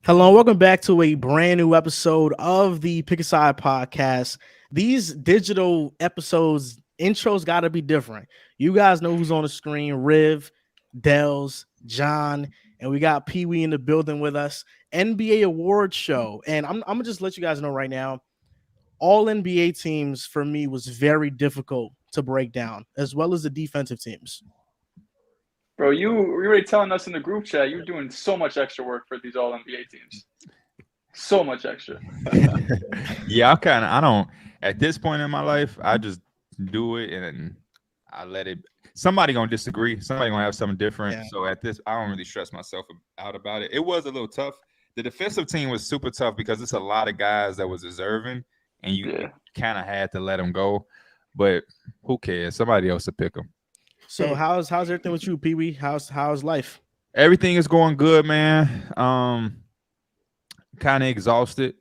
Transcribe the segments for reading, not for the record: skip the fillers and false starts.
Hello, and welcome back to a brand new episode of the Pick a Side podcast. These digital episodes intros got to be different. You guys know who's on the screen: Riv, Dehls, John, and we got Pee Wee in the building with us. NBA award show, and I'm gonna just let you guys know right now. All NBA teams for me was very difficult to break down, as well as the defensive teams. Bro, you were already telling us in the group chat you're doing so much extra work for these all NBA teams. So much extra. Yeah, I don't, at this point in my life, I just do it and I let it. Somebody gonna disagree. Somebody gonna have something different. Yeah. So at this, I don't really stress myself out about it. It was a little tough. The defensive team was super tough because it's a lot of guys that was deserving, and you kind of had to let them go. But who cares? Somebody else will pick them. So how's everything with you, Pee Wee? How's life? Everything is going good, man. Kind of exhausted.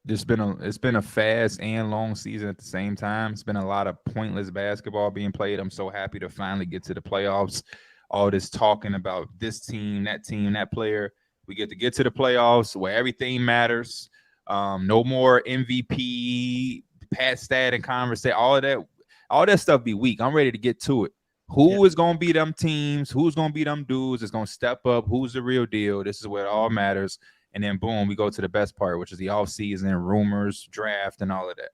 It's been a fast and long season at the same time. It's been a lot of pointless basketball being played. I'm so happy to finally get to the playoffs. All this talking about this team, that player. We get to the playoffs where everything matters. No more MVP, pat stat and conversation. All that stuff be weak. I'm ready to get to it. Who is going to be them teams? Who's going to be them dudes that's going to step up? Who's the real deal? This is where it all matters. And then, boom, we go to the best part, which is the offseason, rumors, draft, and all of that.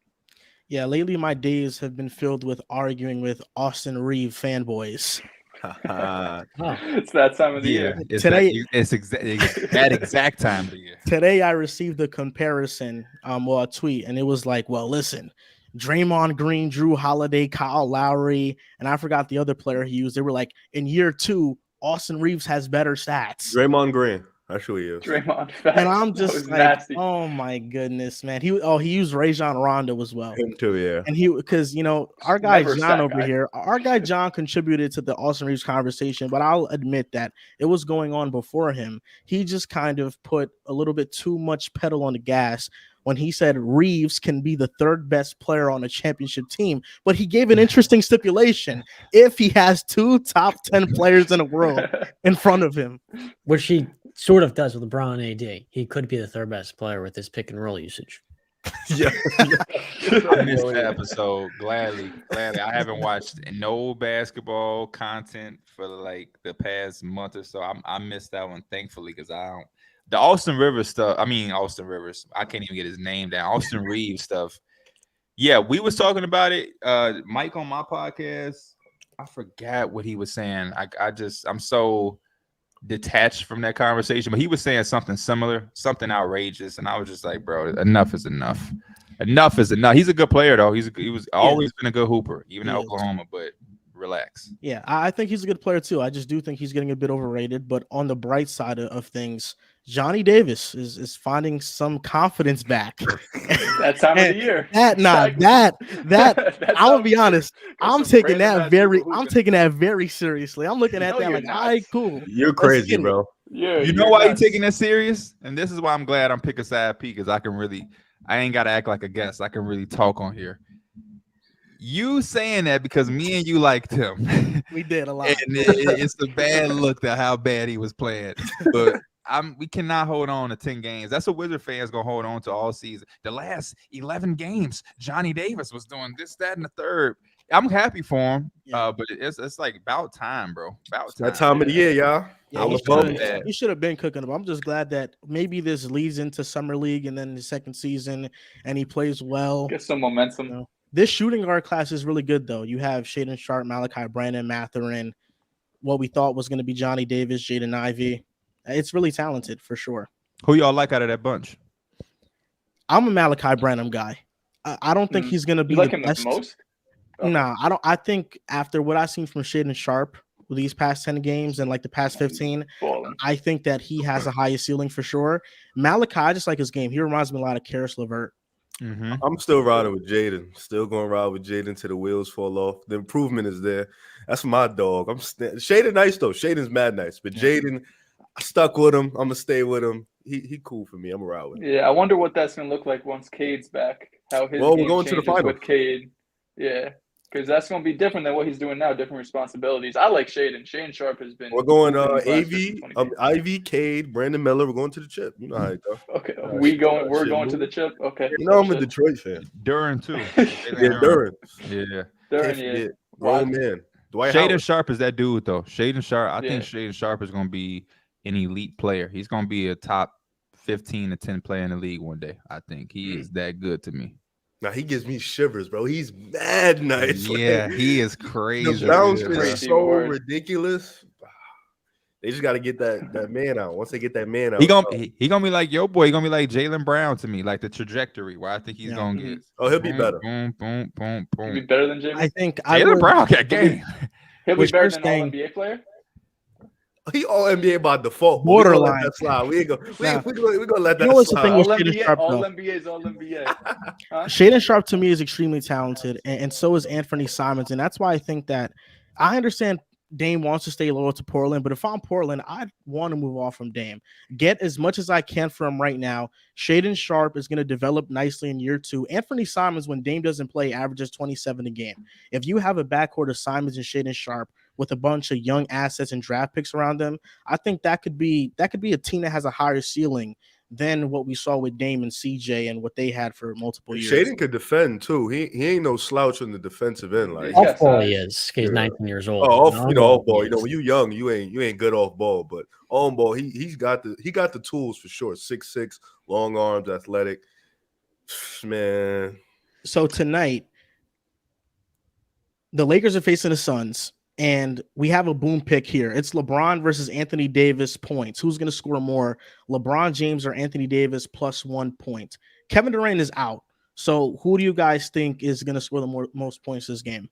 Yeah, lately my days have been filled with arguing with Austin Reeves fanboys. It's that time of the year. It's Today, that exact time of the year. Today I received a comparison, a tweet, and it was like, well, listen, Draymond Green, Drew Holiday, Kyle Lowry, and I forgot the other player he used. They were like, in year 2, Austin Reeves has better stats. Draymond Green, actually is. Draymond, and I'm just like, nasty. Oh my goodness, man. He used Rajon Rondo as well. Him too, yeah. And because our guy John over here, our guy John contributed to the Austin Reeves conversation, but I'll admit that it was going on before him. He just kind of put a little bit too much pedal on the gas when he said Reeves can be the third best player on a championship team. But he gave an interesting stipulation: if he has 2 top 10 players in the world in front of him. Which he sort of does with LeBron AD. He could be the third best player with his pick and roll usage. Yeah. I missed that episode. Gladly. I haven't watched no basketball content for like the past month or so. I missed that one, thankfully, because the Austin Rivers stuff. I can't even get his name down. Austin Reeves stuff. Yeah, we was talking about it. Mike on my podcast. I forgot what he was saying. I'm so detached from that conversation, but he was saying something similar, something outrageous, and I was just like, bro, enough is enough. Enough is enough. He's a good player though. He was always been a good hooper, even at Oklahoma, but relax. Yeah, I think he's a good player too. I just do think he's getting a bit overrated, but on the bright side of things, Johnny Davis is finding some confidence back. That time of the year. I will be honest. I'm taking that very seriously. I'm looking at that like, all right, cool. You're crazy, bro. Yeah. You know why you're taking that serious? And this is why I'm glad I'm picking side P, because I ain't gotta act like a guest. I can really talk on here. You saying that because me and you liked him. We did a lot. And it's a bad look at how bad he was playing. But we cannot hold on to 10 games. That's what Wizard fans gonna hold on to all season. The last 11 games, Johnny Davis was doing this, that, and the third. I'm happy for him, but it's like about time, bro. About time. That time of the year, y'all. Yeah, he should have been cooking them. I'm just glad that maybe this leads into summer league and then the second season, and he plays well. Get some momentum. This shooting guard class is really good, though. You have Shaedon Sharpe, Malachi Branham, Mathurin, what we thought was going to be Johnny Davis, Jaden Ivey. It's really talented for sure. Who y'all like out of that bunch? I'm a Malachi Branham guy. I don't think he's going to be the best. The most? Okay. No, I don't. I think after what I've seen from Shaedon Sharpe these past 10 games and like the past 15, I think that he has the highest ceiling for sure. Malachi, I just like his game. He reminds me a lot of Karis LeVert. Mm-hmm. I'm still riding with Jaden. Still going to ride with Jaden till the wheels fall off. The improvement is there. That's my dog. Shaden nice though. Shaden's mad nice, but Jaden, I stuck with him. I'm gonna stay with him. He cool for me. I'm gonna ride with him. Yeah, I wonder what that's gonna look like once Cade's back. How his we're going to the final with Cade. Yeah. Because that's going to be different than what he's doing now, different responsibilities. I like Shaden. Shaden Sharp has been. We're going hooping these last AV, 15, 20 games. Ivy, Cade, Brandon Miller. We're going to the chip. You know how it go. Okay, We're going going to the chip. Okay, You know I'm a Detroit fan. Duran too. Yeah, Duran. Yeah. Duran, Can't yeah. forget. Grown man. Dwight Shaden Howard. Sharp is that dude though. Shaden Sharp. I think Yeah. Shaden Sharp is going to be an elite player. He's going to be a top 15 to 10 player in the league one day. I think he is that good to me. Now he gives me shivers, bro. He's mad nice. Yeah, he is crazy. The bounce Yeah, is crazy so word. ridiculous. They just got to get that man out. Once they get that man out, He gonna be like your boy. He gonna be like Jaylen Brown to me, like the trajectory where I think he's gonna get. Oh, he'll be boom, better. Boom, boom, boom, He'll be boom. better than Jalen. I think Jaylen Brown got game. He'll be Which better you're than saying- all NBA player. He all NBA by default. but Borderline. We gonna let that slide. We ain't gonna. Nah. We gonna let You know that what's the slide. thing All with Shaden NBA, Sharp, all though? NBA is all NBA. Huh? Shaden Sharp to me is extremely talented, and so is Anthony Simons, and that's why I think that I understand Dame wants to stay loyal to Portland, but if I'm Portland, I want to move off from Dame. Get as much as I can from him right now. Shaden Sharp is going to develop nicely in year 2. Anthony Simons, when Dame doesn't play, averages 27 a game. If you have a backcourt of Simons and Shaden Sharp with a bunch of young assets and draft picks around them, I think that could be a team that has a higher ceiling than what we saw with Dame and CJ and what they had for multiple years. Shaden could defend too. He ain't no slouch on the defensive end. Like Yeah. Off ball he is. He's Yeah. 19 years old. off On ball. he You know, is. when you young, you ain't good off ball, but on ball, he got the tools for sure. 6'6", long arms, athletic. Man, So tonight, the Lakers are facing the Suns, and we have a boom pick here. It's LeBron versus Anthony Davis points. Who's going to score more, LeBron James or Anthony Davis plus 1 point? Kevin Durant is out. So who do you guys think is going to score the most points this game?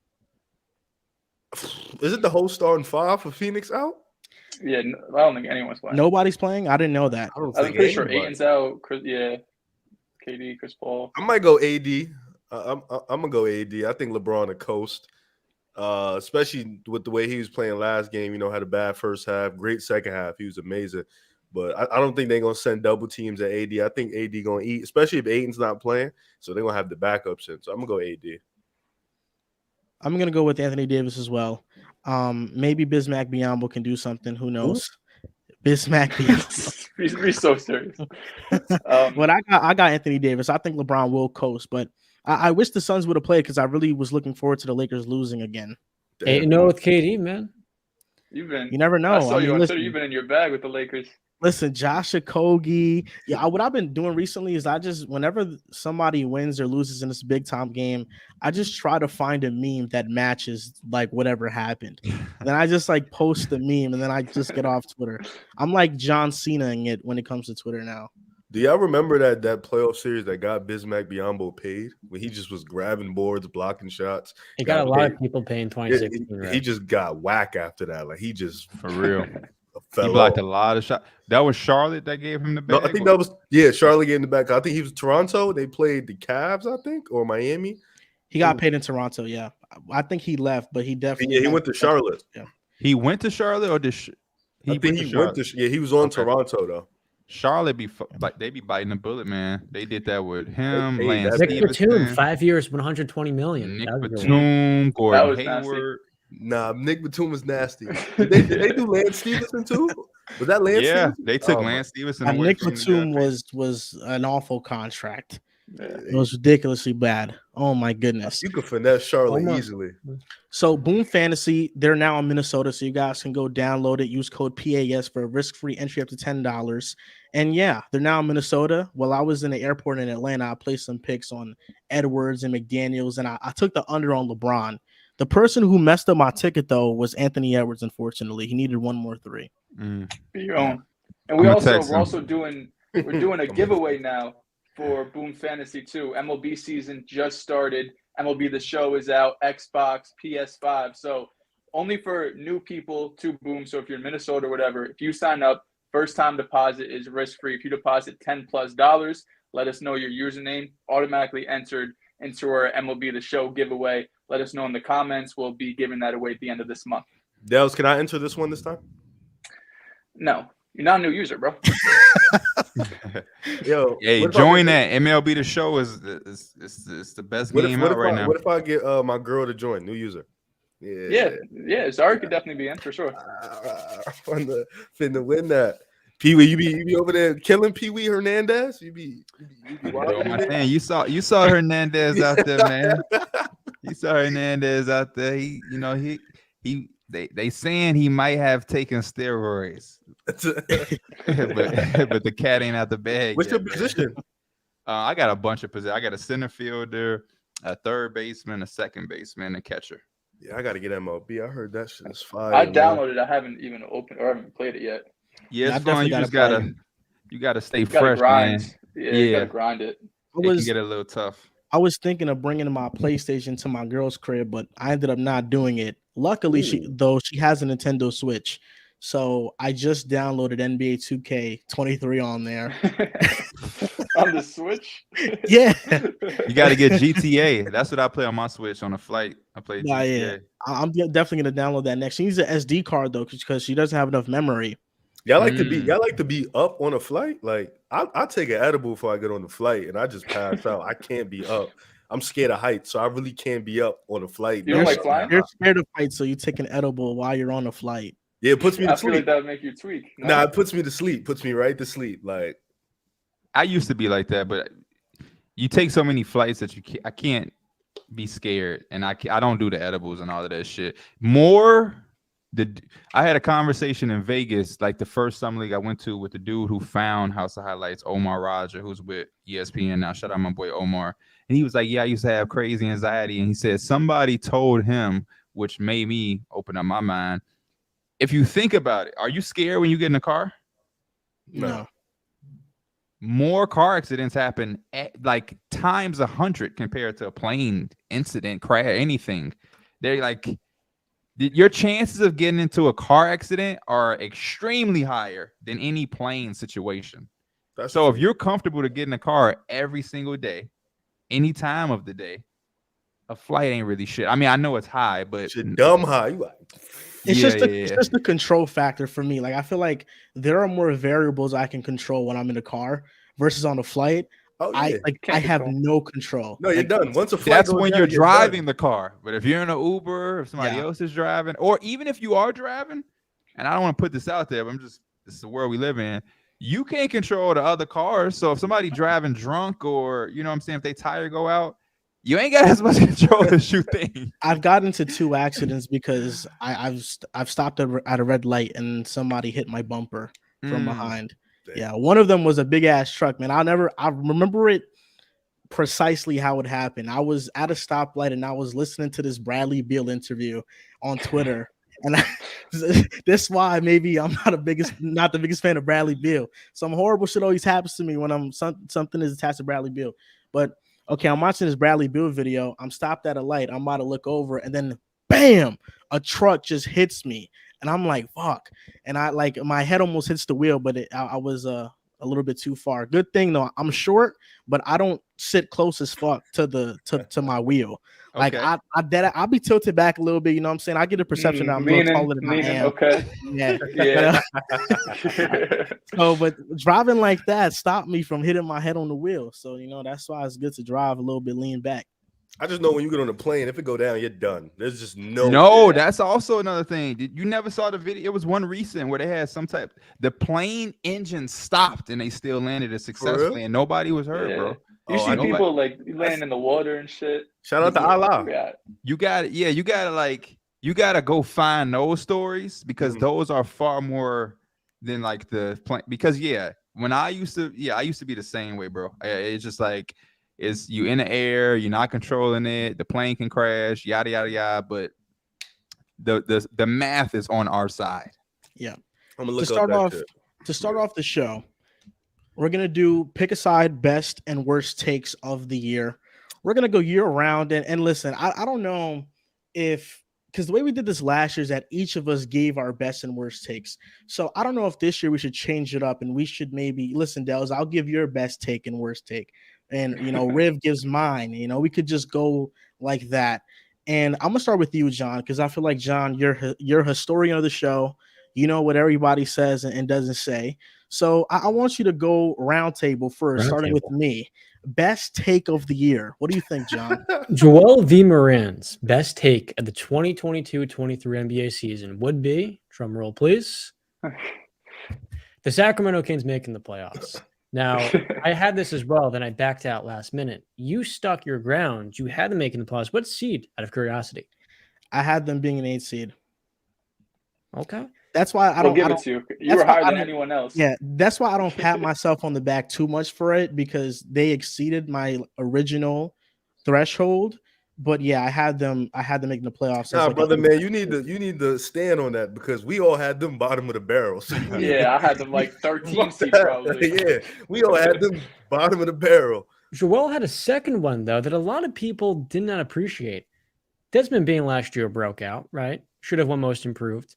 isn't the whole starting 5 for Phoenix out? Yeah, I don't think anyone's playing. Nobody's playing? I didn't know that. I don't I'm think pretty sure anybody. Aiton's out. Yeah, KD, Chris Paul. I might go AD. I'm gonna go AD. I think LeBron a coast, especially with the way he was playing last game. You know, had a bad first half, great second half. He was amazing, but I don't think they're gonna send double teams at AD. I think AD gonna eat, especially if Aiton's not playing. So they're gonna have the backups in. So I'm gonna go AD. I'm going to go with Anthony Davis as well. Maybe Bismack Biyombo can do something. Who knows? Bismack Biyombo. Be so serious. But I got Anthony Davis. I think LeBron will coast, but I wish the Suns would have played because I really was looking forward to the Lakers losing again. Hey, no, with KD, man. You've been. You never know. I saw I mean, you on listen, Twitter. You've been in your bag with the Lakers. Listen, Josh Okogie. Yeah, what I've been doing recently is whenever somebody wins or loses in this big time game, I just try to find a meme that matches like whatever happened. Then I just like post the meme and then I just get off Twitter. I'm like John Cena-ing it when it comes to Twitter now. Do y'all remember that playoff series that got Bismack Biyombo paid when he just was grabbing boards, blocking shots? He got a lot paid. of people paying Yeah, 2016. he just got whack after that. Like he just For real. fell He blocked off. a lot of shots. That was Charlotte that gave him the No, bag. I think that was Charlotte getting the back. I think he was Toronto. They played the Cavs, I think, or Miami. He got paid in Toronto, yeah. I think he left, but he definitely He went to Charlotte. Yeah. He went to Charlotte, or did I think he went to he was on Okay. Toronto though. Charlotte they be biting the bullet, man. They did that with him, paid Lance that Nick Stevenson, Batum, 5 years, 120 million. Nick That was a good one. Batum, That Gordon was nasty. Hayward. Nah, Nick Batum was nasty. Did they do Lance Stevenson too? Was that Lance? Yeah, Stevenson? they took Oh, my- Lance Stevenson And away Nick from the Batum draft. was an awful contract. Yeah. It was ridiculously bad. Oh my goodness. You could finesse Charlotte Hold on. easily. So Boom Fantasy, they're now in Minnesota, so you guys can go download it. Use code PAS for a risk-free entry up to $10. And yeah, they're now in Minnesota. While I was in the airport in Atlanta, I placed some picks on Edwards and McDaniels, and I took the under on LeBron. The person who messed up my ticket though was Anthony Edwards. Unfortunately, he needed one more three. Be your own. And I'm gonna text we're him. also doing a giveaway now for Boom Fantasy 2. MLB season just started. MLB The Show is out, Xbox, PS5. So only for new people to Boom. So if you're in Minnesota or whatever, if you sign up, first time deposit is risk free. If you deposit $10+, let us know your username, automatically entered into our MLB The Show giveaway. Let us know in the comments. We'll be giving that away at the end of this month. Dehls, can I enter this one this time? No, you're not a new user, bro. Yo, Hey, what if I join get- that. MLB The Show is the best What game if out right now. What if I get my girl to join, new user? Yeah. Zari could definitely be in for sure. Finna win that. Pee-wee, you be over there killing Pee-wee Hernandez? You be Doing wilding my in there? thing. You saw Hernandez out there, man. You saw Hernandez out there. They saying he might have taken steroids, but the cat ain't out the bag. What's yet, your man. position? I got a bunch of positions. I got a center fielder, a third baseman, a second baseman, a catcher. Yeah, I gotta get MLB. I heard that shit is fire. I man. downloaded. I haven't even opened or haven't played it yet. Yeah, I it's fun. definitely You gotta just play. gotta stay You gotta fresh, grind. man. Yeah, you Yeah. gotta grind it. I It can was get a little tough. I was thinking of bringing my PlayStation to my girl's crib, but I ended up not doing it. Luckily, she has a Nintendo Switch, so I just downloaded NBA 2K23 on there. On the Switch. Yeah, You got to get GTA. That's what I play on my Switch on a flight. I play Nah, GTA. yeah. I'm definitely gonna download that next. She needs an SD card though, because she doesn't have enough memory. Y'all like to be up on a flight? Like I take an edible before I get on the flight, and I just pass out. I can't be up. I'm scared of heights, so I really can't be up on a flight. You don't like flying? You're scared of flights, so you take an edible while you're on a flight. Yeah, it puts me I to feel like sleep. that would make you tweak. No? Nah, it puts me to sleep. Puts me right to sleep. Like I used to be like that, but you take so many flights that I can't be scared, and I don't do the edibles and all of that shit. I had a conversation in Vegas, like the first summer league I went to, with the dude who found House of Highlights, Omar Raja, who's with ESPN now. Shout out my boy Omar. And he was like, yeah, I used to have crazy anxiety. And he said somebody told him, which made me open up my mind. If you think about it, are you scared when you get in a car? No. More car accidents happen at like times 100 compared to a plane incident, crash, anything. They're like, your chances of getting into a car accident are extremely higher than any plane situation. So if you're comfortable to get in a car every single day, any time of the day, a flight ain't really shit. I mean, I know it's high, but shit dumb high. You like, It's just the control factor for me. Like I feel like there are more variables I can control when I'm in a car versus on a flight. I have no control. No, you're like, done. Once a flight that's goes when down, you're driving done. the car. But if you're in an Uber, if somebody else is driving, or even if you are driving, and I don't want to put this out there, but this is the world we live in. You can't control the other cars. So if somebody driving drunk, or you know what I'm saying, if they tire go out, you ain't got as much control as you think. I've gotten into 2 accidents because I've stopped at a red light and somebody hit my bumper from behind. Damn. Yeah, one of them was a big ass truck, man. I remember it precisely how it happened. I was at a stoplight and I was listening to this Bradley Beal interview on Twitter. And that's why maybe I'm not the biggest fan of Bradley Beal. Some horrible shit always happens to me when something is attached to Bradley Beal. But okay, I'm watching this Bradley Beal video. I'm stopped at a light. I'm about to look over, and then bam, a truck just hits me, and I'm like, fuck. And I like my head almost hits the wheel, but I was a little bit too far. Good thing though, I'm short, but I don't sit close as fuck to my wheel. Like Okay. I'll be tilted back a little bit, you know what I'm saying? I get a perception that I'm a little taller than I am. Okay. Yeah. Yeah. But driving like that stopped me from hitting my head on the wheel. So, you know, that's why it's good to drive a little bit lean back. I just know when you get on a plane, if it go down, you're done. There's just That's also another thing. You never saw the video. It was one recent where they had the plane engine stopped and they still landed it successfully and nobody was hurt, bro. You see people like laying in the water and shit. Shout out to Allah. You gotta go find those stories because those are far more than like the plane. Because when I used to be the same way, bro. It's just like you in the air, you're not controlling it, the plane can crash, yada yada yada. But the math is on our side. Yeah. I'm gonna look to start off the show. We're going to do pick a side, best and worst takes of the year. We're going to go year round. And listen, I don't know because the way we did this last year is that each of us gave our best and worst takes. So I don't know if this year we should change it up and we should maybe, listen, Dehls, I'll give your best take and worst take. And, you know, Riv gives mine. You know, we could just go like that. And I'm going to start with you, John, because I feel like, John, you're a historian of the show. You know what everybody says and doesn't say. So I want you to go round table first, starting with me. Best take of the year. What do you think, John? Joel V. Moran's best take of the 2022-23 NBA season would be, drum roll please, the Sacramento Kings making the playoffs. Now, I had this as well, then I backed out last minute. You stuck your ground. You had them making the playoffs. What seed, out of curiosity? I had them being an 8 seed. Okay. That's why I don't give it to you. You were higher than anyone else. Yeah, that's why I don't pat myself on the back too much for it, because they exceeded my original threshold. But yeah, I had them making the playoffs. Nah, brother, man, you need to stand on that, because we all had them bottom of the barrel. So I had them like 13 seed probably. Yeah, we all had them bottom of the barrel. Joel had a second one though that a lot of people did not appreciate. Desmond Bain last year broke out, right? Should have won Most Improved.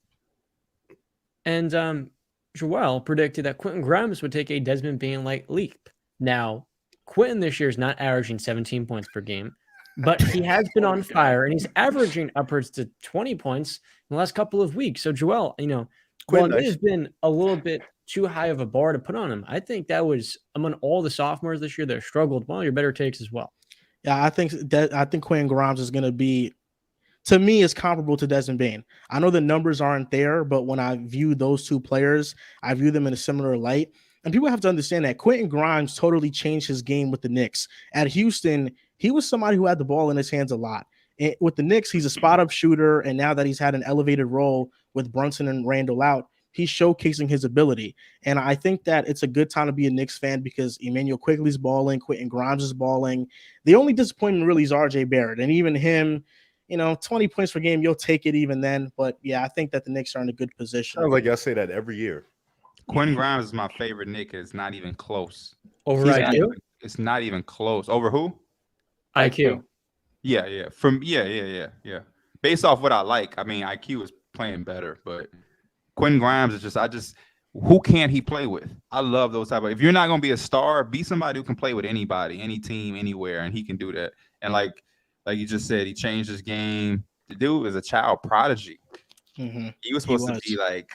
And Joel predicted that Quentin Grimes would take a Desmond Bain-like leap. Now, Quentin this year is not averaging 17 points per game, but he has been on fire, and he's averaging upwards to 20 points in the last couple of weeks. So, Joel, while it has been a little bit too high of a bar to put on him, I think that was among all the sophomores this year that struggled. One of your better takes as well. Yeah, I think Quentin Grimes is going to be, to me, is comparable to Desmond Bain. I know the numbers aren't there, but when I view those two players, I view them in a similar light. And people have to understand that Quentin Grimes totally changed his game with the Knicks. At Houston, he was somebody who had the ball in his hands a lot. And with the Knicks, he's a spot-up shooter, and now that he's had an elevated role with Brunson and Randall out, he's showcasing his ability. And I think that it's a good time to be a Knicks fan, because Emmanuel Quigley's balling, Quentin Grimes is balling. The only disappointment really is RJ Barrett, and even him, 20 points per game, you'll take it even then. But yeah, I think that the Knicks are in a good position. Sounds like y'all say that every year. Quentin Grimes is my favorite Knick. It's not even close. Over IQ? It's not even close. Over who? IQ. Yeah. Yeah. Based off what I like, I mean, IQ is playing better, but Quentin Grimes is who can't he play with? I love those type of. If you're not gonna be a star, be somebody who can play with anybody, any team, anywhere, and he can do that. And like you just said, he changed his game. The dude is a child prodigy. Mm-hmm. He was supposed to be like,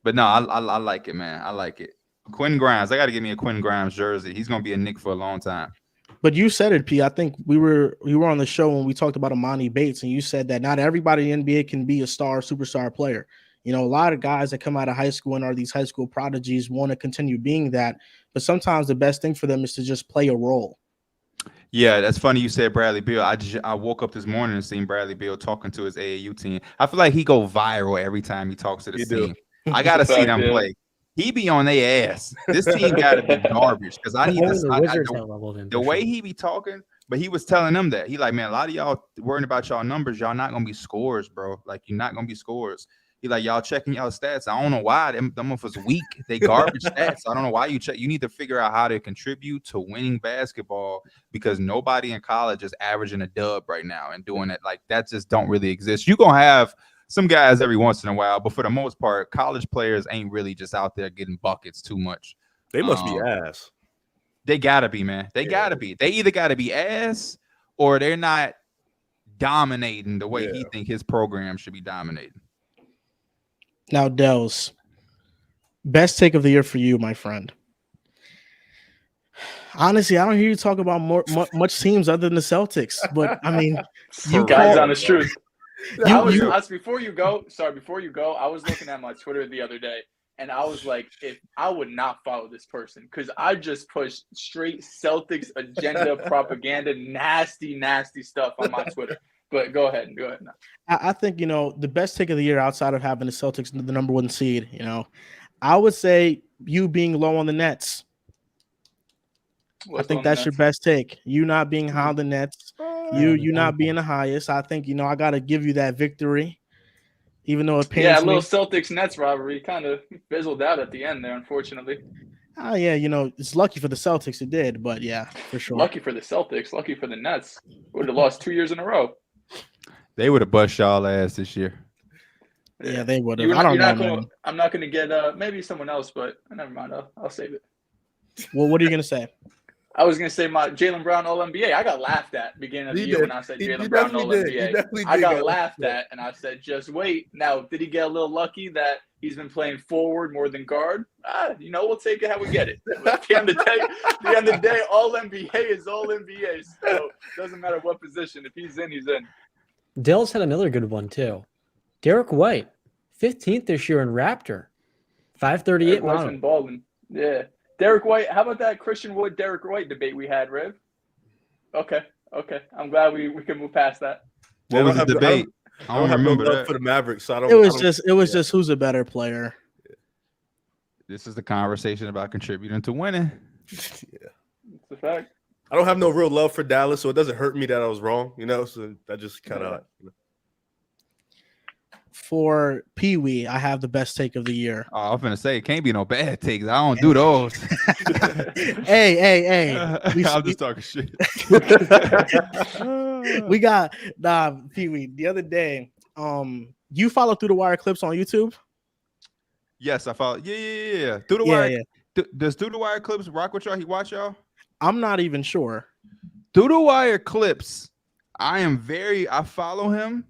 but no, I like it, man. I like it. Quentin Grimes, I got to give me a Quentin Grimes jersey. He's gonna be a Knick for a long time. But you said it, P. I think we were on the show when we talked about Amani Bates, and you said that not everybody in the NBA can be a superstar player. A lot of guys that come out of high school and are these high school prodigies want to continue being that, but sometimes the best thing for them is to just play a role. Yeah, that's funny you said Bradley Beal. I woke up this morning and seen Bradley Beal talking to his AAU team. I feel like he go viral every time he talks to the team. I gotta see them play. He be on their ass. This team gotta be garbage, because I need the way he be talking. But he was telling them that he like, man, a lot of y'all worrying about y'all numbers. Y'all not gonna be scorers, bro. Like, you're not gonna be scorers. He like, y'all checking y'all stats. I don't know why them motherfuckers weak. They garbage stats. I don't know why you check. You need to figure out how to contribute to winning basketball, because nobody in college is averaging a dub right now and doing it. Like, that just don't really exist. You're gonna have some guys every once in a while, but for the most part, college players ain't really just out there getting buckets too much. They must be ass. They gotta be, man. They gotta be. They either gotta be ass, or they're not dominating the way he think his program should be dominating. Now, Dehls, best take of the year for you, my friend. Honestly, I don't hear you talk about much teams other than the Celtics, but I mean, you guys, honest truth. Before you go, I was looking at my Twitter the other day, and I was like, if I would not follow this person, because I just pushed straight Celtics agenda propaganda, nasty stuff on my Twitter. But go ahead now. I think, the best take of the year outside of having the Celtics the number 1 seed, I would say you being low on the Nets. I think that's your best take. You not being high on the Nets. You not being the highest. I think, I got to give you that victory, even though it pains me. Yeah, a little Celtics-Nets rivalry kind of fizzled out at the end there, unfortunately. Oh, yeah, it's lucky for the Celtics it did, but yeah, for sure. Lucky for the Celtics, lucky for the Nets. Would have lost 2 years in a row. They would have bust y'all ass this year. Yeah, they would have. I'm not going to get maybe someone else, but never mind. I'll save it. Well, what are you going to say? I was gonna say my Jaylen Brown All NBA. I got laughed at beginning of the year when I said Jaylen Brown All NBA. I got laughed at, and I said, just wait. Now, did he get a little lucky that he's been playing forward more than guard? We'll take it how we get it. At the end of the day, All NBA is All NBA. So it doesn't matter what position. If he's in, he's in. Dehls had another good one too. Derek White, 15th this year in Raptor, 538 model. Baldwin. Yeah. Derek White, how about that Christian Wood, Derek White debate we had, Riv? Okay. I'm glad we can move past that. What was the debate? I don't remember that for the Mavericks. So it was just who's a better player. This is the conversation about contributing to winning. Yeah, it's a fact. I don't have no real love for Dallas, so it doesn't hurt me that I was wrong. So that just kind of. For Pee-wee, I have the best take of the year. Oh, I was gonna say it can't be no bad takes. I don't do those. hey. I'm just talking shit. We got Pee-wee. The other day, you follow Through the Wire clips on YouTube? Yes, I follow. Yeah. Through the Wire. Yeah. Does Through the Wire clips rock with y'all? He watch y'all? I'm not even sure. Through the Wire clips. I follow him.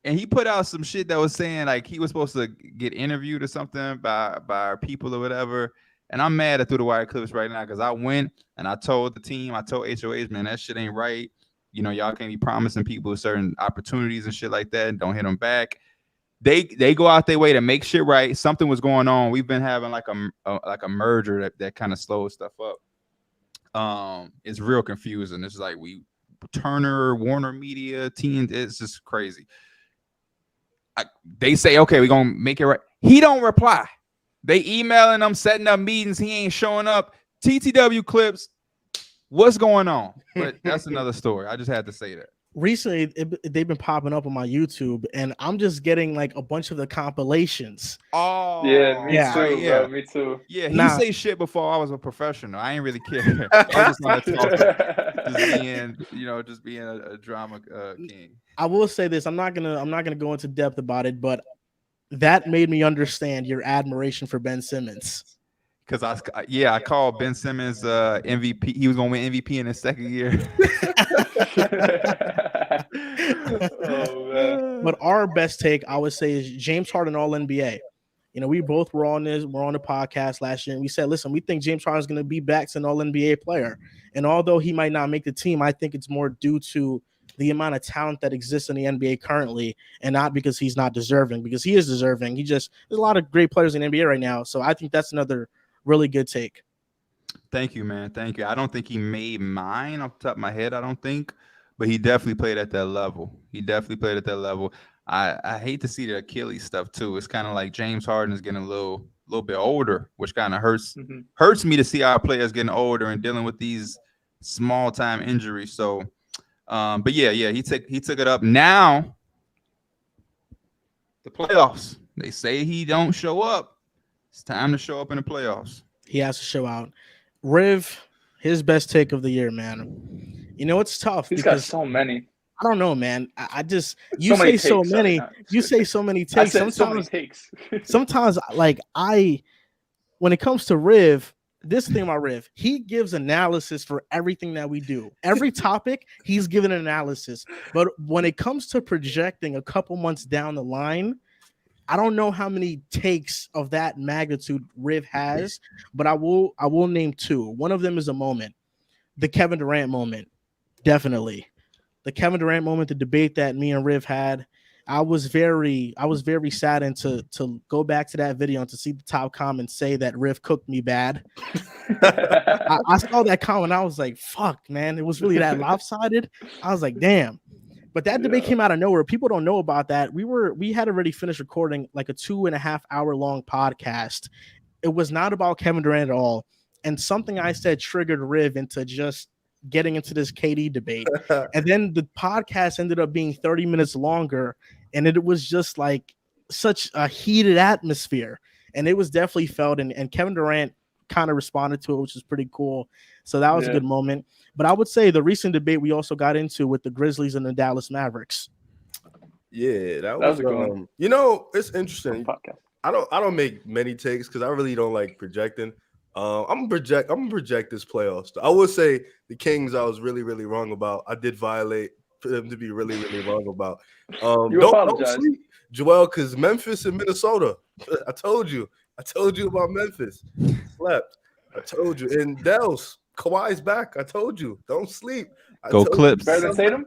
And he put out some shit that was saying like he was supposed to get interviewed or something by our people or whatever. And I'm mad at Through the Wire clips right now because I went and I told the team, I told HOH, man, that shit ain't right. Y'all can't be promising people certain opportunities and shit like that and don't hit them back. They go out their way to make shit right. Something was going on. We've been having like a merger that kind of slows stuff up. It's real confusing. It's like Turner, Warner Media, it's just crazy. They say, okay, we're going to make it right. He don't reply. They emailing him, setting up meetings. He ain't showing up. TTW clips. What's going on? But that's another story. I just had to say that. Recently, they've been popping up on my YouTube, and I'm just getting like a bunch of the compilations. Oh, yeah, me too. Yeah, he say shit before I was a professional. I ain't really care. I just want to talk, just being a drama king. I will say this: I'm not gonna go into depth about it, but that made me understand your admiration for Ben Simmons. Because I called Ben Simmons MVP. He was gonna win MVP in his second year. Oh, man. But our best take, I would say, is James Harden All NBA. We both were on the podcast last year, and we said, listen, we think James Harden is going to be back to an All NBA player. And although he might not make the team, I think it's more due to the amount of talent that exists in the NBA currently, and not because he's not deserving, because he is deserving. There's a lot of great players in the NBA right now, so I think that's another really good take. Thank you, man. Thank you. I don't think he made mine off the top of my head. I don't think. But he definitely played at that level. I hate to see the Achilles stuff too. It's kind of like James Harden is getting a little bit older, which kind of hurts me to see our players getting older and dealing with these small time injuries. So, but yeah, he took it up. Now the playoffs. They say he don't show up. It's time to show up in the playoffs. He has to show out. Riv, his best take of the year, man. It's tough. He's got so many. I don't know, man. You say so many takes. Sometimes, so many takes. Sometimes, when it comes to Riv, this thing about Riv, he gives analysis for everything that we do. Every topic, he's given an analysis. But when it comes to projecting a couple months down the line, I don't know how many takes of that magnitude Riv has, but I will name two. One of them is a moment, the Kevin Durant moment. Definitely. The Kevin Durant moment, the debate that me and Riv had, I was very saddened to go back to that video and to see the top comment say that Riv cooked me bad. I saw that comment. I was like, fuck, man. It was really that lopsided. I was like, damn. But that debate came out of nowhere. People don't know about that. We had already finished recording like a 2.5 hour long podcast. It was not about Kevin Durant at all. And something I said triggered Riv into just getting into this KD debate. And then the podcast ended up being 30 minutes longer. And it was just like such a heated atmosphere. And it was definitely felt. And Kevin Durant kind of responded to it, which is pretty cool. So that was a good moment. But I would say the recent debate we also got into with the Grizzlies and the Dallas Mavericks. Yeah, that was a good one. It's interesting. I don't make many takes because I really don't like projecting. I'm gonna project this playoffs. I will say the Kings. I was really wrong about. I did violate for them to be really wrong about. You Don't apologize. sleep, Joel, because Memphis and Minnesota. I told you about Memphis. Slept. I told you. And Dehls, Kawhi's back. I told you. Don't sleep. Go Clips. Better than Tatum?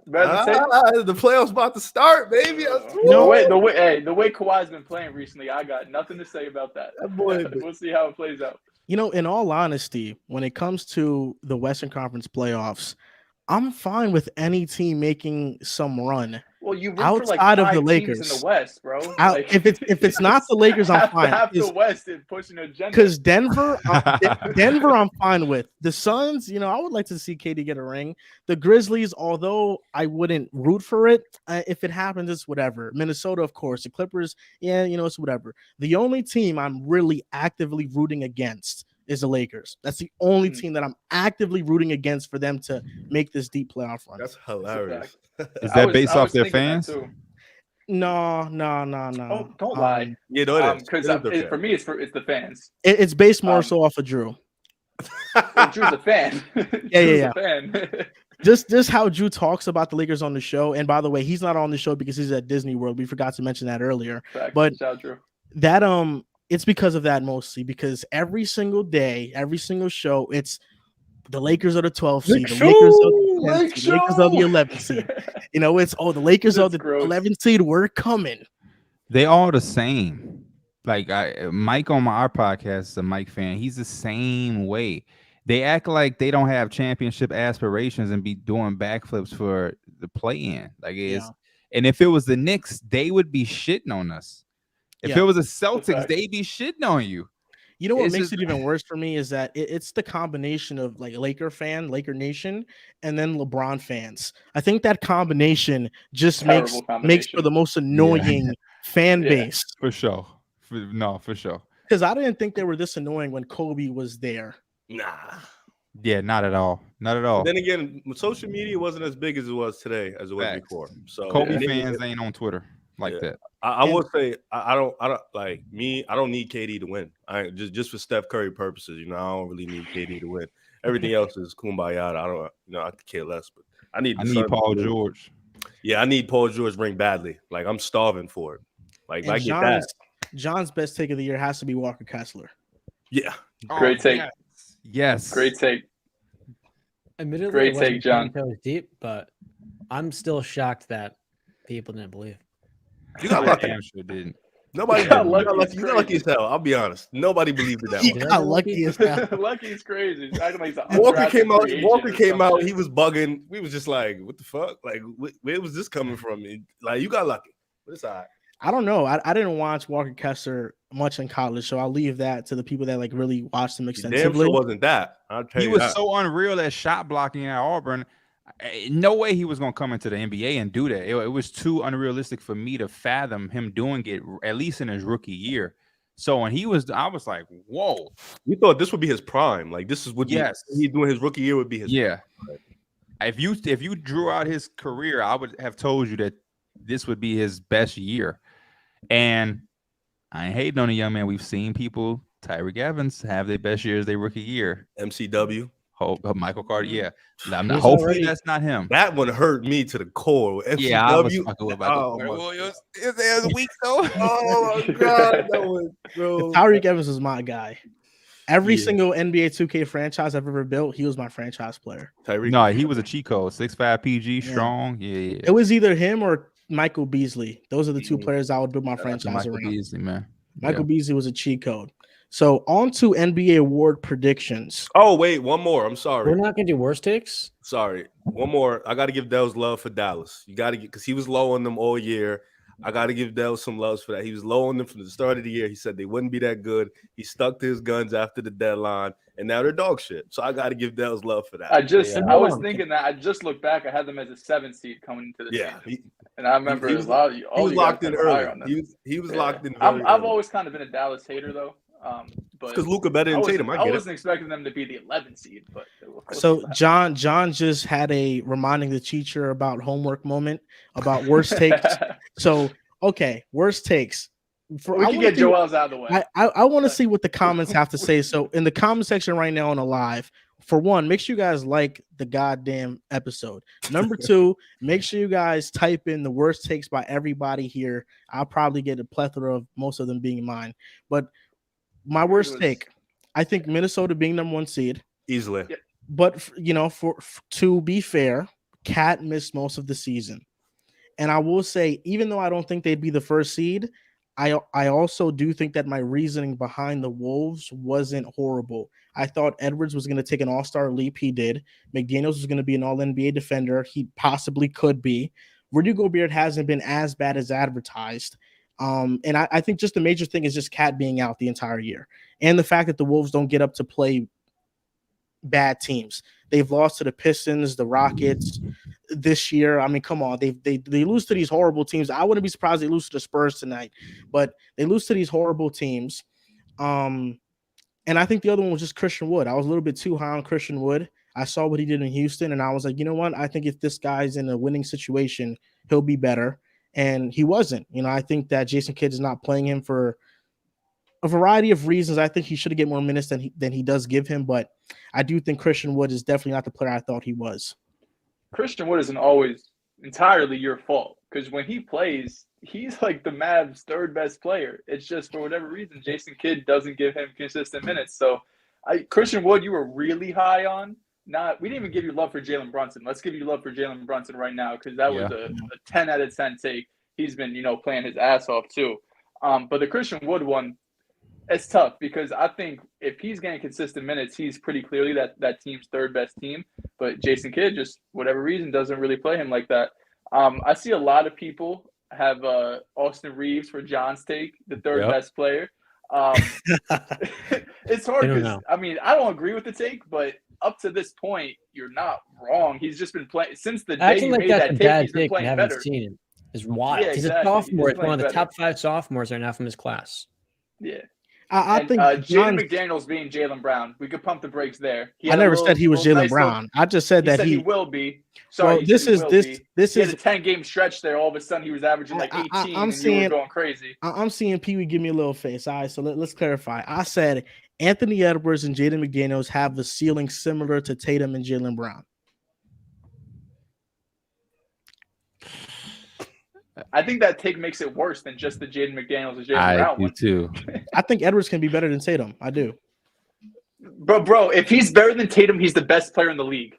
Better than Tatum? The playoffs about to start, baby. The way Kawhi's been playing recently, I got nothing to say about that. That boy, we'll see how it plays out. In all honesty, when it comes to the Western Conference playoffs, I'm fine with any team making some run. Well, you root outside for like of the 5 Lakers teams in the West, bro. If it's not the Lakers, I'm fine. Half the West is pushing an agenda. Because Denver, I'm fine with. The Suns, I would like to see KD get a ring. The Grizzlies, although I wouldn't root for it, if it happens, it's whatever. Minnesota, of course. The Clippers, it's whatever. The only team I'm really actively rooting against is the Lakers. That's the only team that I'm actively rooting against for them to make this deep playoff run. That's hilarious. Is that based off their fans? No. Oh, don't lie. Yeah, no, it is. Because for me, it's the fans. It's based more so off of Drew. Well, Drew's a fan. Yeah. A fan. Just how Drew talks about the Lakers on the show. And by the way, he's not on the show because he's at Disney World. We forgot to mention that earlier. Fact. But Shout Drew. That it's because of that mostly, because every single day, every single show, it's the Lakers are the 12th seed, the Lakers are the 10th seed, the Lakers are the 11th seed. It's the Lakers are the 11th seed. We're coming. They all the same. Like Mike on our podcast is a Mike fan. He's the same way. They act like they don't have championship aspirations and be doing backflips for the play-in. And if it was the Knicks, they would be shitting on us. If it was the Celtics, they'd be shitting on you. You know what makes it even worse for me is that it's the combination of like Laker Nation, and then LeBron fans. I think that combination just makes for the most annoying fan base. For sure. For sure. Because I didn't think they were this annoying when Kobe was there. Nah. Yeah, not at all. Not at all. Then again, social media wasn't as big as it was today as it was before. So Kobe fans ain't on Twitter like that. I will say I don't like me. I don't need KD to win. I just for Steph Curry purposes. I don't really need KD to win. Everything else is kumbaya. I don't. I could care less. But I need Paul George. Yeah, I need Paul George ring badly. Like I'm starving for it. Like I get that. John's best take of the year has to be Walker Kessler. Yeah, great take. Yes, great take. Admittedly, great take, John. Deep, but I'm still shocked that people didn't believe. You got lucky. Sure didn't. Nobody got lucky. You got lucky as hell. I'll be honest. Nobody believed in that one. You got lucky as hell. Lucky is crazy. Walker came out. He was bugging. We was just like, what the fuck? Like, where was this coming from? Like, you got lucky. But it's all right. I don't know. I didn't watch Walker Kessler much in college, so I'll leave that to the people that like really watched him extensively. Damn sure wasn't that. He was so unreal at shot blocking at Auburn. No way he was going to come into the NBA and do that. It was too unrealistic for me to fathom him doing it, at least in his rookie year. So when I was like, whoa. We thought this would be his prime. Like this is what he's doing his rookie year would be his prime. If you drew out his career, I would have told you that this would be his best year. And I ain't hating on the young man. We've seen people, Tyreek Evans, have their best year as their rookie year. MCW. Michael Carter, yeah. Hopefully that's not him. That one hurt me to the core. MCW, yeah, I was fucking with Michael Carter. It was weak though. Oh my god, that was bro. Tyreek Evans is my guy. Every single NBA 2K franchise I've ever built, he was my franchise player. Tyreek? No, he was a cheat code. 6'5" PG, strong. Yeah. It was either him or Michael Beasley. Those are the two players I would build my franchise around. Beasley, man. Michael Beasley was a cheat code. So on to NBA award predictions. Oh, wait, one more. I'm sorry. We're not gonna do worst takes. Sorry. One more. I gotta give Dehls love for Dallas. You gotta get because he was low on them all year. I gotta give Dehls some love for that. He was low on them from the start of the year. He said they wouldn't be that good. He stuck to his guns after the deadline, and now they're dog shit. So I gotta give Dehls love for that. I was thinking that. I just looked back. I had them as a 7th seed coming into the season. And I remember he was locked in early. He was locked in. I've always kind of been a Dallas hater though. But because Luka better than Tatum, I wasn't expecting them to be the 11th seed. But so John just had a reminding the teacher about homework moment about worst takes. So okay, worst takes. We can get Joel's out of the way. I want to see what the comments have to say. So in the comment section right now on the live, for one, make sure you guys like the goddamn episode. Number two, make sure you guys type in the worst takes by everybody here. I'll probably get a plethora of most of them being mine. But my worst take, I think Minnesota being number 1 seed. Easily. Yeah. But, you know, to be fair, Cat missed most of the season. And I will say, even though I don't think they'd be the 1st seed, I also do think that my reasoning behind the Wolves wasn't horrible. I thought Edwards was going to take an all-star leap. He did. McDaniels was going to be an all-NBA defender. He possibly could be. Rudy Gobert hasn't been as bad as advertised. And I think just the major thing is just Cat being out the entire year. And the fact that the Wolves don't get up to play bad teams. They've lost to the Pistons, the Rockets this year. I mean, come on. They lose to these horrible teams. I wouldn't be surprised they lose to the Spurs tonight, but they lose to these horrible teams. And I think the other one was just Christian Wood. I was a little bit too high on Christian Wood. I saw what he did in Houston, and I was like, you know what? I think if this guy's in a winning situation, he'll be better. And he wasn't. You know, I think that Jason Kidd is not playing him for a variety of reasons. I think he should get more minutes than he does give him, but I do think Christian Wood is definitely not the player I thought he was. Christian Wood isn't always entirely your fault, because when he plays, he's like the Mavs' 3rd best player. It's just for whatever reason, Jason Kidd doesn't give him consistent minutes. So Christian Wood, you were really high on. We didn't even give you love for Jalen Brunson. Let's give you love for Jalen Brunson right now, because that was a 10 out of 10 take. He's been, playing his ass off too. But the Christian Wood one, it's tough, because I think if he's getting consistent minutes, he's pretty clearly that team's 3rd best team. But Jason Kidd, just whatever reason, doesn't really play him like that. I see a lot of people have Austin Reeves for John's take, the 3rd best player. It's hard because, I don't agree with the take, but up to this point, you're not wrong. He's just been playing since the day you made that take. He's been playing better. Seen him. It's wild. Yeah, he's a sophomore. He's one of the top 5 sophomores right now from his class. Yeah. I think Jaden McDaniels being Jaylen Brown. We could pump the brakes there. I never said he was Jaylen Brown. I just said that he will be. Sorry, this is a 10-game stretch there. All of a sudden, he was averaging like 18, and you were going crazy. I'm seeing Pee Wee give me a little face. All right, so let's clarify. I said Anthony Edwards and Jaden McDaniels have the ceiling similar to Tatum and Jaylen Brown. I think that take makes it worse than just the Jaden McDaniels and Jaylen Brown one. Too. I think Edwards can be better than Tatum. I do. Bro, if he's better than Tatum, he's the best player in the league.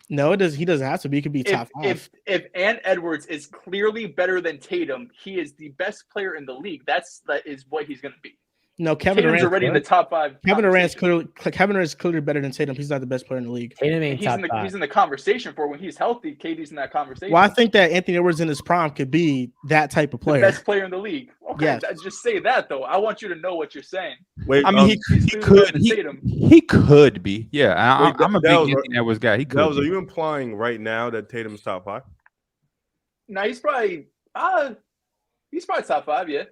No, he doesn't have to be. He could be top 5. If Ant Edwards is clearly better than Tatum, he is the best player in the league. That is what he's going to be. No, Kevin Durant's already in the top 5. Kevin Durant's clearly better than Tatum. He's not the best player in the league. Tatum ain't top 5. He's in the conversation for when he's healthy. KD's in that conversation. Well, I think that Anthony Edwards in his prime could be that type of player. The best player in the league. Okay, yes. Just say that though. I want you to know what you're saying. Wait, I mean, he could be. Yeah, I'm a big Anthony Edwards guy. He could. Dehls, are you implying right now that Tatum's top 5? No, he's probably top 5. Yeah.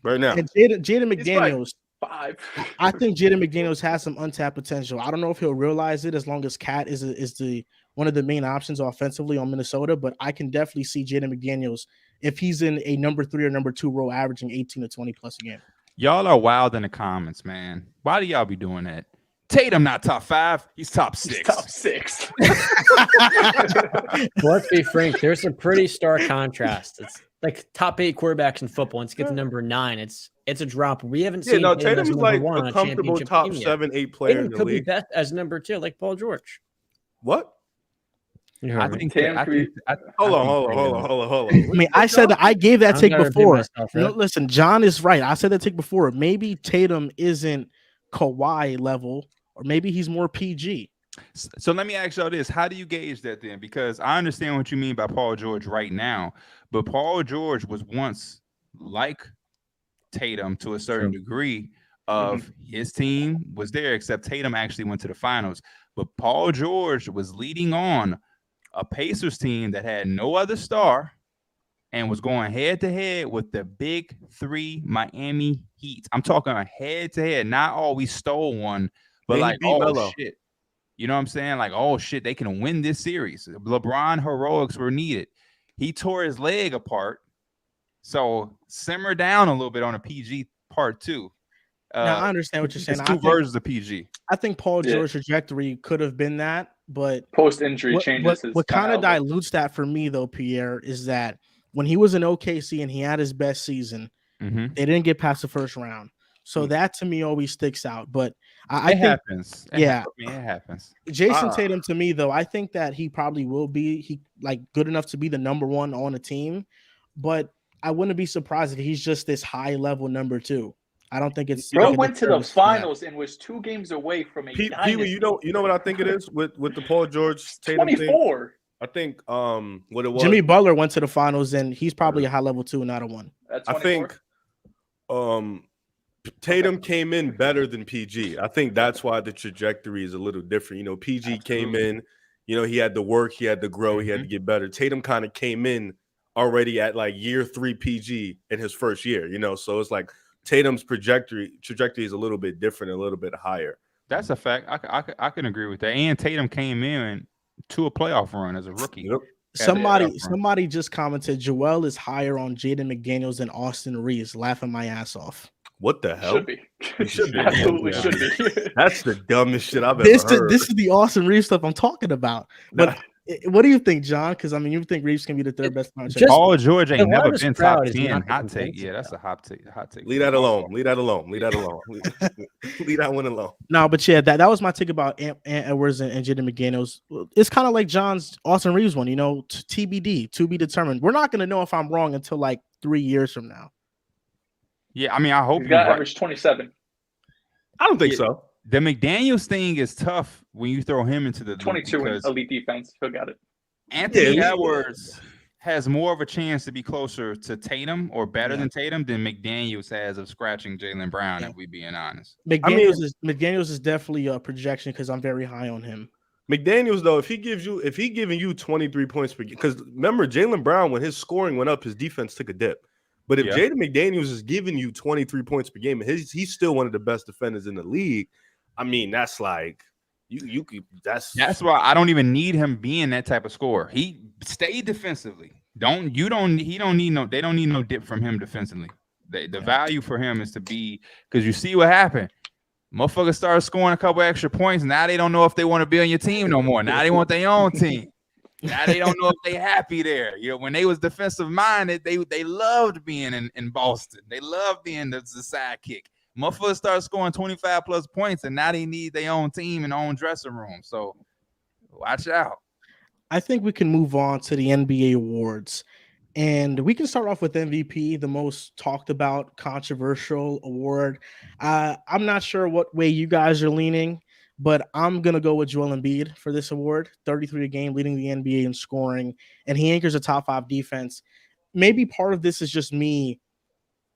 Right now. And Jaden McDaniels. 5. I think Jaden McDaniels has some untapped potential. I don't know if he'll realize it as long as Cat is the one of the main options offensively on Minnesota, but I can definitely see Jaden McDaniels if he's in a number 3 or number 2 role, averaging 18 to 20 plus a game. Y'all are wild in the comments, man. Why do y'all be doing that? Tatum not top 5. He's top 6. He's top 6. Let's be frank. There's a pretty stark contrast. It's like top 8 quarterbacks in football. Once it gets to number 9, it's a drop. We haven't seen. Tatum is like a comfortable top 7, 8 player in the could league. Be best as number 2, like Paul George. What? I think. Hold on. I mean, I said that I gave that take before. No, listen, John is right. I said that take before. Maybe Tatum isn't Kawhi level, or maybe he's more PG. So let me ask y'all this: how do you gauge that then? Because I understand what you mean by Paul George right now, but Paul George was once like Tatum to a certain degree. Of his team was there, except Tatum actually went to the finals. But Paul George was leading on a Pacers team that had no other star and was going head to head with the big 3 Miami Heat. I'm talking head to head, not we stole one, but shit. You know what I'm saying? Like, oh shit, they can win this series. LeBron heroics were needed. He tore his leg apart So simmer down a little bit on a PG part two. Now I understand what you're saying. It's two versions of PG. I think Paul George's trajectory could have been that, but post-injury changes. What kind of dilutes that for me, though, Pierre, is that when he was in OKC and he had his best season, they didn't get past the first round. So that to me always sticks out. But I think happens. It happens. Jason Tatum, to me, though, I think that he probably will be good enough to be the number one on a team, but I wouldn't be surprised if he's just this high level number two. I don't think it's. Bro went to the finals and was 2 games away from a Pee-wee, you know what I think it is with the Paul George Tatum 24. Thing? I think what it was. Jimmy Butler went to the finals and he's probably a high level 2, not a 1. I think Tatum came in better than PG. I think that's why the trajectory is a little different. You know, PG came in, you know, he had to work, he had to grow, he had to get better. Tatum kind of came in already at like year 3 PG in his first year, you know, so it's like Tatum's trajectory is a little bit different, a little bit higher. That's a fact. I can agree with that. And Tatum came in to a playoff run as a rookie. Yep. Somebody just commented Joel is higher on Jaden McDaniels than Austin Reeves. Laughing my ass off. What the hell? Should be. Absolutely should be. That's the dumbest shit I've ever heard. This is the Austin Reeves stuff I'm talking about. But what do you think, John? Because I mean, you think Reeves can be the third best puncher? Paul George ain't never been top 10. Hot take. Yeah, that's a hot take. Leave that alone. Leave that one alone. No, but yeah, that was my take about Ant Edwards and Jaden McDaniels. It's kind of like John's Austin Reeves one, you know, TBD, to be determined. We're not going to know if I'm wrong until like 3 years from now. Yeah, I mean, I hope he's got average 27. I don't think so. The McDaniels thing is tough when you throw him into the 22 in elite defense. He'll got it. Anthony Edwards has more of a chance to be closer to Tatum or better than Tatum than McDaniels has of scratching Jaylen Brown, if we being honest. McDaniels is definitely a projection because I'm very high on him. McDaniels, though, if he giving you 23 points per game, because remember Jaylen Brown, when his scoring went up, his defense took a dip. But if Jaden McDaniels is giving you 23 points per game, and he's still one of the best defenders in the league. I mean, that's like that's why I don't even need him being that type of scorer. He stayed defensively. They don't need no dip from him defensively. The value for him is to be, because you see what happened. Motherfuckers started scoring a couple extra points. Now they don't know if they want to be on your team no more. Now they want their own team. Now they don't know if they happy there. You know, when they was defensive minded, they loved being in Boston. They loved being the sidekick. Motherfuckers start scoring 25 plus points, and now they need their own team and own dressing room. So watch out. I think we can move on to the NBA awards. And we can start off with MVP, the most talked about controversial award. I'm not sure what way you guys are leaning, but I'm going to go with Joel Embiid for this award. 33 a game, leading the NBA in scoring, and he anchors a top 5 defense. Maybe part of this is just me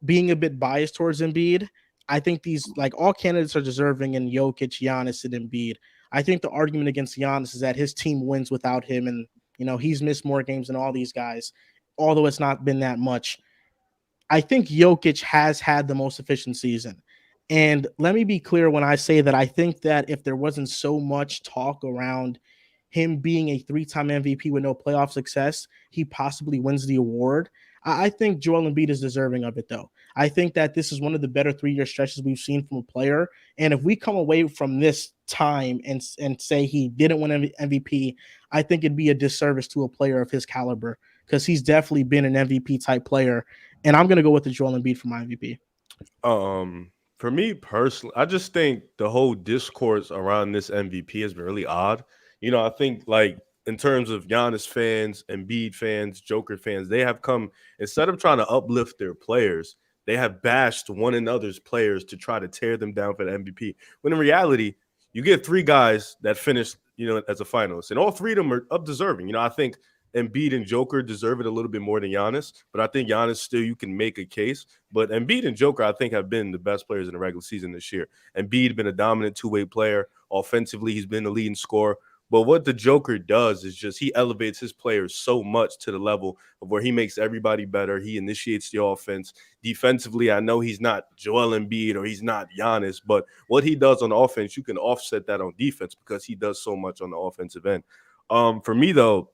being a bit biased towards Embiid. I think these, like, all candidates are deserving in Jokic, Giannis, and Embiid. I think the argument against Giannis is that his team wins without him, and, you know, he's missed more games than all these guys, although it's not been that much. I think Jokic has had the most efficient season. And let me be clear when I say that I think that if there wasn't so much talk around him being a 3-time MVP with no playoff success, he possibly wins the award. I think Joel Embiid is deserving of it, though. I think that this is one of the better 3-year stretches we've seen from a player. And if we come away from this time and say he didn't win MVP, I think it'd be a disservice to a player of his caliber, because he's definitely been an MVP type player. And I'm going to go with the Joel Embiid for my MVP. For me personally, I just think the whole discourse around this MVP has been really odd. You know, I think, like, in terms of Giannis fans, Embiid fans, Joker fans, they have come, instead of trying to uplift their players, they have bashed one another's players to try to tear them down for the MVP. When in reality, you get 3 guys that finished, you know, as a finalist, and all 3 of them are up deserving. You know, I think Embiid and Joker deserve it a little bit more than Giannis, but I think Giannis still, you can make a case. But Embiid and Joker, I think, have been the best players in the regular season this year. Embiid been a dominant 2-way player. Offensively, he's been the leading scorer. But what the Joker does is just he elevates his players so much to the level of where he makes everybody better. He initiates the offense. Defensively, I know he's not Joel Embiid or he's not Giannis, but what he does on offense, you can offset that on defense because he does so much on the offensive end. For me, though,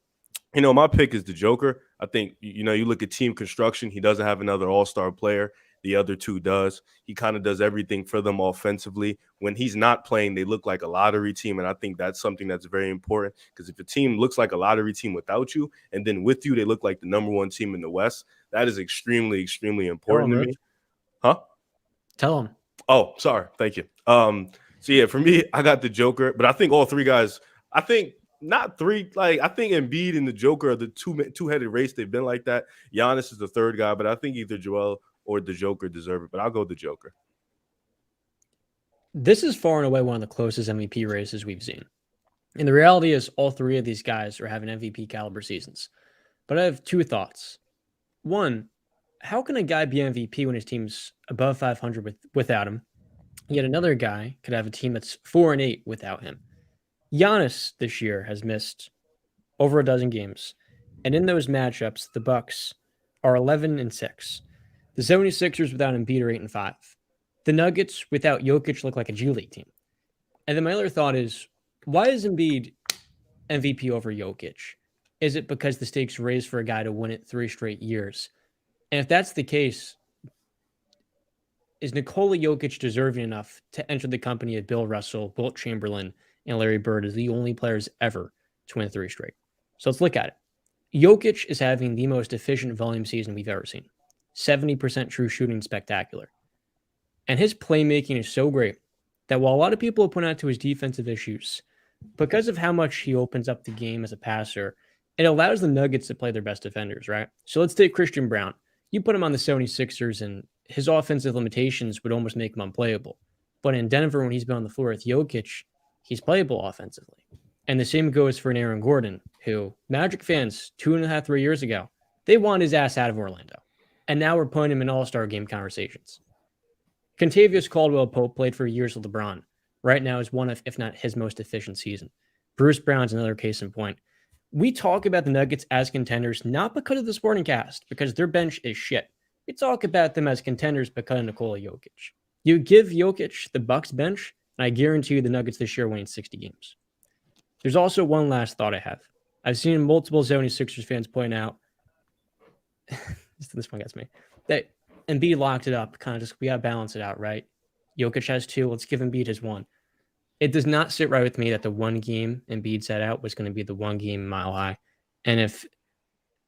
My pick is the Joker. I think, you look at team construction. He doesn't have another all-star player. The other two does. He kind of does everything for them offensively. When he's not playing, they look like a lottery team, and I think that's something that's very important, because if a team looks like a lottery team without you, and then with you, they look like the number one team in the West, that is extremely, extremely important to me. Huh? Tell him. Oh, sorry. Thank you. So, yeah, for me, I got the Joker, but I think all three guys, I think Embiid and the Joker are the two-headed race. They've been like that. Giannis is the third guy, but I think either Joel or the Joker deserve it, but I'll go the Joker. This is far and away one of the closest MVP races we've seen. And the reality is all three of these guys are having MVP caliber seasons. But I have two thoughts. One, how can a guy be MVP when his team's above 500 without him? Yet another guy could have a team that's 4-8 without him. Giannis this year has missed over a dozen games. And in those matchups, the Bucks are 11-6. The 76ers without Embiid are 8-5. The Nuggets without Jokic look like a G League team. And then my other thought is, why is Embiid MVP over Jokic? Is it because the stakes raised for a guy to win it 3 straight years? And if that's the case, is Nikola Jokic deserving enough to enter the company of Bill Russell, Wilt Chamberlain, and Larry Bird as the only players ever to win 3 straight? So let's look at it. Jokic is having the most efficient volume season we've ever seen. 70% true shooting, spectacular. And his playmaking is so great that while a lot of people point out to his defensive issues, because of how much he opens up the game as a passer, it allows the Nuggets to play their best defenders, right? So let's take Christian Brown. You put him on the 76ers and his offensive limitations would almost make him unplayable. But in Denver, when he's been on the floor with Jokic, he's playable offensively. And the same goes for an Aaron Gordon, who Magic fans 2.5, 3 years ago, they want his ass out of Orlando. And now we're putting him in all-star game conversations. Contavious Caldwell-Pope played for years with LeBron. Right now is one of, if not his most efficient season. Bruce Brown's another case in point. We talk about the Nuggets as contenders, not because of the supporting cast, because their bench is shit. We talk about them as contenders because of Nikola Jokic. You give Jokic the Bucks bench, and I guarantee you the Nuggets this year winning 60 games. There's also one last thought I have. I've seen multiple 76ers fans point out, this one gets me, that Embiid locked it up, kind of just, we got to balance it out, right? Jokic has 2, let's give Embiid his 1. It does not sit right with me that the one game Embiid set out was going to be the one game Mile High. And if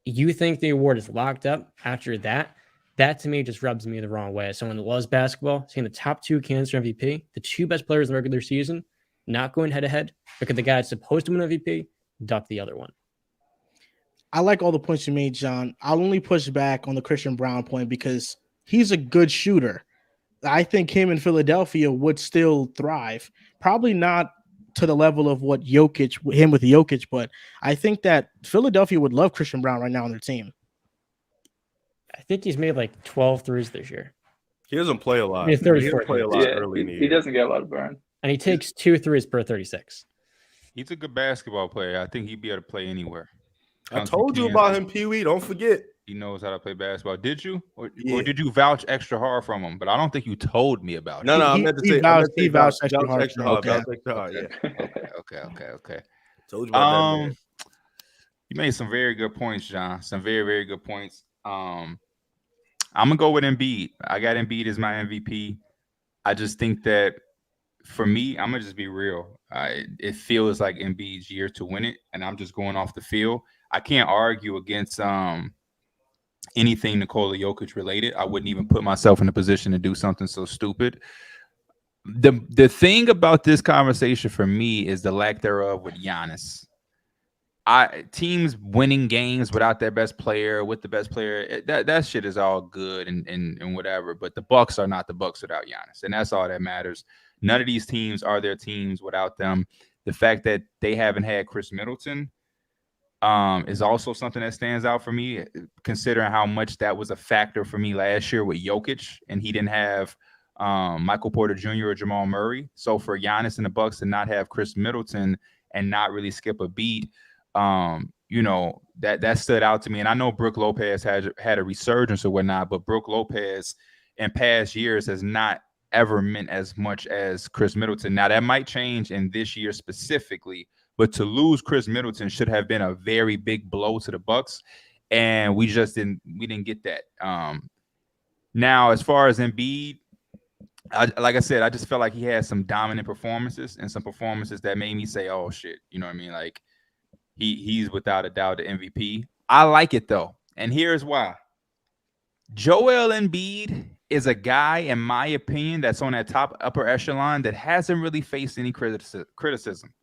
you think the award is locked up after that, that to me just rubs me the wrong way. As someone that loves basketball, seeing the top 2 candidates for MVP, the 2 best players in the regular season, not going head-to-head because the guy that's supposed to win MVP, duck the other one. I like all the points you made, John. I'll only push back on the Christian Brown point because he's a good shooter. I think him in Philadelphia would still thrive. Probably not to the level of what him with Jokic, but I think that Philadelphia would love Christian Brown right now on their team. I think he's made like 12 threes this year. He doesn't play a lot. He doesn't play a lot early in the year. He doesn't get a lot of burn. And he takes 2 threes per 36. He's a good basketball player. I think he'd be able to play anywhere. I told you about him, Pee-wee. Don't forget. He knows how to play basketball. Did you? Or did you vouch extra hard from him? But I don't think you told me about it. No, I meant to say he vouched extra hard. Okay. Told you about that, man. You made some very good points, John. Some very, very good points. I'm gonna go with Embiid. I got Embiid as my MVP. I just think that for me, I'm gonna just be real. It feels like Embiid's year to win it, and I'm just going off the field. I can't argue against anything Nikola Jokic related. I wouldn't even put myself in a position to do something so stupid. The thing about this conversation for me is the lack thereof with Giannis. Teams winning games without their best player, with the best player, that shit is all good and whatever. But the Bucks are not the Bucks without Giannis, and that's all that matters. None of these teams are their teams without them. The fact that they haven't had Chris Middleton is also something that stands out for me, considering how much that was a factor for me last year with Jokic, and he didn't have Michael Porter Jr. or Jamal Murray. So for Giannis and the Bucks to not have Chris Middleton and not really skip a beat, that stood out to me. And I know Brook Lopez had a resurgence or whatnot, but Brook Lopez in past years has not ever meant as much as Chris Middleton. Now that might change in this year specifically, But to lose Chris Middleton should have been a very big blow to the Bucks, and we didn't get that. Now, as far as Embiid, like I said, I just felt like he had some dominant performances and some performances that made me say, "Oh shit," you know what I mean? Like he's without a doubt the MVP. I like it though, and here's why. Joel Embiid is a guy, in my opinion, that's on that top upper echelon that hasn't really faced any criticism.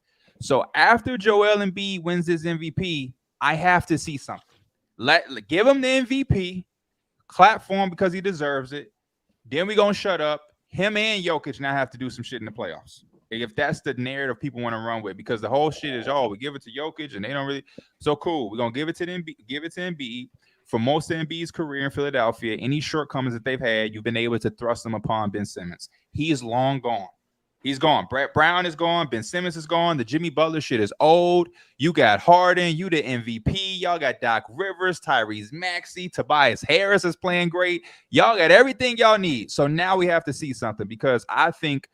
So after Joel Embiid wins his MVP, I have to see something. Give him the MVP, clap for him because he deserves it. Then we're going to shut up. Him and Jokic now have to do some shit in the playoffs. If that's the narrative people want to run with, because the whole shit is, we give it to Jokic and they don't really. So cool. We're going to give it to Embiid. For most of Embiid's career in Philadelphia, any shortcomings that they've had, you've been able to thrust them upon Ben Simmons. He is long gone. He's gone. Brett Brown is gone. Ben Simmons is gone. The Jimmy Butler shit is old. You got Harden. You the MVP. Y'all got Doc Rivers, Tyrese Maxey, Tobias Harris is playing great. Y'all got everything y'all need. So now we have to see something, because I think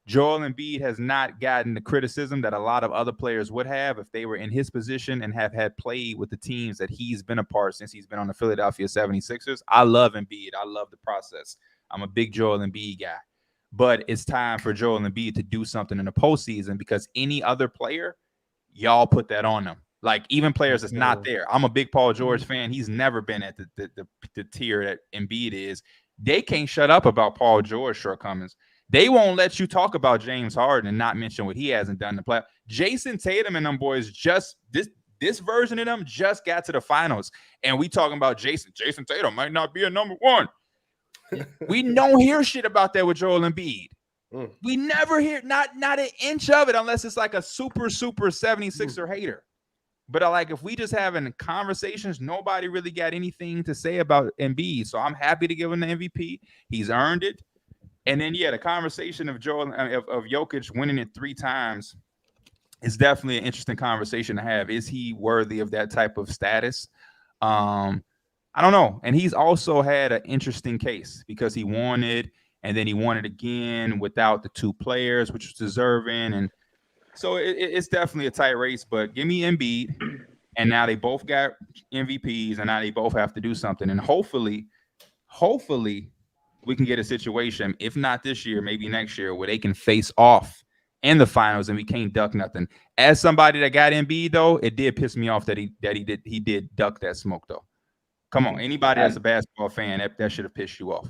Joel Embiid has not gotten the criticism that a lot of other players would have if they were in his position and have had played with the teams that he's been a part since he's been on the Philadelphia 76ers. I love Embiid. I love the process. I'm a big Joel Embiid guy. But it's time for Joel Embiid to do something in the postseason, because any other player, y'all put that on them. Like even players that's not there. I'm a big Paul George fan. He's never been at the tier that Embiid is. They can't shut up about Paul George shortcomings. They won't let you talk about James Harden and not mention what he hasn't done in the playoffs. Jason Tatum and them boys this version of them just got to the finals. And we talking about Jason Tatum might not be a number one. We don't hear shit about that with Joel Embiid. We never hear not an inch of it unless it's like a super 76er hater. But like if we just having conversations, nobody really got anything to say about Embiid. So I'm happy to give him the MVP. He's earned it. And then the conversation of Jokic winning it 3 times is definitely an interesting conversation to have. Is he worthy of that type of status? I don't know. And he's also had an interesting case because he won it and then he won it again without the 2 players, which was deserving. And so it's definitely a tight race, but give me Embiid. And now they both got MVPs and now they both have to do something. And hopefully we can get a situation, if not this year, maybe next year, where they can face off in the finals and we can't duck nothing. As somebody that got Embiid, though, it did piss me off that he did duck that smoke, though. Come on, anybody that's a basketball fan, that should have pissed you off.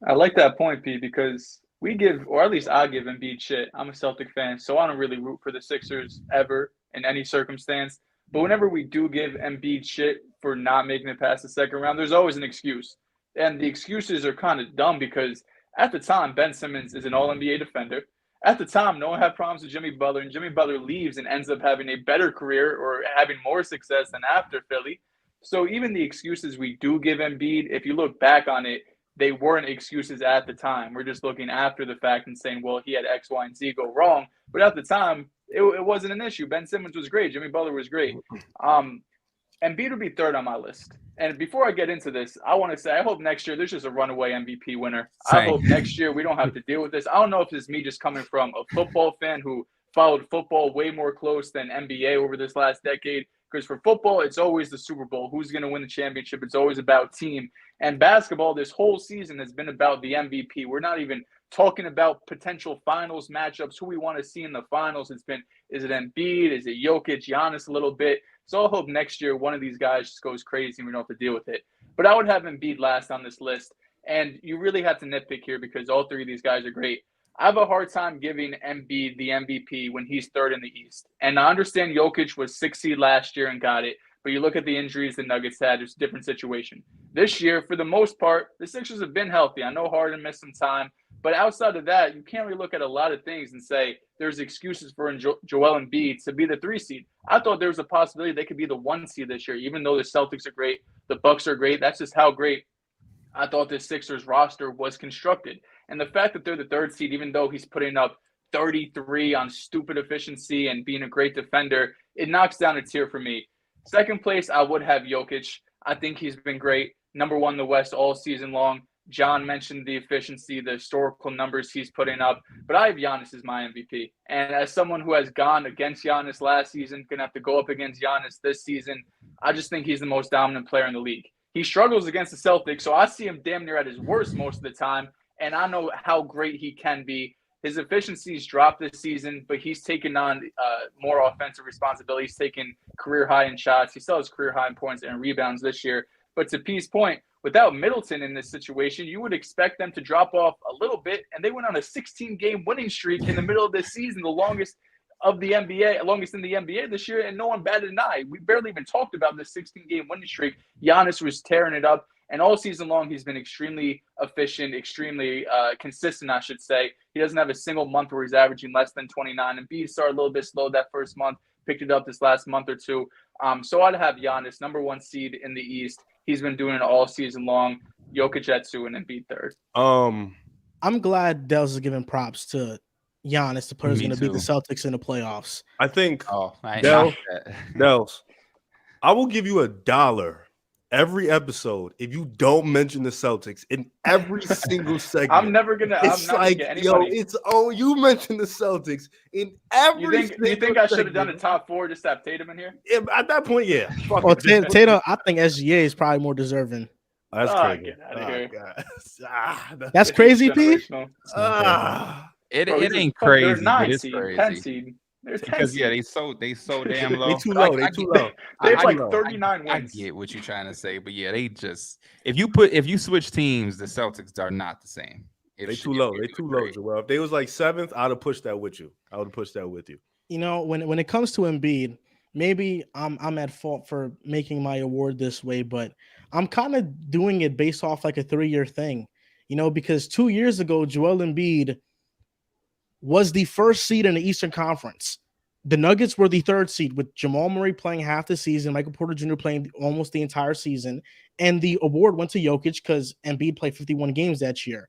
I like that point, P, because we give, or at least I give Embiid shit. I'm a Celtic fan, so I don't really root for the Sixers ever in any circumstance. But whenever we do give Embiid shit for not making it past the second round, there's always an excuse. And the excuses are kind of dumb because at the time, Ben Simmons is an all-NBA defender. At the time, no one had problems with Jimmy Butler, and Jimmy Butler leaves and ends up having a better career or having more success than after Philly. So even the excuses we do give Embiid, if you look back on it, they weren't excuses at the time. We're just looking after the fact and saying, well, he had X, Y, and Z go wrong. But at the time, it wasn't an issue. Ben Simmons was great. Jimmy Butler was great. Embiid would be third on my list. And before I get into this, I want to say I hope next year there's just a runaway MVP winner. I hope next year we don't have to deal with this. I don't know if it's me just coming from a football fan who followed football way more close than NBA over this last decade. Because for football, it's always the Super Bowl. Who's going to win the championship? It's always about team. And basketball, this whole season has been about the MVP. We're not even talking about potential finals matchups, who we want to see in the finals. It's been, is it Embiid? Is it Jokic, Giannis a little bit? So I hope next year one of these guys just goes crazy and we don't have to deal with it. But I would have Embiid last on this list. And you really have to nitpick here because all 3 of these guys are great. I have a hard time giving Embiid the MVP when he's third in the East. And I understand Jokic was 6th seed last year and got it. But you look at the injuries the Nuggets had, it's a different situation. This year, for the most part, the Sixers have been healthy. I know Harden missed some time. But outside of that, you can't really look at a lot of things and say there's excuses for Joel Embiid to be the 3 seed. I thought there was a possibility they could be the 1 seed this year, even though the Celtics are great, the Bucks are great. That's just how great I thought the Sixers roster was constructed. And the fact that they're the 3rd seed, even though he's putting up 33 on stupid efficiency and being a great defender, it knocks down a tier for me. Second place, I would have Jokic. I think he's been great. Number 1 in the West all season long. John mentioned the efficiency, the historical numbers he's putting up, but I have Giannis as my MVP. And as someone who has gone against Giannis last season, going to have to go up against Giannis this season, I just think he's the most dominant player in the league. He struggles against the Celtics, so I see him damn near at his worst most of the time, and I know how great he can be. His efficiency's dropped this season, but he's taken on more offensive responsibility. He's taken career high in shots. He still has career high in points and rebounds this year. But to P's point, without Middleton in this situation, you would expect them to drop off a little bit, and they went on a 16-game winning streak in the middle of this season, the longest in the NBA this year, and no one batted an eye. We barely even talked about this 16-game winning streak. Giannis was tearing it up, and all season long he's been extremely efficient, extremely consistent, I should say. He doesn't have a single month where he's averaging less than 29, and Embiid started a little bit slow that first month, picked it up this last month or two. So I'd have Giannis, number 1 seed in the East. He's been doing it all season long. Jokic at 2 and Embiid 3rd. I'm glad Dehls is giving props to Giannis, the player who's going to beat the Celtics in the playoffs. I think Dehls, I will give you $1 every episode if you don't mention the Celtics in every single segment. I'm never gonna. It's I'm not like, gonna get yo, anybody. it's you mentioned the Celtics in every. You think I should have done a top 4 just to have Tatum in here? Yeah, at that point, yeah. Well, Tatum, I think SGA is probably more deserving. That's crazy. Get out of here. That's crazy, P. It ain't crazy. There's 9 but it's seed, crazy. 10 seed. There's 10 Because seed. they so damn low. They too low. They too low. They have I like know. 39 I wins. get what you're trying to say, but yeah, they just if you switch teams, the Celtics are not the same. They too low. They too low. Well, if they was like 7th, I'd have pushed that with you. You know, when it comes to Embiid, maybe I'm at fault for making my award this way, but I'm kind of doing it based off like a 3-year thing. You know, because 2 years ago, Joel Embiid was the 1st seed in the Eastern Conference. The Nuggets were the 3rd seed with Jamal Murray playing half the season, Michael Porter Jr. playing almost the entire season, and the award went to Jokic because Embiid played 51 games that year.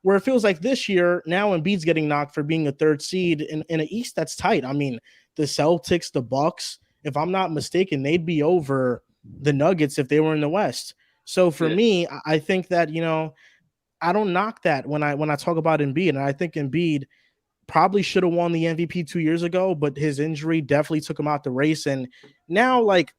Where it feels like this year, now Embiid's getting knocked for being a 3rd seed in an East that's tight. I mean, the Celtics, the Bucks, if I'm not mistaken, they'd be over the Nuggets if they were in the West. So for me, I think that, you know, I don't knock that when I talk about Embiid, and I think Embiid probably should have won the MVP 2 years ago, but his injury definitely took him out the race. And now, like,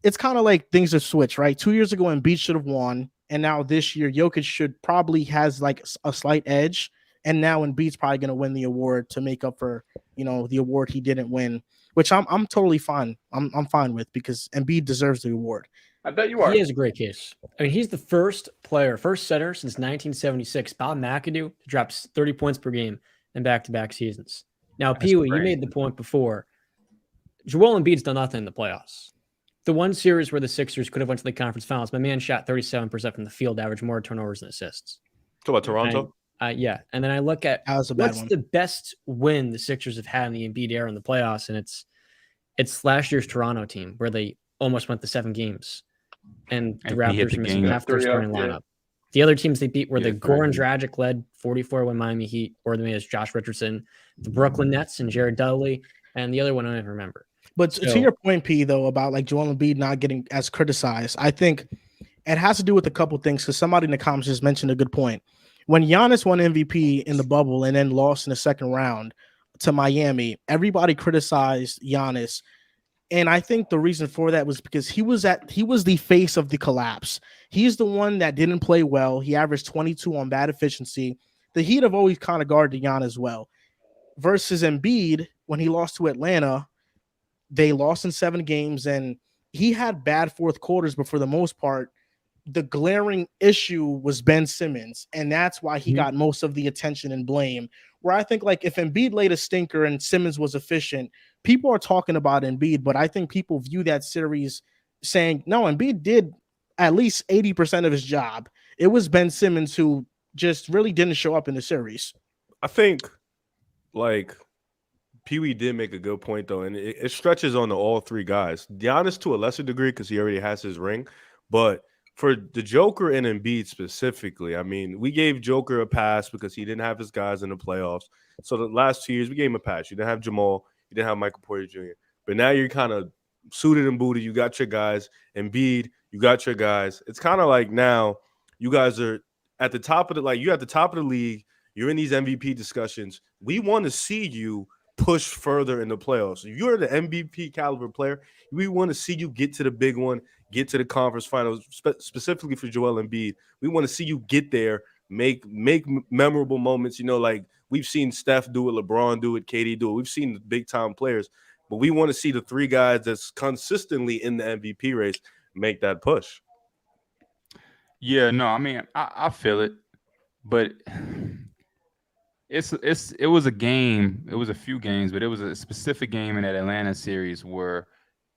it's kind of like things have switched, right? 2 years ago, Embiid should have won, and now this year, Jokic probably has like a slight edge, and now Embiid's probably going to win the award to make up for, you know, the award he didn't win, which I'm totally fine. I'm fine with, because Embiid deserves the award. I bet you are. He has a great case. I mean, he's the first center since 1976, Bob McAdoo, to drop 30 points per game in back-to-back seasons. Now, Pee-wee, you made the point before. Joel Embiid's done nothing in the playoffs. The one series where the Sixers could have went to the conference finals, my man shot 37% from the field, averaged more turnovers than assists. Talk about Toronto? Yeah. And then I look at what's the best win the Sixers have had in the Embiid era in the playoffs, and it's last year's Toronto team where they almost went to 7 games, and the Raptors were missing half their starting lineup. The other teams they beat were the Goran Dragic-led 44-win Miami Heat, or the is Josh Richardson, the Brooklyn Nets and Jared Dudley, and the other one I don't even remember. But to your point, P, though, about like Joel Embiid not getting as criticized, I think it has to do with a couple things, because somebody in the comments just mentioned a good point. When Giannis won MVP in the bubble and then lost in the second round to Miami, everybody criticized Giannis. And I think the reason for that was because he was the face of the collapse. He's the one that didn't play well. He averaged 22 on bad efficiency. The Heat have always kind of guarded Giannis well. Versus Embiid, when he lost to Atlanta, they lost in 7 games, and he had bad fourth quarters, but for the most part, the glaring issue was Ben Simmons, and that's why he got most of the attention and blame. Where I think, like, if Embiid laid a stinker and Simmons was efficient, people are talking about Embiid, but I think people view that series saying, no, Embiid did at least 80% of his job. It was Ben Simmons who just really didn't show up in the series. I think, like, Pee-wee did make a good point, though, and it stretches on to all 3 guys. Giannis to a lesser degree because he already has his ring, but for the Joker and Embiid specifically, I mean, we gave Joker a pass because he didn't have his guys in the playoffs. So the last 2 years, we gave him a pass. You didn't have Jamal. You didn't have Michael Porter Jr. But now you're kind of suited and booted. You got your guys. Embiid, you got your guys. It's kind of like now you guys are at the top of the you're at the top of the league. You're in these MVP discussions. We want to see you push further in the playoffs. If you're the MVP caliber player, we want to see you get to the big one, get to the conference finals, specifically for Joel Embiid. We want to see you get there, make memorable moments. Like we've seen Steph do it, LeBron do it, KD do it. We've seen the big time players, but we want to see the three guys that's consistently in the MVP race make that push. Yeah, no, I mean, I feel it, but it was a game. It was a few games, but it was a specific game in that Atlanta series where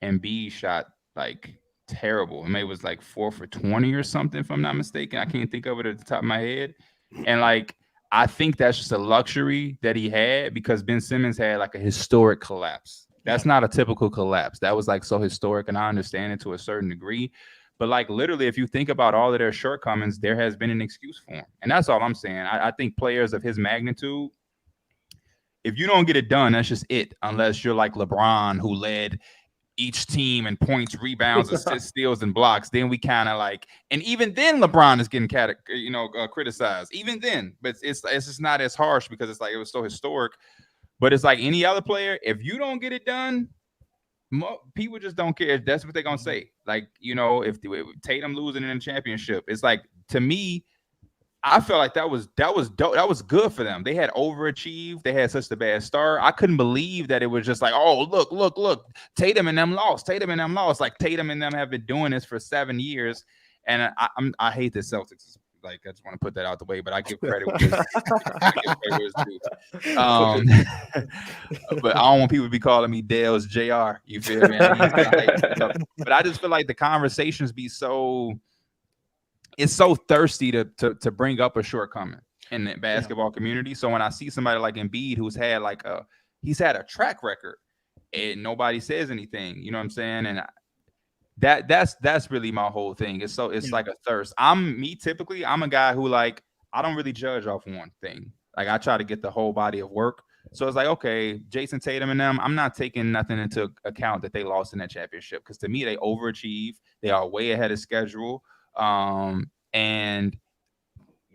Embiid shot like terrible. I mean, it was like 4 for 20 or something, if I'm not mistaken. I can't think of it at the top of my head. And like, I think that's just a luxury that he had because Ben Simmons had like a historic collapse. That's not a typical collapse. That was like so historic, and I understand it to a certain degree. But like literally, if you think about all of their shortcomings, there has been an excuse for him. And that's all I'm saying. I think players of his magnitude, if you don't get it done, that's just it. Unless you're like LeBron, who led each team in points, rebounds, assists, steals, and blocks, then we kind of like, and even then LeBron is getting criticized. Even then, but it's just not as harsh because it's like it was so historic. But it's like any other player, if you don't get it done, people just don't care. That's what they're gonna say. Like, if Tatum losing in the championship, it's like, to me, I felt like that was dope. That was good for them. They had overachieved. They had such a bad start. I couldn't believe that it was just like, oh, look, Tatum and them lost. Like Tatum and them have been doing this for 7 years, and I hate the Celtics. Like, I just want to put that out the way, but I give credit where it's due. But I don't want people to be calling me Dehls JR. You feel me? But I just feel like the conversations be it's so thirsty to bring up a shortcoming in the basketball community. So when I see somebody like Embiid, who's had he's had a track record and nobody says anything, you know what I'm saying? And that's really my whole thing. It's like a thirst. Typically, I'm a guy who like, I don't really judge off one thing. Like I try to get the whole body of work. So it's like, okay, Jason Tatum and them, I'm not taking nothing into account that they lost in that championship. Because to me, they overachieved. They are way ahead of schedule. And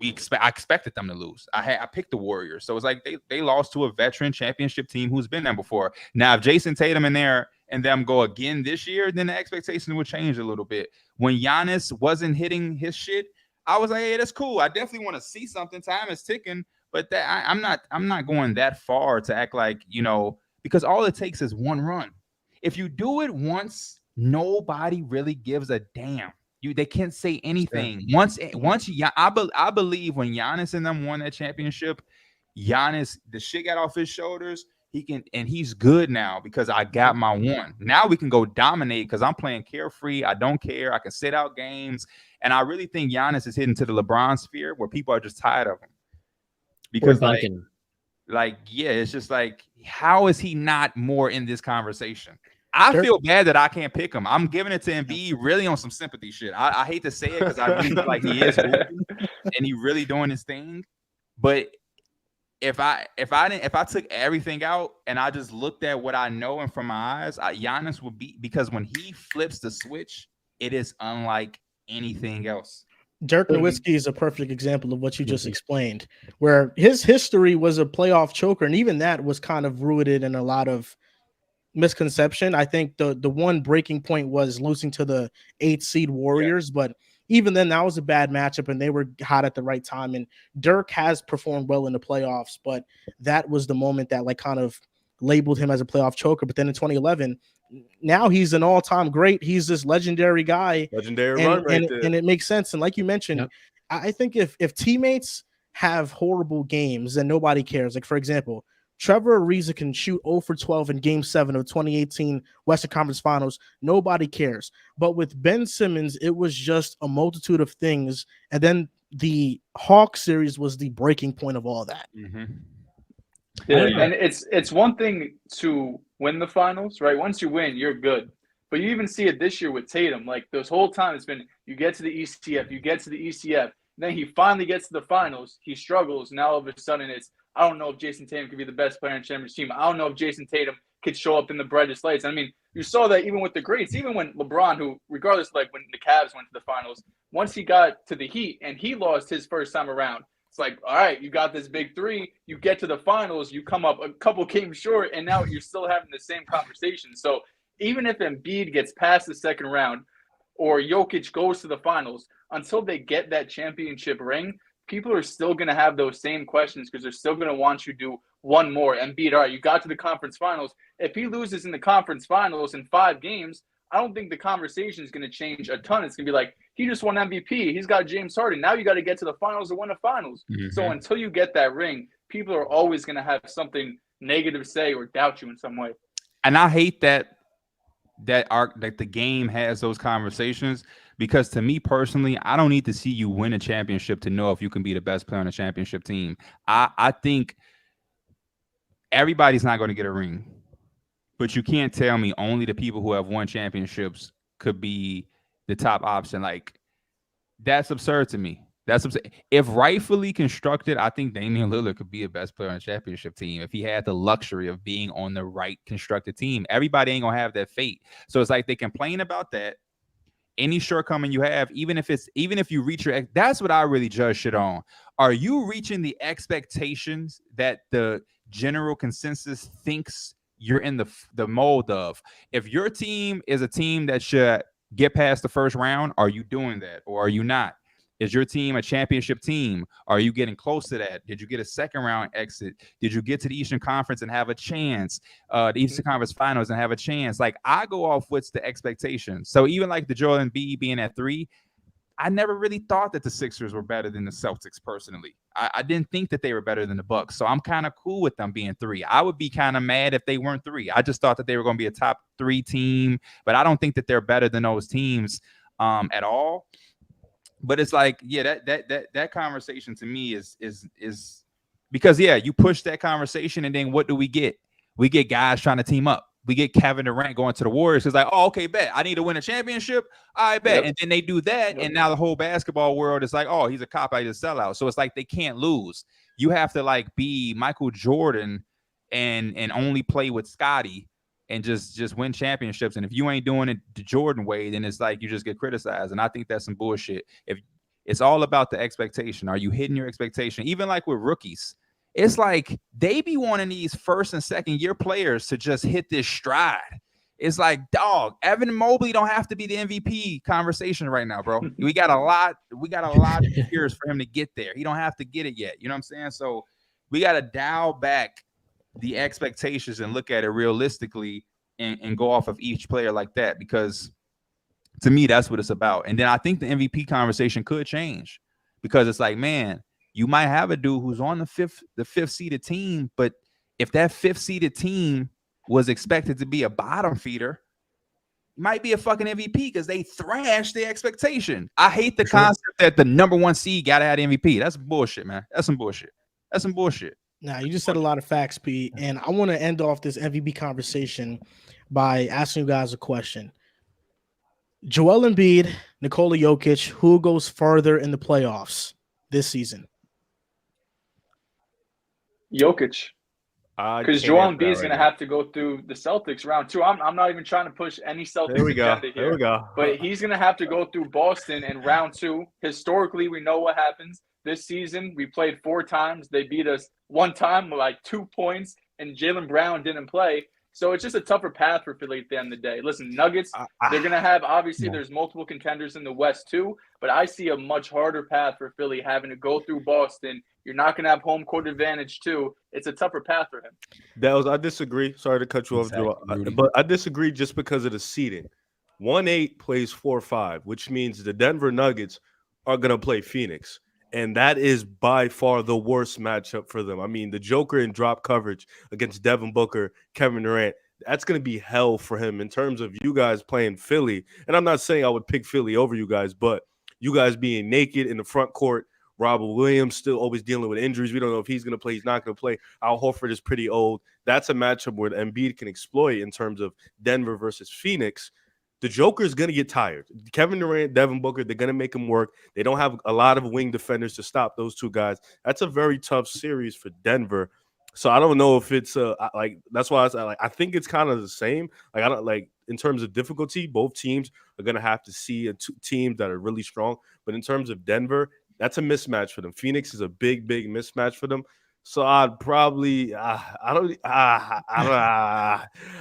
I expected them to lose. I picked the Warriors. So it's like they lost to a veteran championship team who's been there before. Now, if Jason Tatum and them go again this year, then the expectation would change a little bit. When Giannis wasn't hitting his shit, I was like, hey, that's cool. I definitely want to see something. Time is ticking, but I'm not going that far to act like, because all it takes is one run. If you do it once, nobody really gives a damn. They can't say anything. Yeah. I believe when Giannis and them won that championship, Giannis, the shit got off his shoulders. He's good now because I got my one. Now we can go dominate because I'm playing carefree. I don't care. I can sit out games. And I really think Giannis is heading to the LeBron sphere where people are just tired of him. Because it's just like, how is he not more in this conversation? I feel bad that I can't pick him. I'm giving it to Embiid really on some sympathy shit. I hate to say it because I really feel like he is moving and he really doing his thing. But if I took everything out and I just looked at what I know and from my eyes, Giannis would be, because when he flips the switch, it is unlike anything else. Dirk Nowitzki is a perfect example of what you just explained, where his history was a playoff choker, and even that was kind of rooted in a lot of misconception. I think the one breaking point was losing to the 8th seed Warriors, but even then that was a bad matchup and they were hot at the right time. And Dirk has performed well in the playoffs, but that was the moment that like kind of labeled him as a playoff choker. But then in 2011, now he's an all-time great. He's this legendary guy. Legendary run right there. And it makes sense. And like you mentioned, I think if teammates have horrible games, then nobody cares. Like, for example, Trevor Ariza can shoot 0 for 12 in Game 7 of 2018 Western Conference Finals. Nobody cares. But with Ben Simmons, it was just a multitude of things. And then the Hawks series was the breaking point of all that. Mm-hmm. Yeah, and it's one thing to win the finals, right? Once you win, you're good. But you even see it this year with Tatum. Like, this whole time it's been, you get to the ECF, then he finally gets to the finals. He struggles. Now all of a sudden it's, I don't know if Jason Tatum could be the best player on Championship team. I don't know if Jason Tatum could show up in the brightest lights. I mean, you saw that even with the greats, even when LeBron, who regardless, like when the Cavs went to the finals, once he got to the Heat and he lost his first time around, it's like, all right, you got this big three, you get to the finals, you come up a couple games short, and now you're still having the same conversation. So even if Embiid gets past the second round or Jokic goes to the finals, until they get that championship ring, people are still going to have those same questions because they're still going to want you to do one more. Embiid, all right, you got to the conference finals. If he loses in the conference finals in 5 games, I don't think the conversation is going to change a ton. It's going to be like, he just won MVP. He's got James Harden. Now you got to get to the finals to win the finals. Mhm. So until you get that ring, people are always going to have something negative to say or doubt you in some way. And I hate that the game has those conversations, because to me personally, I don't need to see you win a championship to know if you can be the best player on a championship team. I think everybody's not going to get a ring, but you can't tell me only the people who have won championships could be the top option. Like, that's absurd to me. That's absurd. If rightfully constructed, I think Damian Lillard could be a best player on a championship team if he had the luxury of being on the right constructed team. Everybody ain't gonna have that fate. So it's like they complain about that. Any shortcoming you have, even if you reach your, that's what I really judge shit on. Are you reaching the expectations that the general consensus thinks you're in the mold of? If your team is a team that should get past the first round, are you doing that or are you not? Is your team a championship team? Are you getting close to that? Did you get a second round exit? Did you get to the Eastern Conference and have a chance? The Eastern Conference Finals and have a chance? Like, I go off what's the expectation. So even like the Joel Embiid being at 3, I never really thought that the Sixers were better than the Celtics personally. I didn't think that they were better than the Bucks. So I'm kind of cool with them being 3. I would be kind of mad if they weren't 3. I just thought that they were going to be a top 3 team, but I don't think that they're better than those teams at all. But it's like, yeah, that conversation to me is because, yeah, you push that conversation and then what do we get? We get guys trying to team up. We get Kevin Durant going to the Warriors. It's like, oh, okay, bet. I need to win a championship. I bet. Yep. And then they do that. Yep. And now the whole basketball world is like, oh, he's a cop out, he's a sellout. So it's like they can't lose. You have to like be Michael Jordan and only play with Scotty and just win championships. And if you ain't doing it the Jordan way, then it's like you just get criticized. And I think that's some bullshit. If it's all about the expectation. Are you hitting your expectation? Even like with rookies, it's like they be wanting these first and second year players to just hit this stride. It's like, dog, Evan Mobley don't have to be the MVP conversation right now, bro. We got a lot of years for him to get there. He don't have to get it yet. You know what I'm saying? So we got to dial back the expectations and look at it realistically and go off of each player like that, because to me, that's what it's about. And then I think the MVP conversation could change, because it's like, man, you might have a dude who's on the fifth seeded team, but if that 5th seeded team was expected to be a bottom feeder, might be a fucking MVP because they thrashed the expectation. I hate the concept that the number 1 seed got to have the MVP. That's bullshit, man. That's some bullshit. Now, you just said a lot of facts, P, and I want to end off this MVP conversation by asking you guys a question. Joel Embiid, Nikola Jokic, who goes further in the playoffs this season? Jokic. Because Joel Embiid is going to have to go through the Celtics round 2. I'm not even trying to push any Celtics agenda here. There we go. But he's going to have to go through Boston in round 2. Historically, we know what happens. This season, we played 4 times. They beat us 1 time with like 2 points, and Jaylen Brown didn't play. So it's just a tougher path for Philly at the end of the day. Listen, Nuggets, they're going to have, obviously, there's multiple contenders in the West too, but I see a much harder path for Philly having to go through Boston. You're not going to have home court advantage too. It's a tougher path for him. Dehls, I disagree. Sorry to cut you off, but I disagree just because of the seeding. 1-8 plays 4-5, which means the Denver Nuggets are going to play Phoenix. And that is by far the worst matchup for them. I mean, the Joker in drop coverage against Devin Booker, Kevin Durant, that's going to be hell for him in terms of you guys playing Philly. And I'm not saying I would pick Philly over you guys, but you guys being naked in the front court, Robert Williams still always dealing with injuries. We don't know if he's going to play. He's not going to play. Al Horford is pretty old. That's a matchup where Embiid can exploit in terms of Denver versus Phoenix. The Joker is going to get tired. Kevin Durant, Devin Booker, they're going to make him work. They don't have a lot of wing defenders to stop those 2 guys. That's a very tough series for Denver. So I don't know if it's like that's why I think it's kind of the same. Like I don't like in terms of difficulty, both teams are gonna have to see teams that are really strong. But in terms of Denver, that's a mismatch for them. Phoenix is a big mismatch for them. So I'd probably I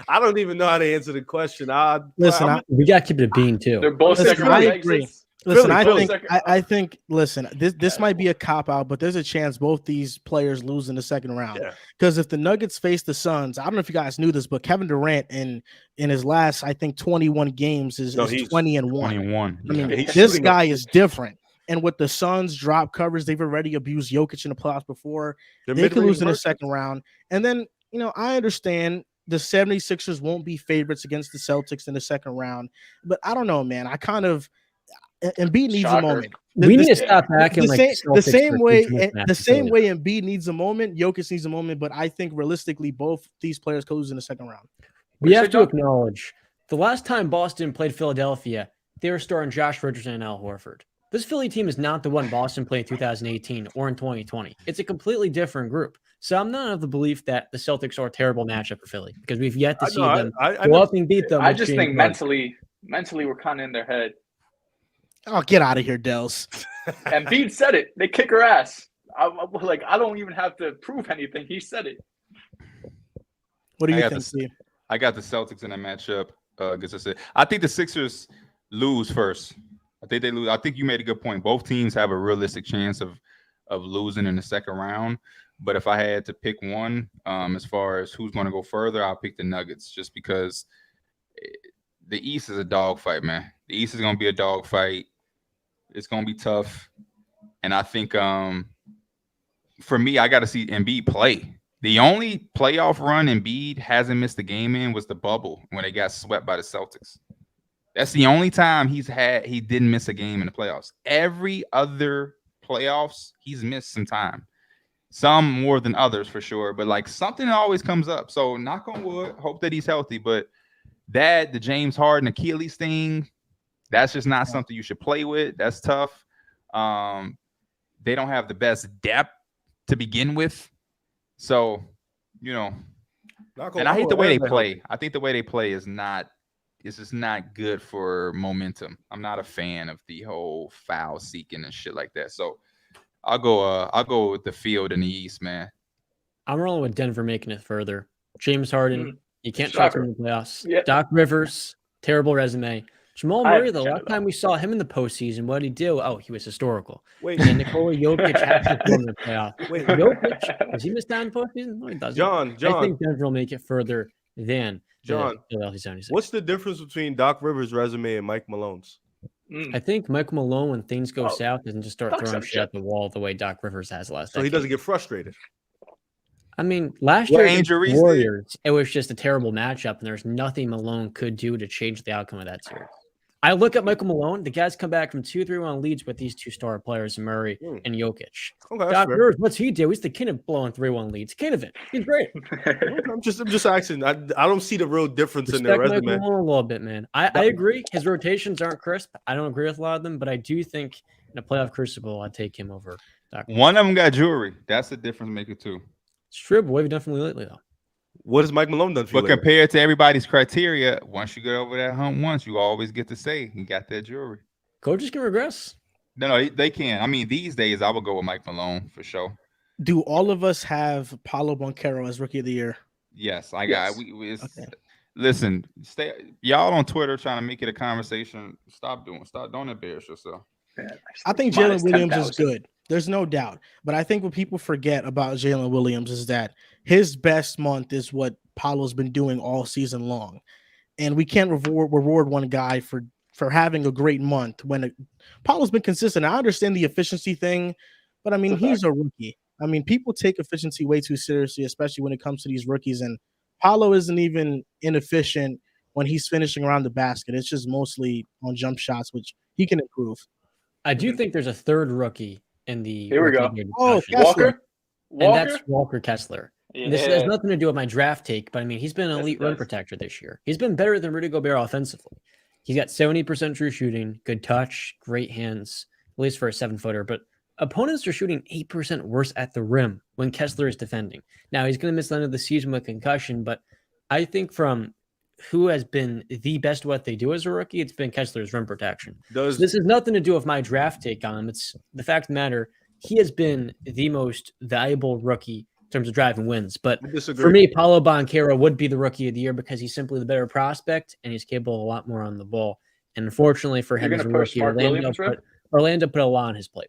don't even know how to answer the question. We gotta keep it a bean too. They're both Listen, second I round agree. exits. Listen, Philly. I think. Listen, this might be a cop out, but there's a chance both these players lose in the second round. Because if the Nuggets face the Suns, I don't know if you guys knew this, but Kevin Durant in his last, I think, 21 games is 20-1. 21. I mean, he's this shooting guy is different. And with the Suns drop coverage, they've already abused Jokic in the playoffs before. They could lose in the second round. And then, I understand the 76ers won't be favorites against the Celtics in the second round. But I don't know, man. Embiid needs a moment. We need to stop acting like the same way Embiid needs a moment. Jokic needs a moment, but I think realistically, both these players could lose in the second round. We have to acknowledge the last time Boston played Philadelphia, they were starting Josh Richardson and Al Horford. This Philly team is not the one Boston played in 2018 or in 2020. It's a completely different group. So I'm not of the belief that the Celtics are a terrible matchup for Philly because we've yet to see them go up and beat them. I just think mentally we're kind of in their head. Oh, get out of here, Dehls. And Embiid said it. They kick her ass. I don't even have to prove anything. He said it. What do you think, Steve? I got the Celtics in that matchup. I think the Sixers lose first. I think they lose. I think you made a good point. Both teams have a realistic chance of losing in the second round. But if I had to pick one, as far as who's going to go further, I'll pick the Nuggets just because the East is a dogfight, man. The East is going to be a dogfight. It's going to be tough. And I think for me, I got to see Embiid play. The only playoff run Embiid hasn't missed a game in was the bubble when they got swept by the Celtics. That's the only time he didn't miss a game in the playoffs. Every other playoffs, he's missed some time. Some more than others for sure, but like something always comes up. So knock on wood, hope that he's healthy. But the James Harden Achilles thing, that's just not something you should play with. That's tough. They don't have the best depth to begin with. So, and I hate the way they play. I think the way they play is just not good for momentum. I'm not a fan of the whole foul seeking and shit like that. So I'll go with the field in the East, man. I'm rolling with Denver making it further. James Harden, you can't trust him in the playoffs. Yeah. Doc Rivers, terrible resume. Jamal Murray, the last time we saw him in the postseason, what did he do? Oh, he was historical. And Nikola Jokic actually won the playoff. Jokic, does he miss down in the postseason? No, he doesn't. John. I think Denver will make it further than John. Philadelphia 76ers. What's the difference between Doc Rivers' resume and Mike Malone's? I think Michael Malone, when things go south, doesn't just start throwing shit at the wall the way Doc Rivers has last So he doesn't get frustrated. I mean, last year against the Warriors, it was just a terrible matchup, and there's nothing Malone could do to change the outcome of that series. I look at Michael Malone. The guys come back from 2-3-1 leads with these two star players, Murray and Jokic. Okay, Doc Rivers, what's he do? He's the king of blowing 3-1 leads. King of it. He's great. I'm just asking. I don't see the real difference in their resume. Michael Malone a little bit, man. I agree. His rotations aren't crisp. I don't agree with a lot of them, but I do think in a playoff crucible, I'd take him over Doc Rivers. One of them got jewelry. That's the difference maker too. It's true, but what have you done for me lately, though? What has Mike Malone done for you? But compared to everybody's criteria, once you get over that hump you always get to say he got that jewelry. Coaches can regress. No, they can. I mean, these days I would go with Mike Malone for sure. Do all of us have Paolo Banchero as Rookie of the Year? Yes, I got. Okay. Listen, stay y'all on Twitter trying to make it a conversation. Stop, don't embarrass yourself. I think Jalen Williams is good. There's no doubt. But I think what people forget about Jalen Williams is that his best month is what Paolo's been doing all season long. And we can't reward one guy for having a great month when Paolo's been consistent. I understand the efficiency thing, but I mean, he's a rookie. I mean, people take efficiency way too seriously, especially when it comes to these rookies. And Paolo isn't even inefficient when he's finishing around the basket. It's just mostly on jump shots, which he can improve. I do think there's a third rookie in the. Here we go. Oh, Walker? And that's Walker Kessler. Yeah. This has nothing to do with my draft take, but I mean, he's been an elite rim protector this year. He's been better than Rudy Gobert offensively. He's got 70% true shooting, good touch, great hands, at least for a 7-footer. But opponents are shooting 8% worse at the rim when Kessler is defending. Now, he's going to miss the end of the season with concussion, but I think from who has been the best what they do as a rookie, it's been Kessler's rim protection. So this has nothing to do with my draft take on him. It's the fact of the matter, he has been the most valuable rookie in terms of driving wins. But for me, Paolo Banchero would be the rookie of the year because he's simply the better prospect and he's capable of a lot more on the ball. And unfortunately for him as a rookie, Orlando put a lot on his plate.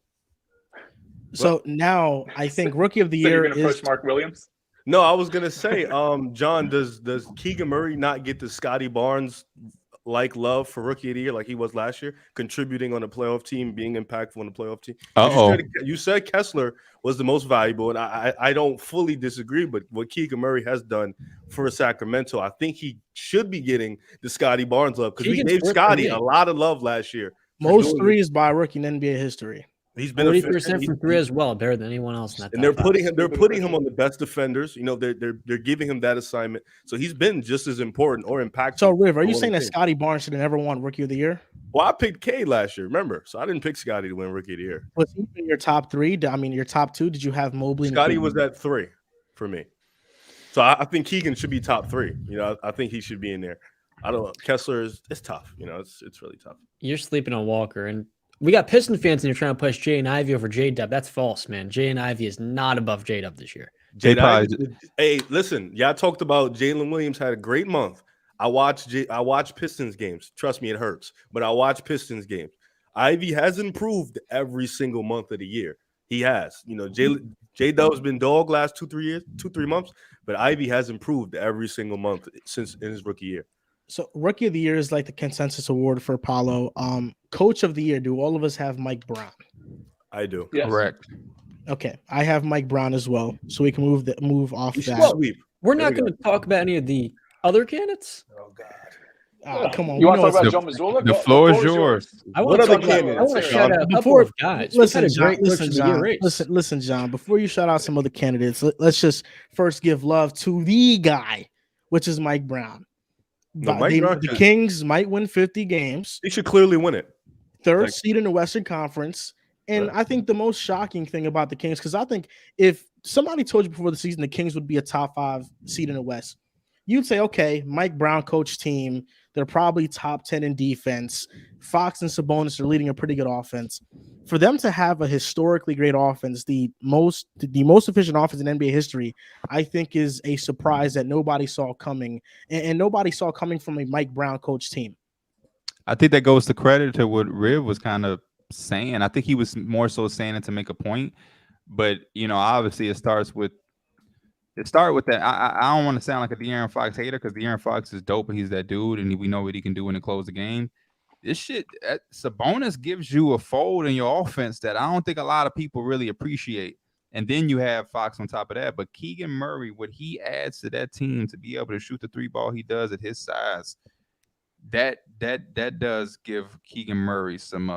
So now I think rookie of the year is push Mark Williams. No, I was gonna say, John, does Keegan Murray not get the Scotty Barnes like love for rookie of the year like he was last year, contributing on the playoff team, being impactful on the playoff team? You said Kessler was the most valuable, and I don't fully disagree, but what Keegan Murray has done for Sacramento, I think he should be getting the Scotty Barnes love because we gave Scotty a lot of love last year. Most threes by a rookie in NBA history. He's been 40% from three as well, better than anyone else in that. And they're putting him on the best defenders. You know, they're giving him that assignment. So he's been just as important or impactful. So Riv, are you saying that Scotty Barnes should have never won Rookie of the Year? Well, I picked K last year, remember? So I didn't pick Scotty to win Rookie of the Year. Was he in your top three? I mean, your top two? Did you have Mobley? Scotty was at 3 for me. So I think Keegan should be top 3. You know, I think he should be in there. I don't know. Kessler it's tough. You know, it's really tough. You're sleeping on Walker, and we got Piston fans, and you're trying to push Jay and Ivy over J-Dub. That's false, man. Jay and Ivy is not above J-Dub this year. Hey, listen, y'all talked about Jalen Williams had a great month. I watch Pistons games. Trust me, it hurts, but I watch Pistons games. Ivy has improved every single month of the year. He has. You know, J-Dub's been dog last 2-3 months, but Ivy has improved every single month since in his rookie year. So Rookie of the Year is like the consensus award for Apollo. Coach of the Year, do all of us have Mike Brown? I do. Yes. Correct. Okay, I have Mike Brown as well, so we can move off that. We're not going to talk about any of the other candidates. Oh God! Come on. You want to talk about Joe Mazzulla? The floor is yours. I want to shout out a couple of guys. Listen, John. Before you shout out some other candidates, let's just first give love to the guy, which is Mike Brown. The Kings might win 50 games. They should clearly win it. Third seed in the Western Conference. And I think the most shocking thing about the Kings, because I think if somebody told you before the season the Kings would be a top 5 seed in the West, you'd say, okay, Mike Brown coach team, they're probably top 10 in defense. Fox and Sabonis are leading a pretty good offense. For them to have a historically great offense, the most efficient offense in NBA history, I think is a surprise that nobody saw coming, and nobody saw coming from a Mike Brown coach team. I think that goes to credit to what Riv was kind of saying. I think he was more so saying it to make a point, but you know, obviously it started with that. I don't want to sound like a De'Aaron Fox hater because De'Aaron Fox is dope and he's that dude, and we know what he can do when he close the game. This shit, Sabonis gives you a fold in your offense that I don't think a lot of people really appreciate. And then you have Fox on top of that. But Keegan Murray, what he adds to that team to be able to shoot the 3 ball he does at his size, that does give Keegan Murray some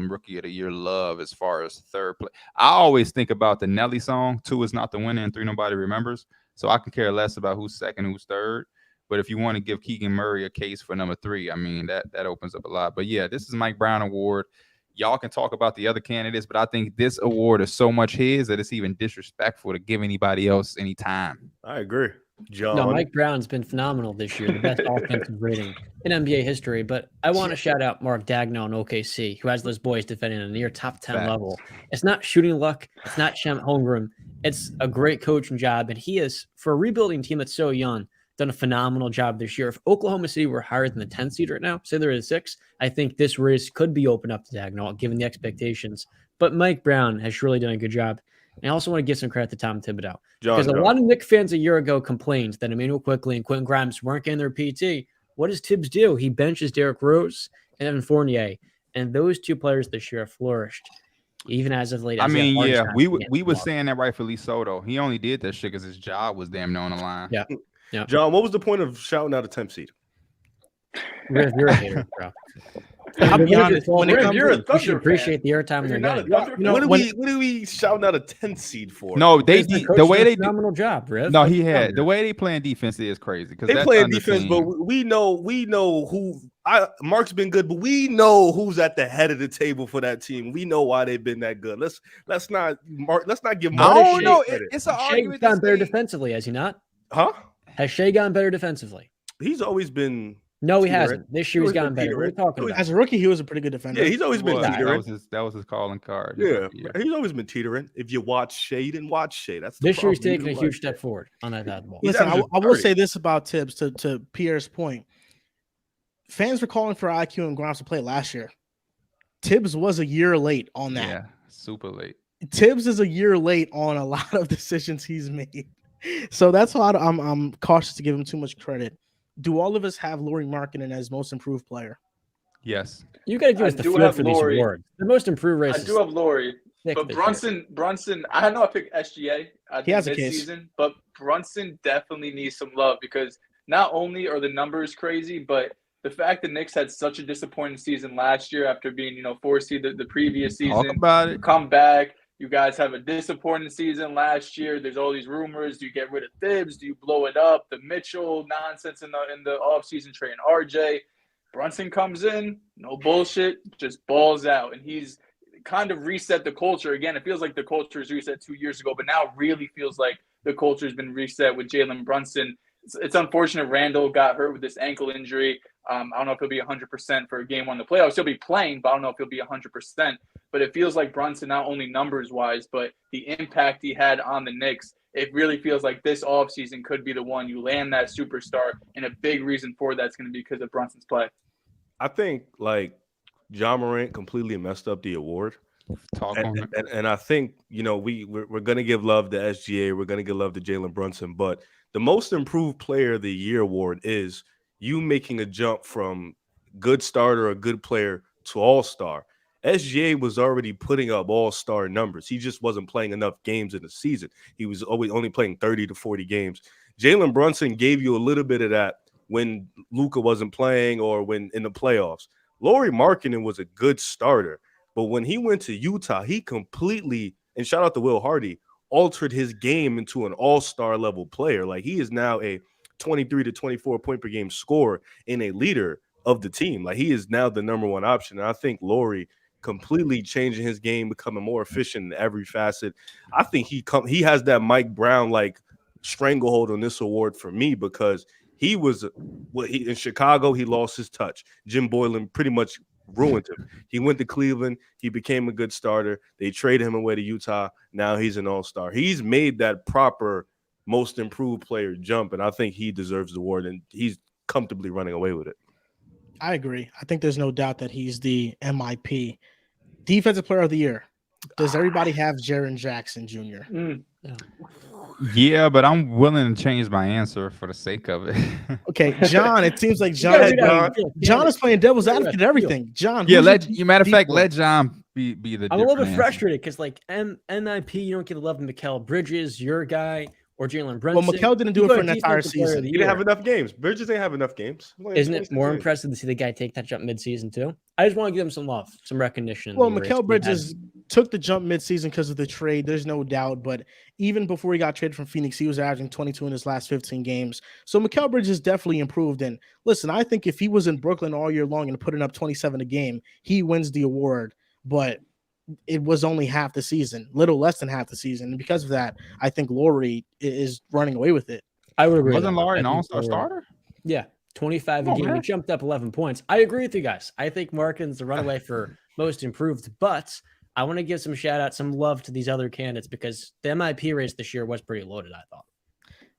Rookie of the Year love as far as third place. I always think about the Nelly song, 2 is not the winner and 3 nobody remembers. So I can care less about who's second, who's third. But if you want to give Keegan Murray a case for number 3, I mean, that opens up a lot. But yeah, this is Mike Brown Award. Y'all can talk about the other candidates, but I think this award is so much his that it's even disrespectful to give anybody else any time. I agree. John. No, Mike Brown's been phenomenal this year, the best offensive rating in NBA history. But I want to shout out Mark Daigneault in OKC, who has those boys defending a near top 10 level. It's not shooting luck. It's not Shem Holmgren. It's a great coaching job. And he is, for a rebuilding team that's so young, done a phenomenal job this year. If Oklahoma City were higher than the 10th seed right now, say they're at 6, I think this race could be opened up to Daigneault, given the expectations. But Mike Brown has really done a good job. And I also want to give some credit to Tom Thibodeau. Because a lot of Knicks fans a year ago complained that Emmanuel Quickley and Quentin Grimes weren't getting their PT. What does Tibbs do? He benches Derrick Rose and Evan Fournier. And those 2 players this year have flourished, even as of late. I mean, yeah, we were saying that rightfully so, though. He only did that shit because his job was damn near on the line. Yeah. John, what was the point of shouting out a 10th seed? You're a hater, bro. I'll be honest. You should appreciate the airtime they're getting. What are we shouting out a 10th seed for? No, the way they phenomenal job, Riv. No, he had the way they playing defense is crazy because they playing defense, but we know who Mark's been good, but we know who's at the head of the table for that team. We know why they've been that good. Let's not give Mark. I don't know. credit. It's an Shea's argument. gotten to better say- defensively, has he not? Huh? Has Shea gotten better defensively? He's always been. No, he Teetering. hasn't. This year he's Always been gotten better. What are you teetering. talking about? As a rookie, he was a pretty good defender. Yeah, he's always been Well, teetering. that was his calling card. Yeah, he's always been teetering. If you watch Shea, you didn't watch Shea. That's the This year he's problem. You taking a didn't huge watch step Shea. forward on that ball. He's Listen, I averaging will 30. say this about Tibbs to Pierre's point. Fans were calling for IQ and Grimes to play last year. Tibbs was a year late on that. Yeah, super late. Tibbs is a year late on a lot of decisions he's made. So that's why I'm cautious to give him too much credit. Do all of us have Lauri Markkanen as most improved player? Yes. You got to give I us the do feel have for these Lauri. awards. The most improved race. I do have Lauri, Nick but this year. Brunson. I know I picked SGA. He has a this case. season, but Brunson definitely needs some love because not only are the numbers crazy, but the fact that Knicks had such a disappointing season last year after being 4 seed the previous season. Talk about it. Come back. You guys have a disappointing season last year. There's all these rumors. Do you get rid of Thibs? Do you blow it up? The Mitchell nonsense in the offseason trade. RJ Brunson comes in, no bullshit, just balls out, and he's kind of reset the culture again. It feels like the culture is reset 2 years ago, but now it really feels like the culture has been reset with Jalen Brunson. It's unfortunate Randall got hurt with this ankle injury. I don't know if he'll be 100% for game one of the playoffs. He'll be playing, but I don't know if he'll be 100%. But it feels like Brunson, not only numbers-wise, but the impact he had on the Knicks, it really feels like this offseason could be the one you land that superstar, and a big reason for that's going to be because of Brunson's play. I think John Morant completely messed up the award. Talk on it. And I think, we're going to give love to SGA. We're going to give love to Jalen Brunson. But the most improved player of the year award is you making a jump from good starter or good player to all-star. SGA was already putting up all-star numbers. He just wasn't playing enough games in the season. He was always only playing 30 to 40 games. Jalen Brunson gave you a little bit of that when Luka wasn't playing or when in the playoffs. Lauri Markkanen was a good starter. But when he went to Utah, he completely, and shout out to Will Hardy, altered his game into an all-star level player. Like, he is now a 23 to 24 point per game scorer and a leader of the team. Like, he is now the number one option. And I think Lauri completely changing his game, becoming more efficient in every facet. I think he has that Mike Brown like stranglehold on this award for me because he was in Chicago. He lost his touch. Jim Boylan pretty much ruined him. He went to Cleveland. He became a good starter. They traded him away to Utah. Now he's an all-star. He's made that proper most improved player jump, and I think he deserves the award, and he's comfortably running away with it. I agree. I think there's no doubt that he's the MIP. Defensive player of the year. Does everybody have Jaren Jackson Jr.? Yeah, but I'm willing to change my answer for the sake of it. Okay, John. It seems like John is playing devil's advocate at everything. John, Yeah, who's you your matter of fact, default? let John be the. I'm a little bit different answer. frustrated because MIP, you don't give the love to Mikal Bridges, your guy, or Jalen Brunson. Well, Mikal didn't do You it go for an entire defensive player of season. the He didn't have year. enough games. Bridges ain't have enough games. Isn't it more impressive to see the guy take that jump mid-season too? I just want to give him some love, some recognition. Well, The race Mikal he Bridges has. took the jump midseason because of the trade. There's no doubt. But even before he got traded from Phoenix, he was averaging 22 in his last 15 games. So Mikal Bridges definitely improved. And listen, I think if he was in Brooklyn all year long and putting up 27 a game, he wins the award. But it was only half the season, little less than half the season. And because of that, I think Lauri is running away with it. I would agree. Wasn't with that. Lauri an I think all-star Lauri- starter? Yeah, 25 Come a on, game. He man. jumped up 11 points. I agree with you guys. I think Markkanen's the runaway for most improved, but I want to give some shout out, some love to these other candidates because the MIP race this year was pretty loaded, I thought.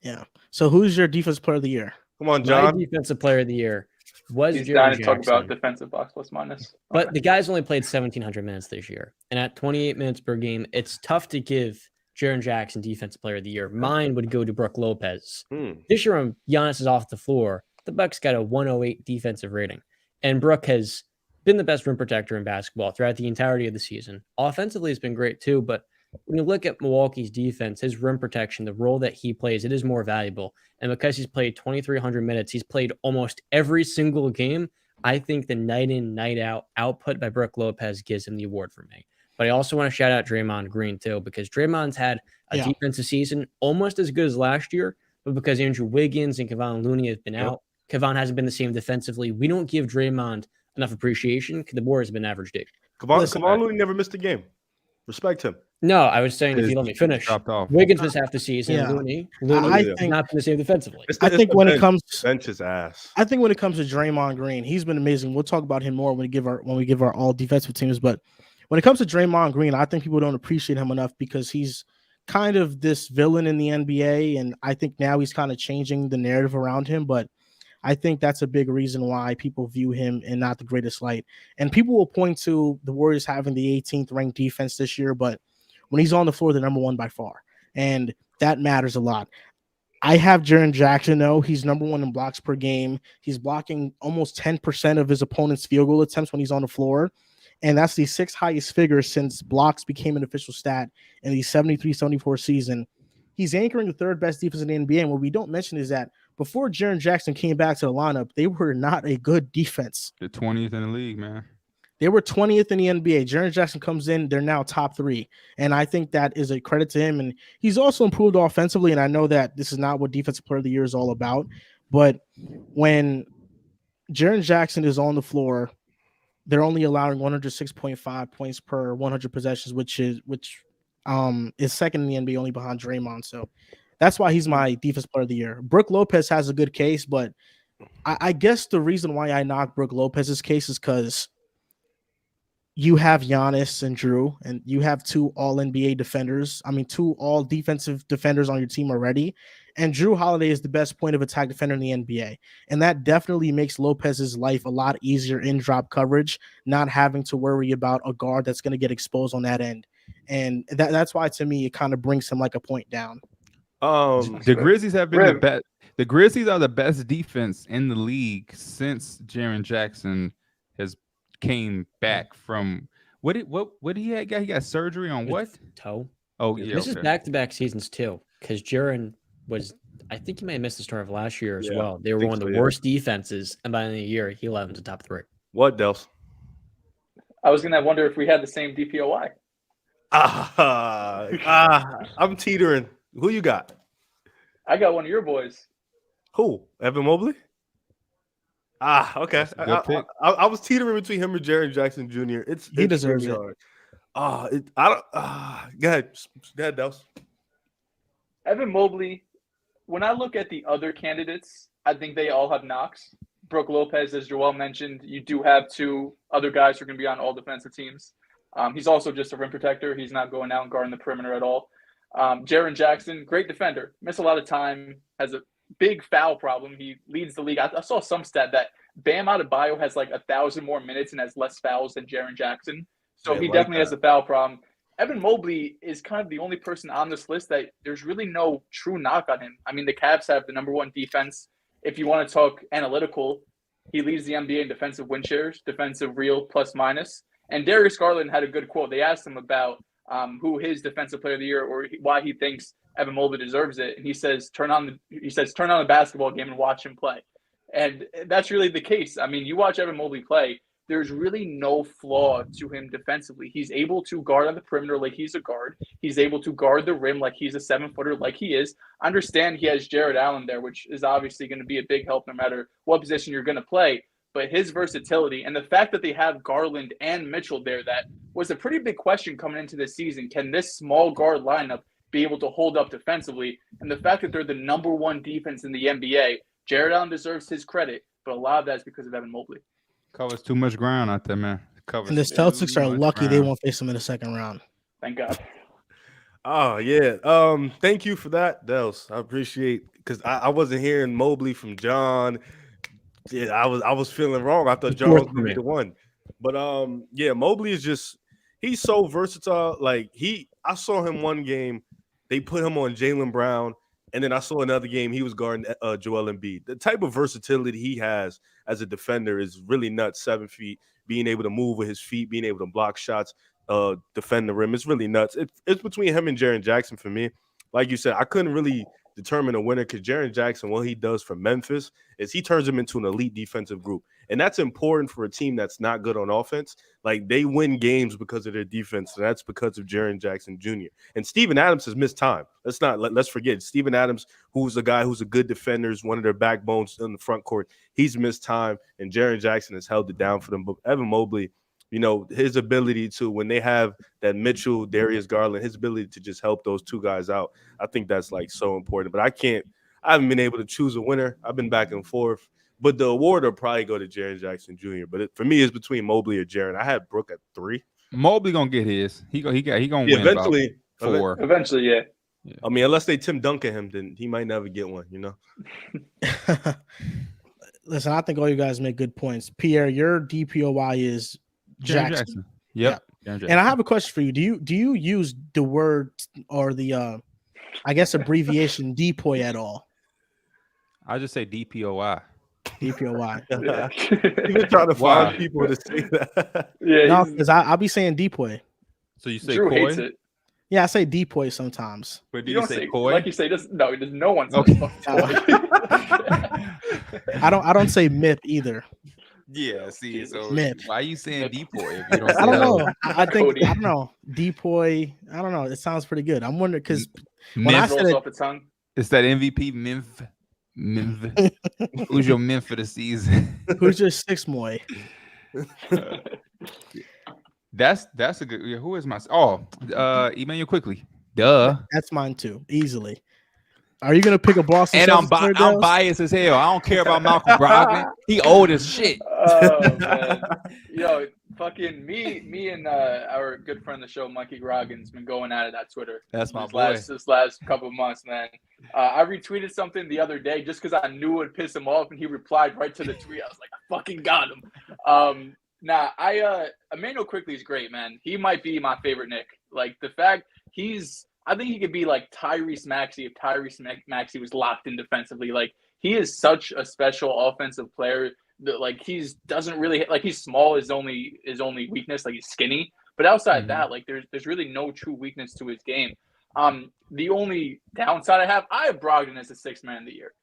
Yeah. So who's your defensive player of the year? Come on, My John. defensive player of the year was He's Jaren dying to talk Jackson. about defensive box plus minus. But Okay. the guy's only played 1,700 minutes this year. And at 28 minutes per game, it's tough to give Jaren Jackson defensive player of the year. Mine would go to Brook Lopez. This year, when Giannis is off the floor, the Bucks got a 108 defensive rating. And Brook has been the best rim protector in basketball throughout the entirety of the season. Offensively, it's been great too. But when you look at Milwaukee's defense, his rim protection, the role that he plays, it is more valuable. And because he's played 2,300 minutes, he's played almost every single game. I think the night in, night out output by Brook Lopez gives him the award for me. But I also want to shout out Draymond Green too, because Draymond's had a defensive season almost as good as last year, but because Andrew Wiggins and Kevon Looney have been out, Kevon hasn't been the same defensively. We don't give Draymond enough appreciation because the Warriors have been average day. Kevon Looney never missed a game. Respect him. No, I was saying if you let me finish, dropped off. Wiggins missed half the season. Yeah. Looney I has think not been the same defensively. I think when it comes bench his ass. I think when it comes to Draymond Green, he's been amazing. We'll talk about him more when we give our all defensive teams. But when it comes to Draymond Green, I think people don't appreciate him enough because he's kind of this villain in the NBA, and I think now he's kind of changing the narrative around him. But I think that's a big reason why people view him in not the greatest light. And people will point to the Warriors having the 18th ranked defense this year, but when he's on the floor, they're number one by far, and that matters a lot. I have Jaren Jackson, though. He's number one in blocks per game. He's blocking almost 10% of his opponent's field goal attempts when he's on the floor. And that's the sixth highest figure since blocks became an official stat in the 73-74 season. He's anchoring the third best defense in the NBA. And what we don't mention is that before Jaren Jackson came back to the lineup, they were not a good defense. The 20th in the league, man. They were 20th in the NBA. Jaren Jackson comes in, they're now top 3. And I think that is a credit to him. And he's also improved offensively. And I know that this is not what Defensive Player of the Year is all about. But when Jaren Jackson is on the floor, they're only allowing 106.5 points per 100 possessions, which is second in the NBA, only behind Draymond. So that's why he's my Defensive Player of the Year. Brook Lopez has a good case, but I guess the reason why I knock Brook Lopez's case is because you have Giannis and Drew, and you have 2 all-NBA defenders. I mean, 2 all-defensive defenders on your team already. And Drew Holiday is the best point of attack defender in the NBA. And that definitely makes Lopez's life a lot easier in drop coverage, not having to worry about a guard that's going to get exposed on that end. And that's why, to me, it kind of brings him like a point down. The Grizzlies have been the best. The Grizzlies are the best defense in the league since Jaren Jackson has came back from what he had? He got surgery on what? Toe. Oh yeah. This is back-to-back seasons too, because Jaren was, I think he may have missed the start of last year as well. They were one of the worst defenses, and by the end of the year, he led them to top 3. What, Dehls? I was gonna wonder if we had the same DPOI. I'm teetering. Who you got? I got one of your boys. Who? Evan Mobley? Okay. I was teetering between him and Jaren Jackson Jr. He deserves it. Hard. Go ahead, Dehls. Evan Mobley, when I look at the other candidates, I think they all have knocks. Brook Lopez, as Joel mentioned, you do have 2 other guys who are going to be on all defensive teams. He's also just a rim protector. He's not going out and guarding the perimeter at all. Jaren Jackson, great defender. Missed a lot of time, has a big foul problem. He leads the league. I saw some stat that Bam Adebayo has like 1,000 more minutes and has less fouls than Jaren Jackson. So he definitely has a foul problem. Evan Mobley is kind of the only person on this list that there's really no true knock on him. I mean, the Cavs have the number 1 defense. If you want to talk analytical, he leads the NBA in defensive win shares, defensive real plus minus. And Darius Garland had a good quote. They asked him about who his defensive player of the year or why he thinks Evan Mobley deserves it. And he says, turn on the basketball game and watch him play. And that's really the case. I mean, you watch Evan Mobley play, there's really no flaw to him defensively. He's able to guard on the perimeter like he's a guard. He's able to guard the rim like he's a 7-footer like he is. I understand he has Jared Allen there, which is obviously going to be a big help no matter what position you're going to play. But his versatility and the fact that they have Garland and Mitchell there, that was a pretty big question coming into this season. Can this small guard lineup be able to hold up defensively? And the fact that they're the number 1 defense in the NBA, Jared Allen deserves his credit, but a lot of that is because of Evan Mobley. Covers too much ground out there, man. And the Celtics are lucky they won't face him in the second round. Thank God. Oh yeah. Thank you for that, Dehls. I appreciate, because I wasn't hearing Mobley from John. Yeah, I was feeling wrong. I thought John was gonna be the one. But Mobley is just, he's so versatile. Like I saw him one game, they put him on Jaylen Brown, and then I saw another game he was guarding Joel Embiid. The type of versatility he has as a defender is really nuts. 7 feet, being able to move with his feet, being able to block shots, defend the rim. It's really nuts. It's between him and Jaren Jackson for me. Like you said, I couldn't really determine a winner because Jaren Jackson, what he does for Memphis is he turns them into an elite defensive group. And that's important for a team that's not good on offense. Like, they win games because of their defense, and that's because of Jaren Jackson Jr. And Steven Adams has missed time. Let's forget Steven Adams, who's a guy who's a good defender, is one of their backbones in the front court. He's missed time, and Jaren Jackson has held it down for them. But Evan Mobley, you know, his ability to, when they have that Mitchell, Darius Garland, his ability to just help those two guys out, I think that's like so important. But I haven't been able to choose a winner. I've been back and forth. But the award will probably go to Jaren Jackson Jr. But for me, it's between Mobley or Jaren. I had Brooke at 3. Mobley gonna get his. He gonna win eventually. about 4. Eventually, yeah. I mean, unless they Tim Duncan him, then he might never get one. You know. Listen, I think all you guys make good points. Pierre, your DPOY is Jackson. Yep. Yeah. And I have a question for you. Do you use the word or the I guess abbreviation DPOY at all? I just say DPOY. DPOY. You've been trying to find people to say that. Yeah, no, because I'll be saying DPOY. So you say Drew Koi? hates it. Yeah, I say DPOY sometimes. But do You you don't say say Koi? like you say. There's no one says Okay. I don't say MIP either. Yeah, see, so Myth. why are you saying DPOY if you don't say I don't that? know. I think Cody. I don't know. DPOY. I don't know. It sounds pretty good. I'm wondering because when I Memphis, said rolls it, off the tongue. it's that MVP Memphis. Who's your Memphis for the season? who's your sixth Moy? That's a good. Yeah, who is my? Emmanuel quickly. Duh. That's mine too, easily. Are you gonna pick a Boston? And I'm Celtics player, I'm Dehls? biased as hell. I don't care about Malcolm Brogdon. He old as shit. Oh man, yo, fucking me and our good friend of the show, Monkey Grogan's been going at it on Twitter. That's my boy. This last couple of months, man. I retweeted something the other day just because I knew it would piss him off, and he replied right to the tweet. I was like, I fucking got him. Emmanuel Quickly is great, man. He might be my favorite Knick. Like the fact I think he could be like Tyrese Maxey if Tyrese Maxey was locked in defensively. Like he is such a special offensive player. That, like he's small is only weakness. Like he's skinny, but outside that, like there's really no true weakness to his game. The only downside I have Brogdon as the 6th man of the year.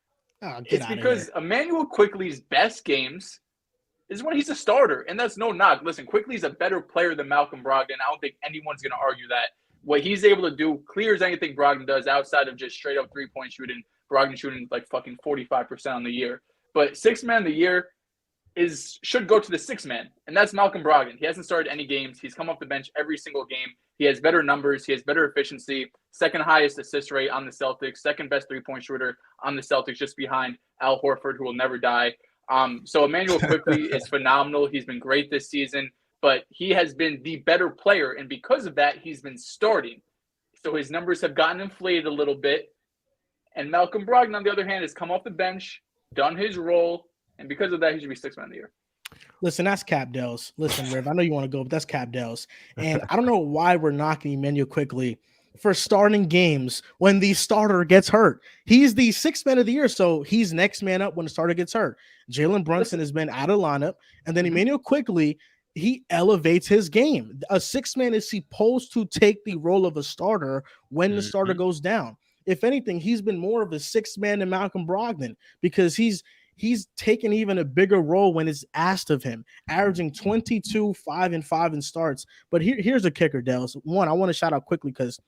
Oh, It's because Emmanuel Quickly's best games is when he's a starter, and that's no knock. Listen, Quickly's a better player than Malcolm Brogdon. I don't think anyone's going to argue that. What he's able to do clears anything Brogdon does outside of just straight up 3-point shooting. Brogdon shooting like fucking 45% on the year. But 6th man of the year should go to the 6th man, and that's Malcolm Brogdon. He hasn't started any games. He's come off the bench every single game. He has better numbers. He has better efficiency. 2nd highest assist rate on the Celtics. 2nd best 3-point shooter on the Celtics, just behind Al Horford, who will never die. So Emmanuel Quickly is phenomenal. He's been great this season, but he has been the better player, and because of that, he's been starting. So his numbers have gotten inflated a little bit. And Malcolm Brogdon, on the other hand, has come off the bench, done his role, and because of that, he should be 6th man of the year. Listen, that's Cap Dehls. Listen, Riv, I know you want to go, but that's Cap Dehls. And I don't know why we're knocking Emmanuel Quickly for starting games when the starter gets hurt. He's the 6th man of the year, so he's next man up when the starter gets hurt. Jalen Brunson has been out of lineup, and then Emmanuel Quickly, he elevates his game. A 6th man is supposed to take the role of a starter when the starter goes down. If anything, he's been more of a 6th man than Malcolm Brogdon because he's taken even a bigger role when it's asked of him, averaging 22, 5 and 5 in starts. But here's a kicker, Dehls. One, I want to shout out quickly because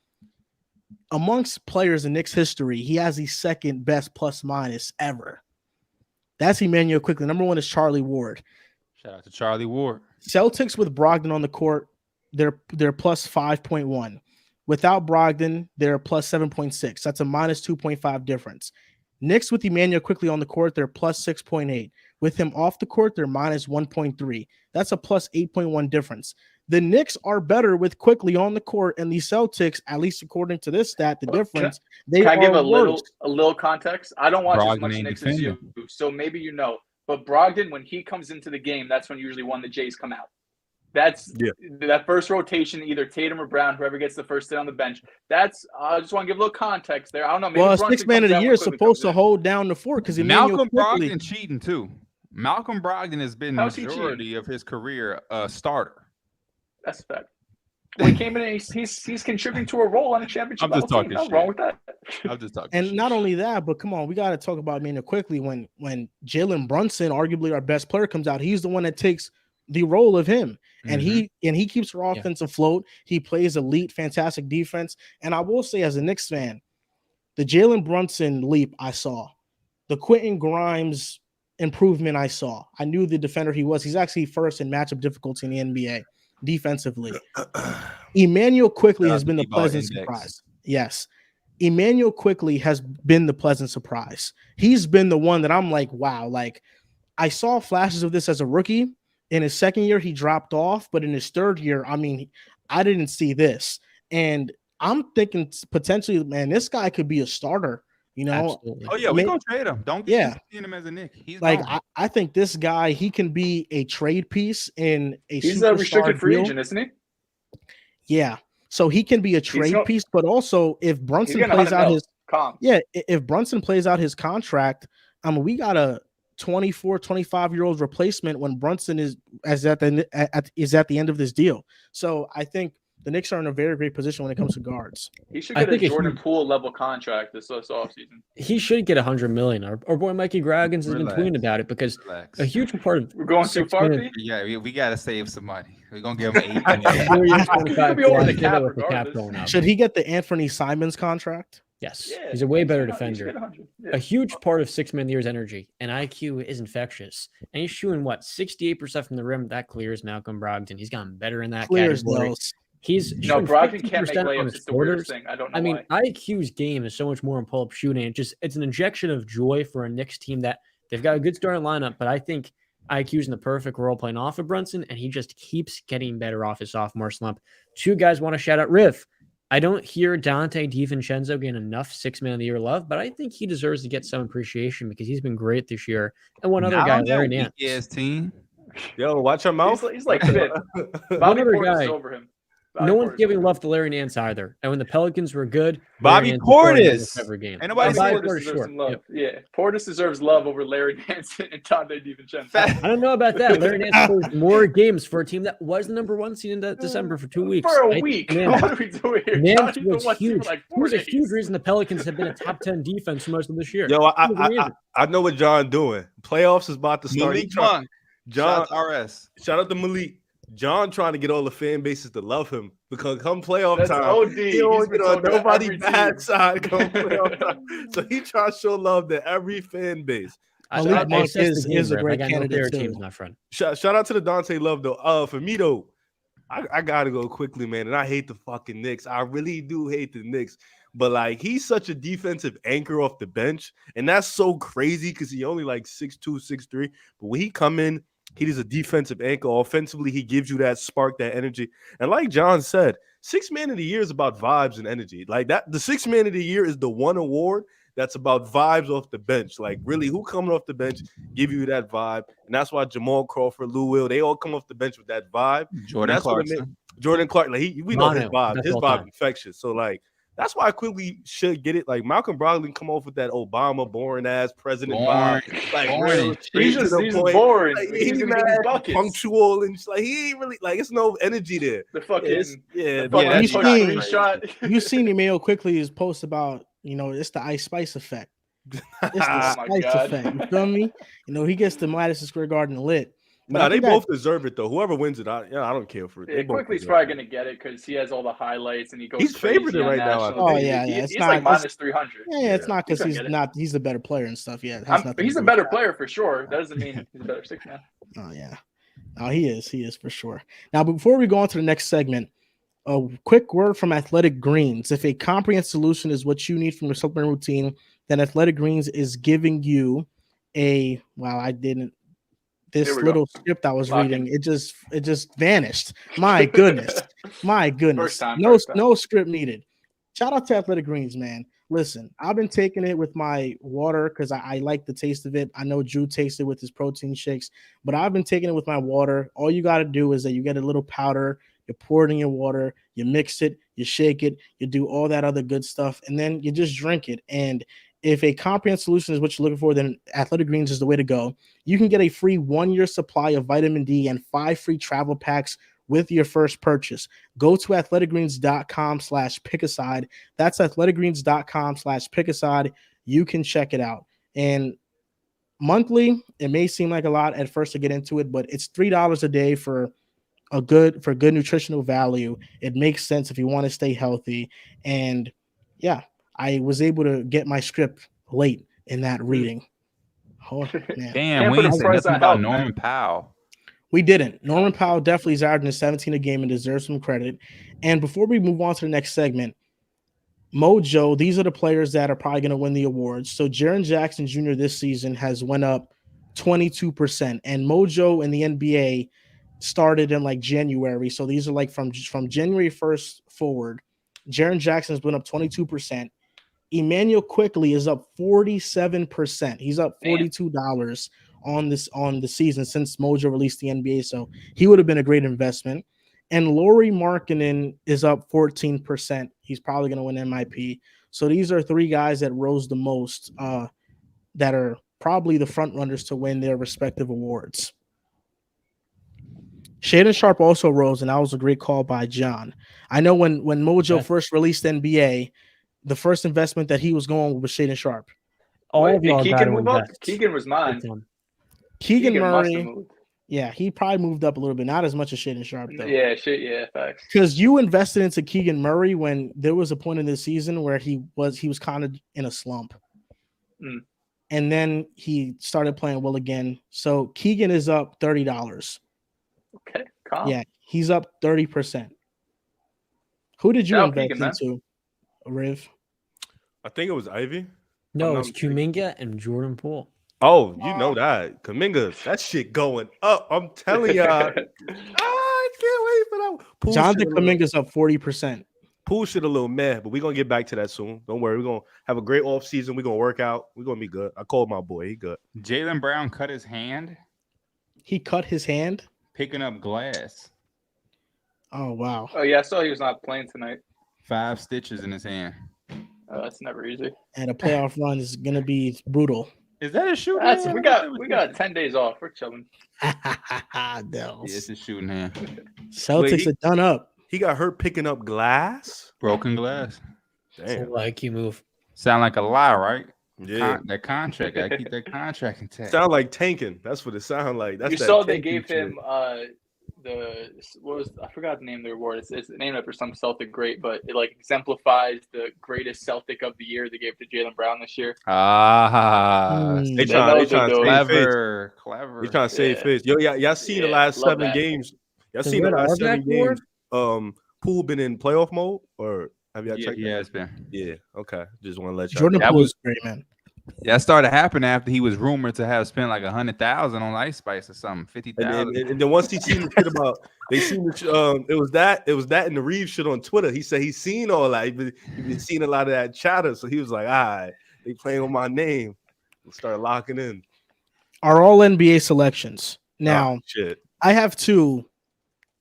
amongst players in Knicks history, he has the 2nd best plus minus ever. That's Emmanuel Quickly. Number 1 is Charlie Ward. Shout out to Charlie Ward. Celtics with Brogdon on the court, they're plus 5.1. Without Brogdon, they're plus 7.6. That's a minus 2.5 difference. Knicks with Emmanuel Quickly on the court, they're plus 6.8. With him off the court, they're minus 1.3. That's a plus 8.1 difference. The Knicks are better with Quickly on the court, and the Celtics, at least according to this stat, the difference, Can I give a worse. little contecontext? I don't watch as much Brogdon Knicks as you, so maybe you know. But Brogdon, when he comes into the game, that's when usually one of the Jays come out. That's that first rotation, either Tatum or Brown, whoever gets the first sit on the bench. That's I just want to give a little context there. I don't know. Maybe Well, Brunson 6th man of the comes out year when is Quickly supposed comes to hold down the fort because Malcolm Brogdon cheating too. Malcolm Brogdon has been How's he majority of his career a starter. That's a fact. When he came in, and he's contributing to a role on a championship I'm just level team. talking Nothing shit. wrong with that. I'm just talking. And shit. not only that, but come on, we got to talk about Emmanuel quickly. When Jalen Brunson, arguably our best player, comes out, he's the one that takes the role of him, and he keeps our offense afloat. He plays elite, fantastic defense. And I will say, as a Knicks fan, the Jalen Brunson leap I saw, the Quentin Grimes improvement I saw. I knew the defender he was. He's actually first in matchup difficulty in the NBA defensively. Emmanuel quickly has been the pleasant surprise. Yes. Emmanuel quickly has been the pleasant surprise. He's been the one that I'm like, wow, like I saw flashes of this as a rookie. In his second year, he dropped off, but in his third year, I mean, I didn't see this. And I'm thinking potentially, man, this guy could be a starter. You know, Absolutely. Oh yeah, we're gonna trade him. Don't get seeing him as a Knick. He's like gone. I think this guy, he can be a trade piece in a He's a restricted free agent, isn't he? Yeah. So he can be a trade piece, but also if Brunson plays out if Brunson plays out his contract, I mean, we got a 24, 25-year-old replacement when Brunson is at the end of this deal. So I think the Knicks are in a very great position when it comes to guards. He should get a Jordan Poole level contract this offseason. He should get $100 million. Our boy Mikey Graggins has been tweeting about it because a huge part of we're going too far. Yeah, we gotta save some money. We're gonna give him $8 million. Should he get the Anthony Simons contract? Yes, he's a way better defender. A huge part of Six Man of the Year's energy and IQ is infectious. And he's shooting 68% from the rim. That clears Malcolm Brogdon. He's gotten better in that category. Those. He's Brogdon can't make layups. It's the weirdest thing. I don't know. I mean, IQ's game is so much more in pull-up shooting. It's an injection of joy for a Knicks team that they've got a good starting lineup, but I think IQ's in the perfect role playing off of Brunson, and he just keeps getting better off his sophomore slump. Two guys want to shout out Riv. I don't hear Dante DiVincenzo getting enough Six Man of the Year love, but I think he deserves to get some appreciation because he's been great this year. And one other guy, Larry Nance. Team. Yo, watch your mouth. He's like fifth. Bobby Portis is over him. No one's giving love to Larry Nance either. And when the Pelicans were good, Bobby Portis every game. And nobody deserves some love. Yep. Yeah, Portis deserves love over Larry Nance and Dante DiVincenzo. I don't know about that. Larry Nance scored more games for a team that was the number one seed in December for 2 weeks. For a week. What are we doing here? Nance was huge. He was a huge reason the Pelicans have been a top 10 defense for most of this year. Yo, I know what John doing. Playoffs is about to start. Malik John RS. Shout out to Malik. John trying to get all the fan bases to love him because come playoff time, OD. he don't get on nobody's bad side. Come playoff time. So he trying to show love to every fan base. Malik Monk is a great candidate too. Teams, my friend. Shout out to the Dante love though. For me though, I gotta go quickly, man. And I hate the fucking Knicks. I really do hate the Knicks. But like he's such a defensive anchor off the bench, and that's so crazy because he only like 6'2", 6'3". But when he come in, he is a defensive anchor. Offensively, he gives you that spark, that energy. And like John said, Six Man of the Year is about vibes and energy. Like that, the Six Man of the Year is the one award that's about vibes off the bench. Like really, who coming off the bench give you that vibe? And that's why Jamal Crawford, Lou Will, they all come off the bench with that vibe. Jordan Clark, like we know his vibe. His vibe infectious. So like. That's why I quickly should get it. Like Malcolm Brogdon come off with that Obama boring ass president vibe. Like he's boring. Like, he's punctual and like he ain't really like it's no energy there. The fucking you seen Emmanuel quickly post about it's the Ice Spice effect. It's the Spice effect. You feel me? He gets the Madison Square Garden lit. Nah, they both deserve it though. Whoever wins it, I don't care for it. Yeah, Quickly's probably gonna get it because he has all the highlights and he goes. He's favored right now. Oh yeah, he's like minus 300. Yeah, it's not because he's the better player and stuff. Yeah, he's a better player for sure. That doesn't mean he's a better Six Man. Oh yeah, no, he is for sure. Now, before we go on to the next segment, a quick word from Athletic Greens. If a comprehensive solution is what you need from your supplement routine, then Athletic Greens is giving you this little script I was reading, it just vanished. My goodness. No script needed. Shout out to Athletic Greens, man. Listen, I've been taking it with my water because I like the taste of it. I know Drew tastes it with his protein shakes, but I've been taking it with my water. All you got to do is that you get a little powder, you pour it in your water, you mix it, you shake it, you do all that other good stuff, and then you just drink it. And if a comprehensive solution is what you're looking for, then Athletic Greens is the way to go. You can get a free 1-year supply of vitamin D and 5 free travel packs with your first purchase. Go to athleticgreens.com/pickaside. That's athleticgreens.com/pickaside. You can check it out. And monthly, it may seem like a lot at first to get into it, but it's $3 a day for good nutritional value. It makes sense if you want to stay healthy. And yeah, I was able to get my script late in that reading. Oh, man. Damn, Can't we put a ain't said price nothing on about health, Norman man. Powell. We didn't. Norman Powell definitely is averaging 17 a game and deserves some credit. And before we move on to the next segment, Mojo, these are the players that are probably going to win the awards. So Jaren Jackson Jr. this season has went up 22%. And Mojo in the NBA started in like January. So these are like from January 1st forward. Jaren Jackson's went up 22%. Emmanuel Quickly is up 47%. He's up $42 on the season since Mojo released the NBA. So he would have been a great investment. And Lauri Markkanen is up 14%. He's probably going to win MIP. So these are three guys that rose the most, that are probably the front runners to win their respective awards. Shaden Sharp also rose, and that was a great call by John. I know when Mojo first released NBA, the first investment that he was going with was Shaden Sharp. All Wait, of y'all did got to Keegan move up? invest. Keegan was mine. Keegan must have Murray, moved. yeah, he probably moved up a little bit, not as much as Shaden Sharp though. Yeah, facts. Because you invested into Keegan Murray when there was a point in the season where he was kind of in a slump. And then he started playing well again. So Keegan is up $30. Okay, calm. Yeah, he's up 30%. Who did you Shout out invest Keegan, into, Riv? I think it was Ivy. No, I'm it's not Kuminga and Jordan Poole. Oh, you know that. Kaminga, that shit going up. I'm telling y'all. I can't wait for that. Poole Jonathan shit a little- Kuminga's up 40%. Poole shit a little meh, but we're going to get back to that soon. Don't worry. We're going to have a great offseason. We're going to work out. We're going to be good. I called my boy. He good. Jaylen Brown cut his hand He cut his hand? picking up glass. Oh, wow. Oh, yeah, I saw he was not playing tonight. 5 stitches in his hand. That's never easy. And a playoff run is going to be brutal. Is that a shooting That's hand? we got 10 days off. We're chilling. Dehls. Yeah, it's a shooting hand. Celtics are done up. He got hurt picking up glass? Broken glass. It's a Damn. IQ move. Sound like a lie, right? Yeah. That contract. I keep that contract intact. Sound like tanking. That's what it sound like. That's You that saw they tanking gave shit. him I forgot the name of the award. It's named after some Celtic great, but it like exemplifies the greatest Celtic of the year. They gave to Jaylen Brown this year. They trying to save face. Clever. They trying to save face. Yo, y'all seen the last love 7 that. games? Y'all The seen the Red last Auerbach 7 games? Poole been in playoff mode, or have y'all checked? Yeah, it's been. Yeah. Okay. Just want to let y'all. Jordan That Poole was- is great, man. That started happening after he was rumored to have spent like 100,000 on Ice Spice or something, 50,000. And then once he seen the shit about, they seen the it was that in the Reeves shit on Twitter. He said he's seen all that. He been seeing a lot of that chatter, so he was like, "All right, they playing with my name." We'll start locking in. Our all NBA selections. Now, shit. I have two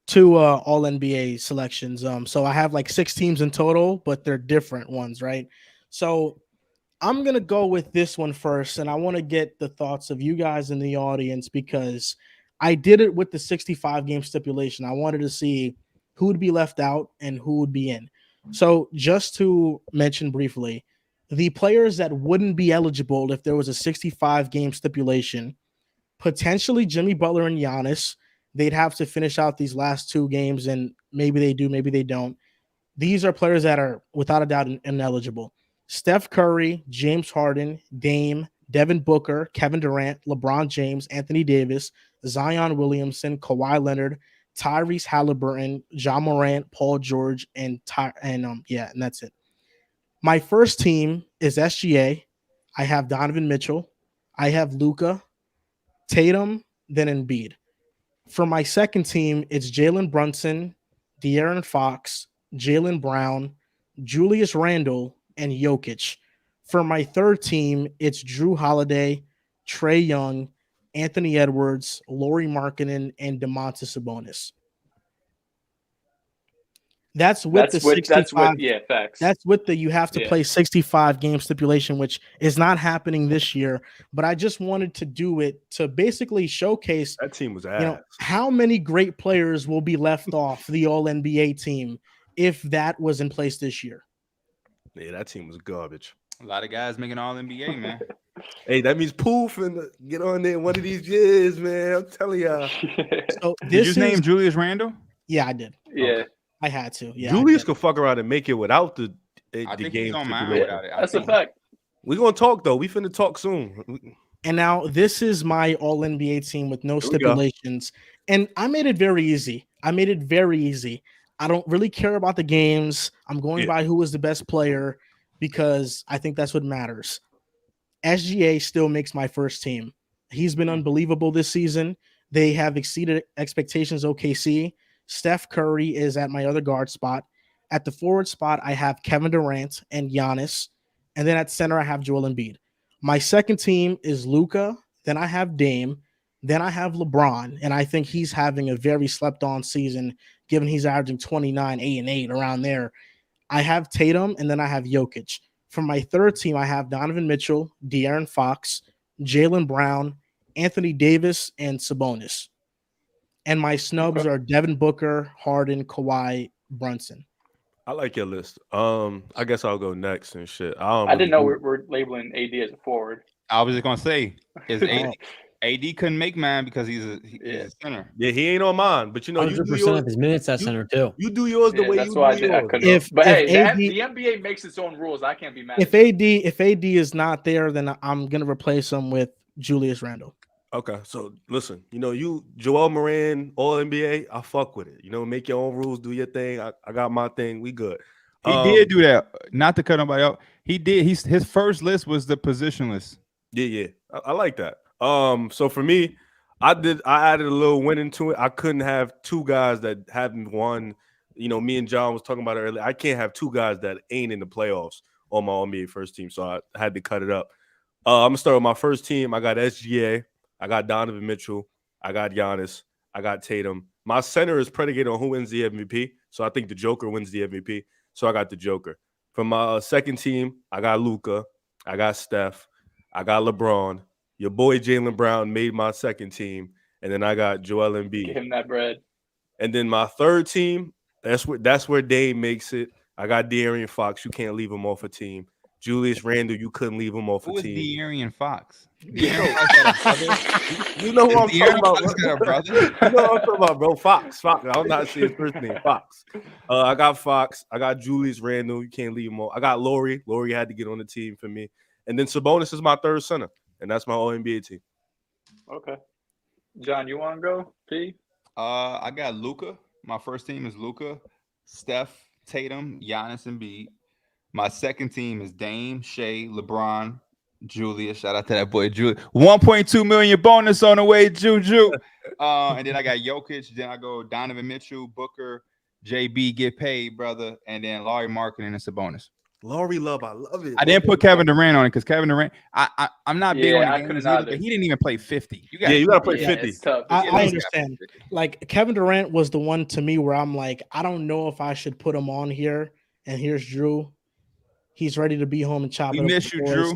all NBA selections. So I have like 6 teams in total, but they're different ones, right? So I'm gonna go with this one first, and I want to get the thoughts of you guys in the audience because I did it with the 65 game stipulation. I wanted to see who would be left out and who would be in. So just to mention briefly, the players that wouldn't be eligible if there was a 65 game stipulation, potentially Jimmy Butler and Giannis. They'd have to finish out these last 2 games, and maybe they do, maybe they don't. These are players that are without a doubt ineligible. Steph Curry, James Harden, Dame, Devin Booker, Kevin Durant, LeBron James, Anthony Davis, Zion Williamson, Kawhi Leonard, Tyrese Halliburton, Ja Morant, Paul George, and that's it. My first team is SGA. I have Donovan Mitchell. I have Luka, Tatum, then Embiid. For my second team, it's Jalen Brunson, De'Aaron Fox, Jaylen Brown, Julius Randle, and Jokic. For my third team, it's Drew Holiday, Trae Young, Anthony Edwards, Lauri Markkanen, and Domantas Sabonis. That's with the 65. yeah, facts. That's with the you have to play 65 game stipulation, which is not happening this year. But I just wanted to do it to basically showcase That team was ass. how many great players will be left off the All NBA team if that was in place this year. Yeah, that team was garbage. A lot of guys making All NBA, man. Hey, that means Poof and get on there one of these years, man. I'm telling y'all. So Did you name Julius Randle? Yeah, I did. Yeah. Okay. I had to. Yeah, Julius could fuck around and make it without the think game. he's on mine without it. That's a fact. We're gonna talk though. We finna talk soon. And now this is my All NBA team with no stipulations. And I made it very easy. I don't really care about the games. I'm going by who was the best player because I think that's what matters. SGA still makes my first team. He's been unbelievable this season. They have exceeded expectations. OKC. Steph Curry is at my other guard spot. At the forward spot, I have Kevin Durant and Giannis. And then at center, I have Joel Embiid. My second team is Luka. Then I have Dame. Then I have LeBron. And I think he's having a very slept-on season, given he's averaging 29, 8, and 8 around there. I have Tatum, and then I have Jokic. For my third team, I have Donovan Mitchell, De'Aaron Fox, Jaylen Brown, Anthony Davis, and Sabonis. And my snubs are Devin Booker, Harden, Kawhi, Brunson. I like your list. I guess I'll go next and shit. I didn't know we're labeling AD as a forward. I was just gonna say, is AD couldn't make mine because he's a center. Yeah, he ain't on mine. But you know, 100% of his minutes at center too. You do yours the way that's you why do I yours. couldn't. But hey, the NBA makes its own rules. I can't be mad. If AD is not there, then I'm gonna replace him with Julius Randle. Okay, so listen, you Joel Moran, All NBA, I fuck with it. Make your own rules, do your thing. I got my thing. We good. He did do that. Not to cut nobody out. He did. His first list was the position list. Yeah. I like that. So for me, I added a little win into it. I couldn't have two guys that haven't won. Me and John was talking about it earlier. I can't have two guys that ain't in the playoffs on my NBA first team. So I had to cut it up. I'm gonna start with my first team. I got SGA. I got Donovan Mitchell. I got Giannis. I got Tatum. My center is predicated on who wins the MVP. So I think the Joker wins the MVP. So I got the Joker. For my second team, I got Luka. I got Steph. I got LeBron. Your boy Jaylen Brown made my second team. And then I got Joel Embiid. Give him that bread. And then my third team, that's where Dame makes it. I got De'Aaron Fox. You can't leave him off a team. Julius Randle, you couldn't leave him off a team. Who is De'Aaron Fox? You know who I'm talking about. You know what I'm talking about, bro. Fox. I'm not saying his first name. Fox. I got Fox. I got Julius Randle. You can't leave him off. I got Laurie. Laurie had to get on the team for me. And then Sabonis is my third center. And that's my All-NBA team. Okay. John, you want to go? P? I got Luka. My first team is Luka, Steph, Tatum, Giannis, and Embiid. My second team is Dame, Shea, LeBron, Julius. Shout out to that boy, Julius. 1.2 million bonus on the way, Juju. And then I got Jokic. Then I go Donovan Mitchell, Booker, JB, get paid, brother. And then Laurie Marketing and Sabonis. Laurie Love, I love it. I didn't put Kevin Durant on it because Kevin Durant, I'm not big on the games either, but he didn't even play 50. You got to play 50. It's tough. I understand. Like Kevin Durant was the one to me where I'm like, I don't know if I should put him on here. And here's Drew. He's ready to be home and chop it up. We miss you, Drew.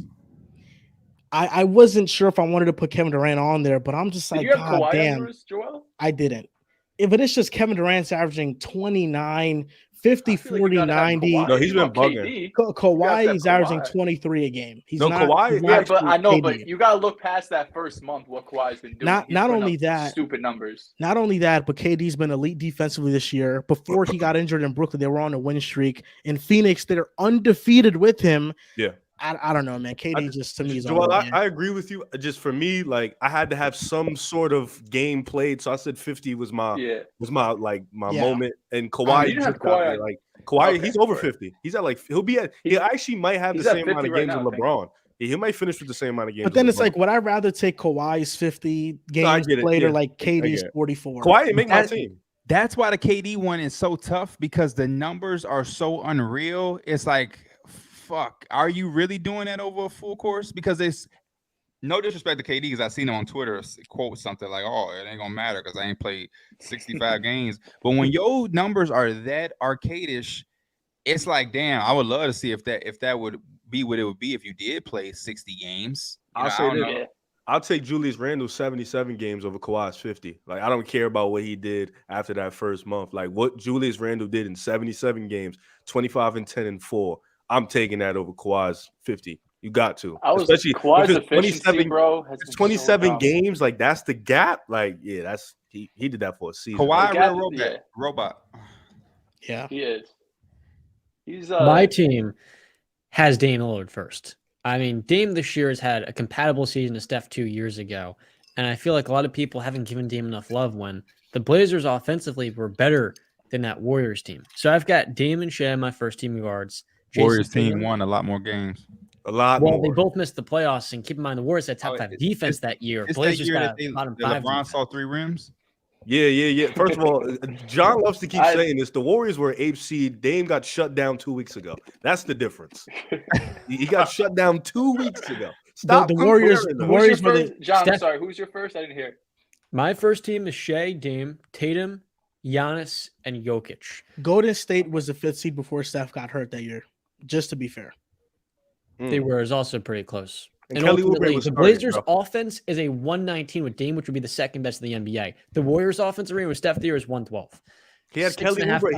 I wasn't sure if I wanted to put Kevin Durant on there, but I'm just like, you have God Kawhi damn. numbers, Joel? I didn't. But it's just Kevin Durant's averaging 29, 50, 40, 90. No, he's been bugging. Kawhi is averaging 23 a game. Kawhi. Yeah, but I know, but you got to look past that first month what Kawhi's been doing. Not only that, stupid numbers. Not only that, but KD's been elite defensively this year. Before he got injured in Brooklyn, they were on a win streak. In Phoenix, they're undefeated with him. Yeah. I don't know, man. KD just to me is Joel, I agree with you. Just for me, like I had to have some sort of game played, so I said 50 was my moment. And Kawhi, Kawhi, he's over 50. He's at he actually might have the same amount of games as LeBron. He might finish with the same amount of games. But then it's like, would I rather take Kawhi's 50 games played or like KD's 44? Kawhi didn't make my team. That's why the KD one is so tough because the numbers are so unreal. It's like, fuck, are you really doing that over a full course? Because it's No disrespect to KD, because I seen him on Twitter quote something like, "Oh, it ain't gonna matter because I ain't played 65 games." But when your numbers are that arcadish, it's like, damn, I would love to see if that would be what it would be if you did play 60 games. I'll say this. I'll take Julius Randle's 77 games over Kawhi's 50. Like, I don't care about what he did after that first month. Like, what Julius Randle did in 77 games, 25 and 10 and 4, I'm taking that over Kawhi's 50. You got to. Especially Kawhi's efficiency, bro. It's 27 games. Like, that's the gap. Like, yeah, that's he did that for a season. Kawhi, real robot. Yeah, he is. He's my team has Dame Lillard first. I mean, Dame this year has had a compatible season to Steph 2 years ago. And I feel like a lot of people haven't given Dame enough love when the Blazers offensively were better than that Warriors team. So I've got Dame and Shea, my first team guards. Warriors team won a lot more games. A lot more. Well, they both missed the playoffs. And keep in mind, the Warriors had top 5 defense that year. Blazers got bottom 5. LeBron saw 3 rims. Yeah. First of all, John loves to keep saying this. The Warriors were 8th seed. Dame got shut down 2 weeks ago. That's the difference. He got shut down 2 weeks ago. Stop. The Warriors. The Warriors were the John. I'm sorry. Who's your first? I didn't hear. My first team is Shea, Dame, Tatum, Giannis, and Jokic. Golden State was the 5th seed before Steph got hurt that year. Just to be fair, they were also pretty close. And Kelly ultimately, the Blazers' offense is a 119 with Dame, which would be the second best in the NBA. The Warriors' offensive rating with Steph the year is 112. He had Kelly Oubre.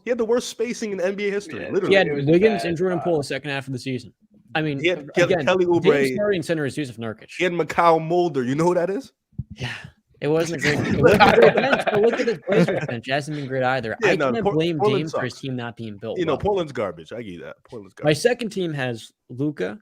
He had the worst spacing in NBA history. Yeah, literally, he had Wiggins and Jordan Poole the second half of the season. I mean, he had again, Kelly Oubre. Dame's starting center is Yusuf Nurkic. He had Mikal Mulder. You know who that is? Yeah. It wasn't a great bench, but look at this Blazers bench. It hasn't been great either. I can't blame Dame for his team not being built. Portland's garbage. I get you that. Portland's garbage. My second team has Luka,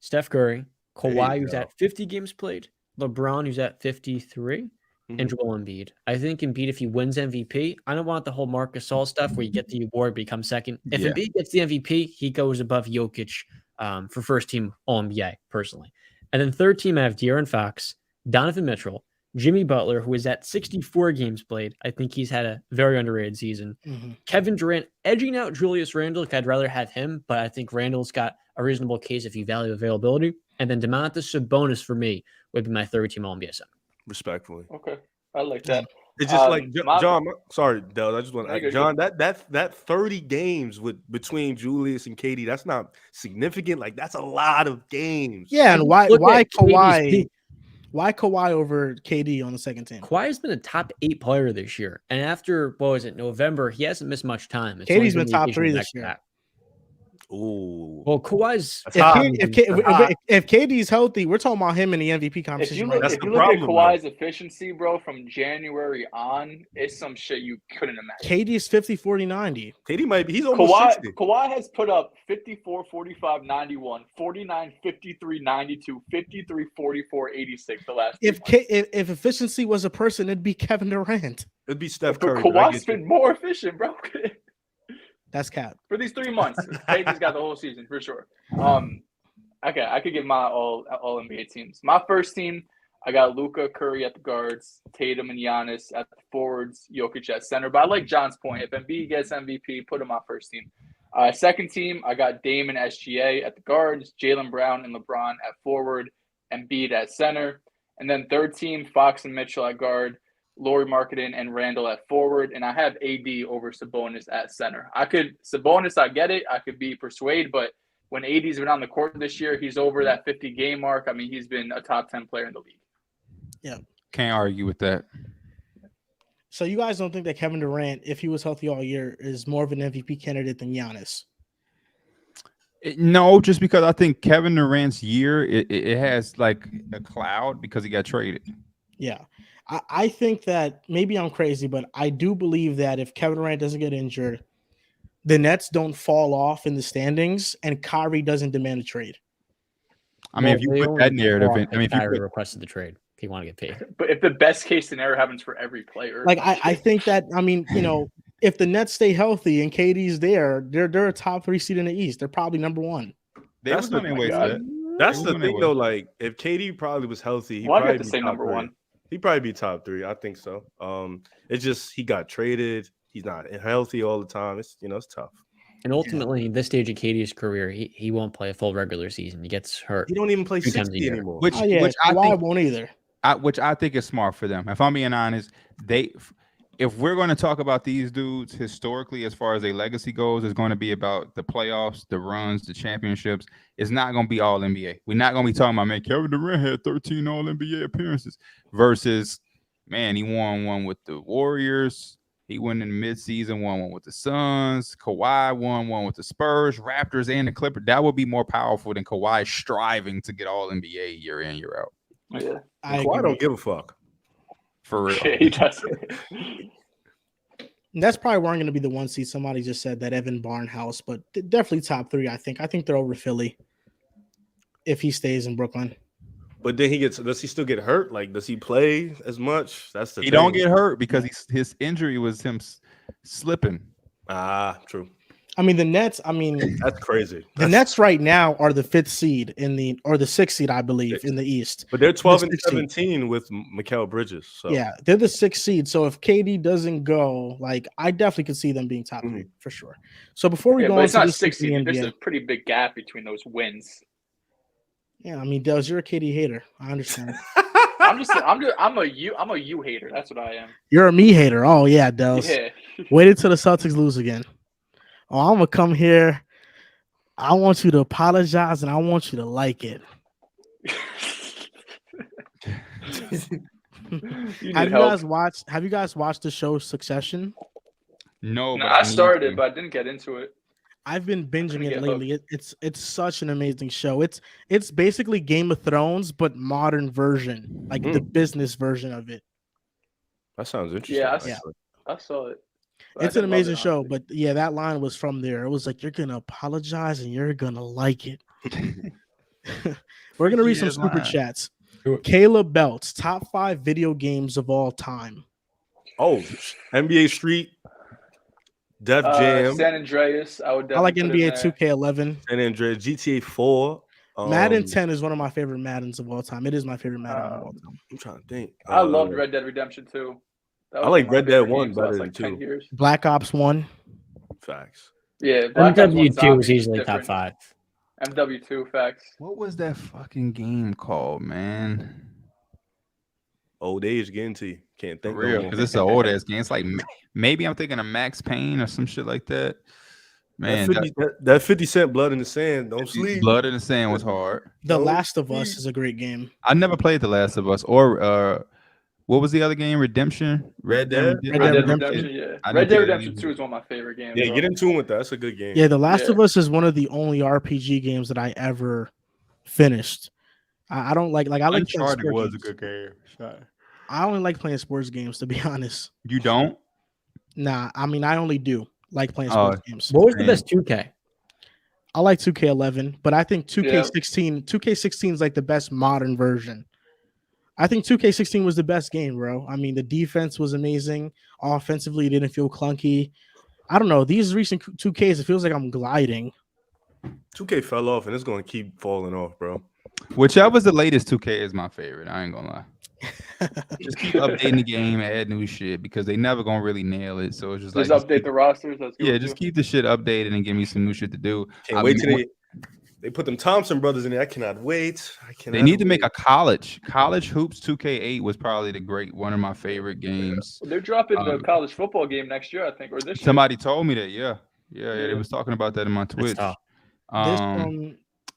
Steph Curry, Kawhi, who's at 50 games played, LeBron, who's at 53, and Joel Embiid. I think Embiid, if he wins MVP, I don't want the whole Marc Gasol stuff where you get the award, become second. If Embiid gets the MVP, he goes above Jokic for first team All-NBA, personally. And then third team, I have De'Aaron Fox, Donovan Mitchell, Jimmy Butler, who is at 64 games played. I think he's had a very underrated season. Kevin Durant edging out Julius Randle. I'd rather have him, but I think Randle's got a reasonable case if you value availability. And then Domantas Sabonis for me would be my third team All-NBA center. Respectfully. Okay. I like that. It's just like John. Sorry, Dehls. I just want to John. That 30 games between Julius and KD. That's not significant. Like, that's a lot of games. Yeah, and why Kawhi? Why Kawhi over KD on the second team? Kawhi has been a top 8 player this year, and after November, he hasn't missed much time. KD's been top 3 this year. Ooh. Well, Kawhi's if KD's healthy, we're talking about him in the MVP conversation. If you look at Kawhi's efficiency, bro, from January on, it's some shit you couldn't imagine. KD is 50, 40, 90. KD might be. He's almost 60. Kawhi has put up 54, 45, 91, 49, 53, 92, 53, 44, 86 the last. If efficiency was a person, it'd be Kevin Durant. It'd be Steph Curry. But Kawhi's been more efficient, bro. That's cap. For these 3 months, KD's got the whole season for sure. Okay, I could give my all NBA teams. My first team, I got Luka, Curry at the guards, Tatum and Giannis at the forwards, Jokic at center. But I like John's point. If Embiid gets MVP, put him on first team. Second team, I got Dame and SGA at the guards, Jaylen Brown and LeBron at forward, Embiid at center. And then third team, Fox and Mitchell at guard, Lauri Markkanen and Randall at forward, and I have AD over Sabonis at center. Sabonis, I get it. I could be persuaded, but when AD's been on the court this year, he's over that 50-game mark. I mean, he's been a top 10 player in the league. Yeah. Can't argue with that. So you guys don't think that Kevin Durant, if he was healthy all year, is more of an MVP candidate than Giannis? No, just because I think Kevin Durant's year, it has like a cloud because he got traded. Yeah. I think that maybe I'm crazy, but I do believe that if Kevin Durant doesn't get injured, the Nets don't fall off in the standings and Kyrie doesn't demand a trade. I mean, if you put that narrative in, I mean, if Kyrie requested the trade, if he want to get paid. But if the best case scenario happens for every player, like I think that, I mean, if the Nets stay healthy and KD's there, they're a top 3 seed in the East. They're probably number 1. That's the thing, though. Like, if KD probably was healthy, he'd probably be number 1. He'd probably be top 3. I think so. It's just he got traded. He's not healthy all the time. It's it's tough. And ultimately, this stage of KD's career, he won't play a full regular season. He gets hurt. He don't even play 2 times a 60 year. anymore. Which Oh yeah, I Kawhi think won't either. which I think is smart for them. If I'm being honest, if we're going to talk about these dudes historically, as far as a legacy goes, it's going to be about the playoffs, the runs, the championships. It's not going to be all NBA. We're not going to be talking about, man, Kevin Durant had 13 all NBA appearances versus, man, he won one with the Warriors. He won in midseason, won one with the Suns. Kawhi won one with the Spurs, Raptors, and the Clippers. That would be more powerful than Kawhi striving to get all NBA year in, year out. Yeah. Kawhi don't give a fuck. For real. Yeah, he doesn't. That's probably where I'm going to be the 1 seed. Somebody just said that Evan Barnhouse, but definitely top 3. I think they're over Philly if he stays in Brooklyn. But then does he still get hurt? Like, does he play as much? That's the He thing. don't get hurt because his injury was him slipping. Ah, true. I mean, the Nets. That's crazy. The Nets right now are the 5th seed or the 6th seed, I believe, in the East. But they're 12 The and 6th seed. 17 with Mikal Bridges. So Yeah, they're the 6th seed. So if KD doesn't go, like, I definitely could see them being top 3 for sure. So before we Yeah, go but on it's to not this 60. NBA, There's a pretty big gap between those wins. yeah, I mean, Dehls, you're a KD hater. I understand. I'm a you hater. That's what I am. You're a me hater. Oh yeah, Dehls. Yeah. Wait until the Celtics lose again. Oh, I'm gonna come here. I want you to apologize and I want you to like it. Have you guys watched the show Succession? No, No, but I started, but I didn't get into it. I've been binging Get it lately. It's such an amazing show. It's basically Game of Thrones, but modern version, like the business version of it. that sounds interesting. Yeah, actually. I saw it. But It's I an didn't love amazing it, show, honestly. but yeah, that line was from there. It was like, you're gonna apologize and you're gonna like it. We're gonna read some Freaky ass super line. chats. Do it. Caleb Belts, top 5 video games of all time. Oh, NBA Street, Def Jam, San Andreas. I would I like definitely put in NBA there. 2K11. San Andreas, GTA 4. Madden 10 is one of my favorite Maddens of all time. It is my favorite Madden of all time. I'm trying to think. I loved Red Dead Redemption 2. That I was like one Red of my Dead favorite 1 games the last, better like than 10 2. years. Black Ops 1. Facts. Yeah, Black Ops 1 MW2 Zombies was easily different. top 5. MW2 facts. What was that fucking game called, man? Old age getting to you. Can't For think. real, because it's an old ass game. It's like maybe I'm thinking of Max Payne or some shit like that. Man, that 50 Cent Blood in the Sand. Don't sleep. Blood in the Sand was hard. The Don't Last of Us sleep. is a great game. I never played The Last of Us or what was the other game? Redemption? Red Dead? Red Red Dead Dead Redemption. Redemption, yeah. I Red didn't Dead get it Redemption either. 2 is one of my favorite games. Yeah, bro. get in tune with that. That's a good game. Yeah, The Last Yeah. of Us is one of the only RPG games that I ever finished. I don't like I like playing Uncharted sport was a games. good game. Sorry. I only like playing sports games, to be honest. You don't? Nah, I mean, I only do like playing sports games. What was the Damn. best 2K? I like 2K11, but I think 2K16 is like the best modern version. I think 2K16 was the best game, bro. I mean, the defense was amazing. Offensively, it didn't feel clunky. I don't know. These recent 2Ks, it feels like I'm gliding. 2K fell off and it's going to keep falling off, bro. Whichever's the latest 2K is my favorite. I ain't gonna lie. Just keep updating the game, add new shit because they never gonna really nail it. So it's just like Just update the rosters. That's good yeah, too. just keep the shit updated and give me some new shit to do. Can't wait till they put them Thompson brothers in there. I cannot wait. They need to make a college hoops 2K8 was probably one of my favorite games. They're dropping the college football game next year, I think, or this year. Somebody told me that. Yeah, they was talking about that in my Twitch. tough.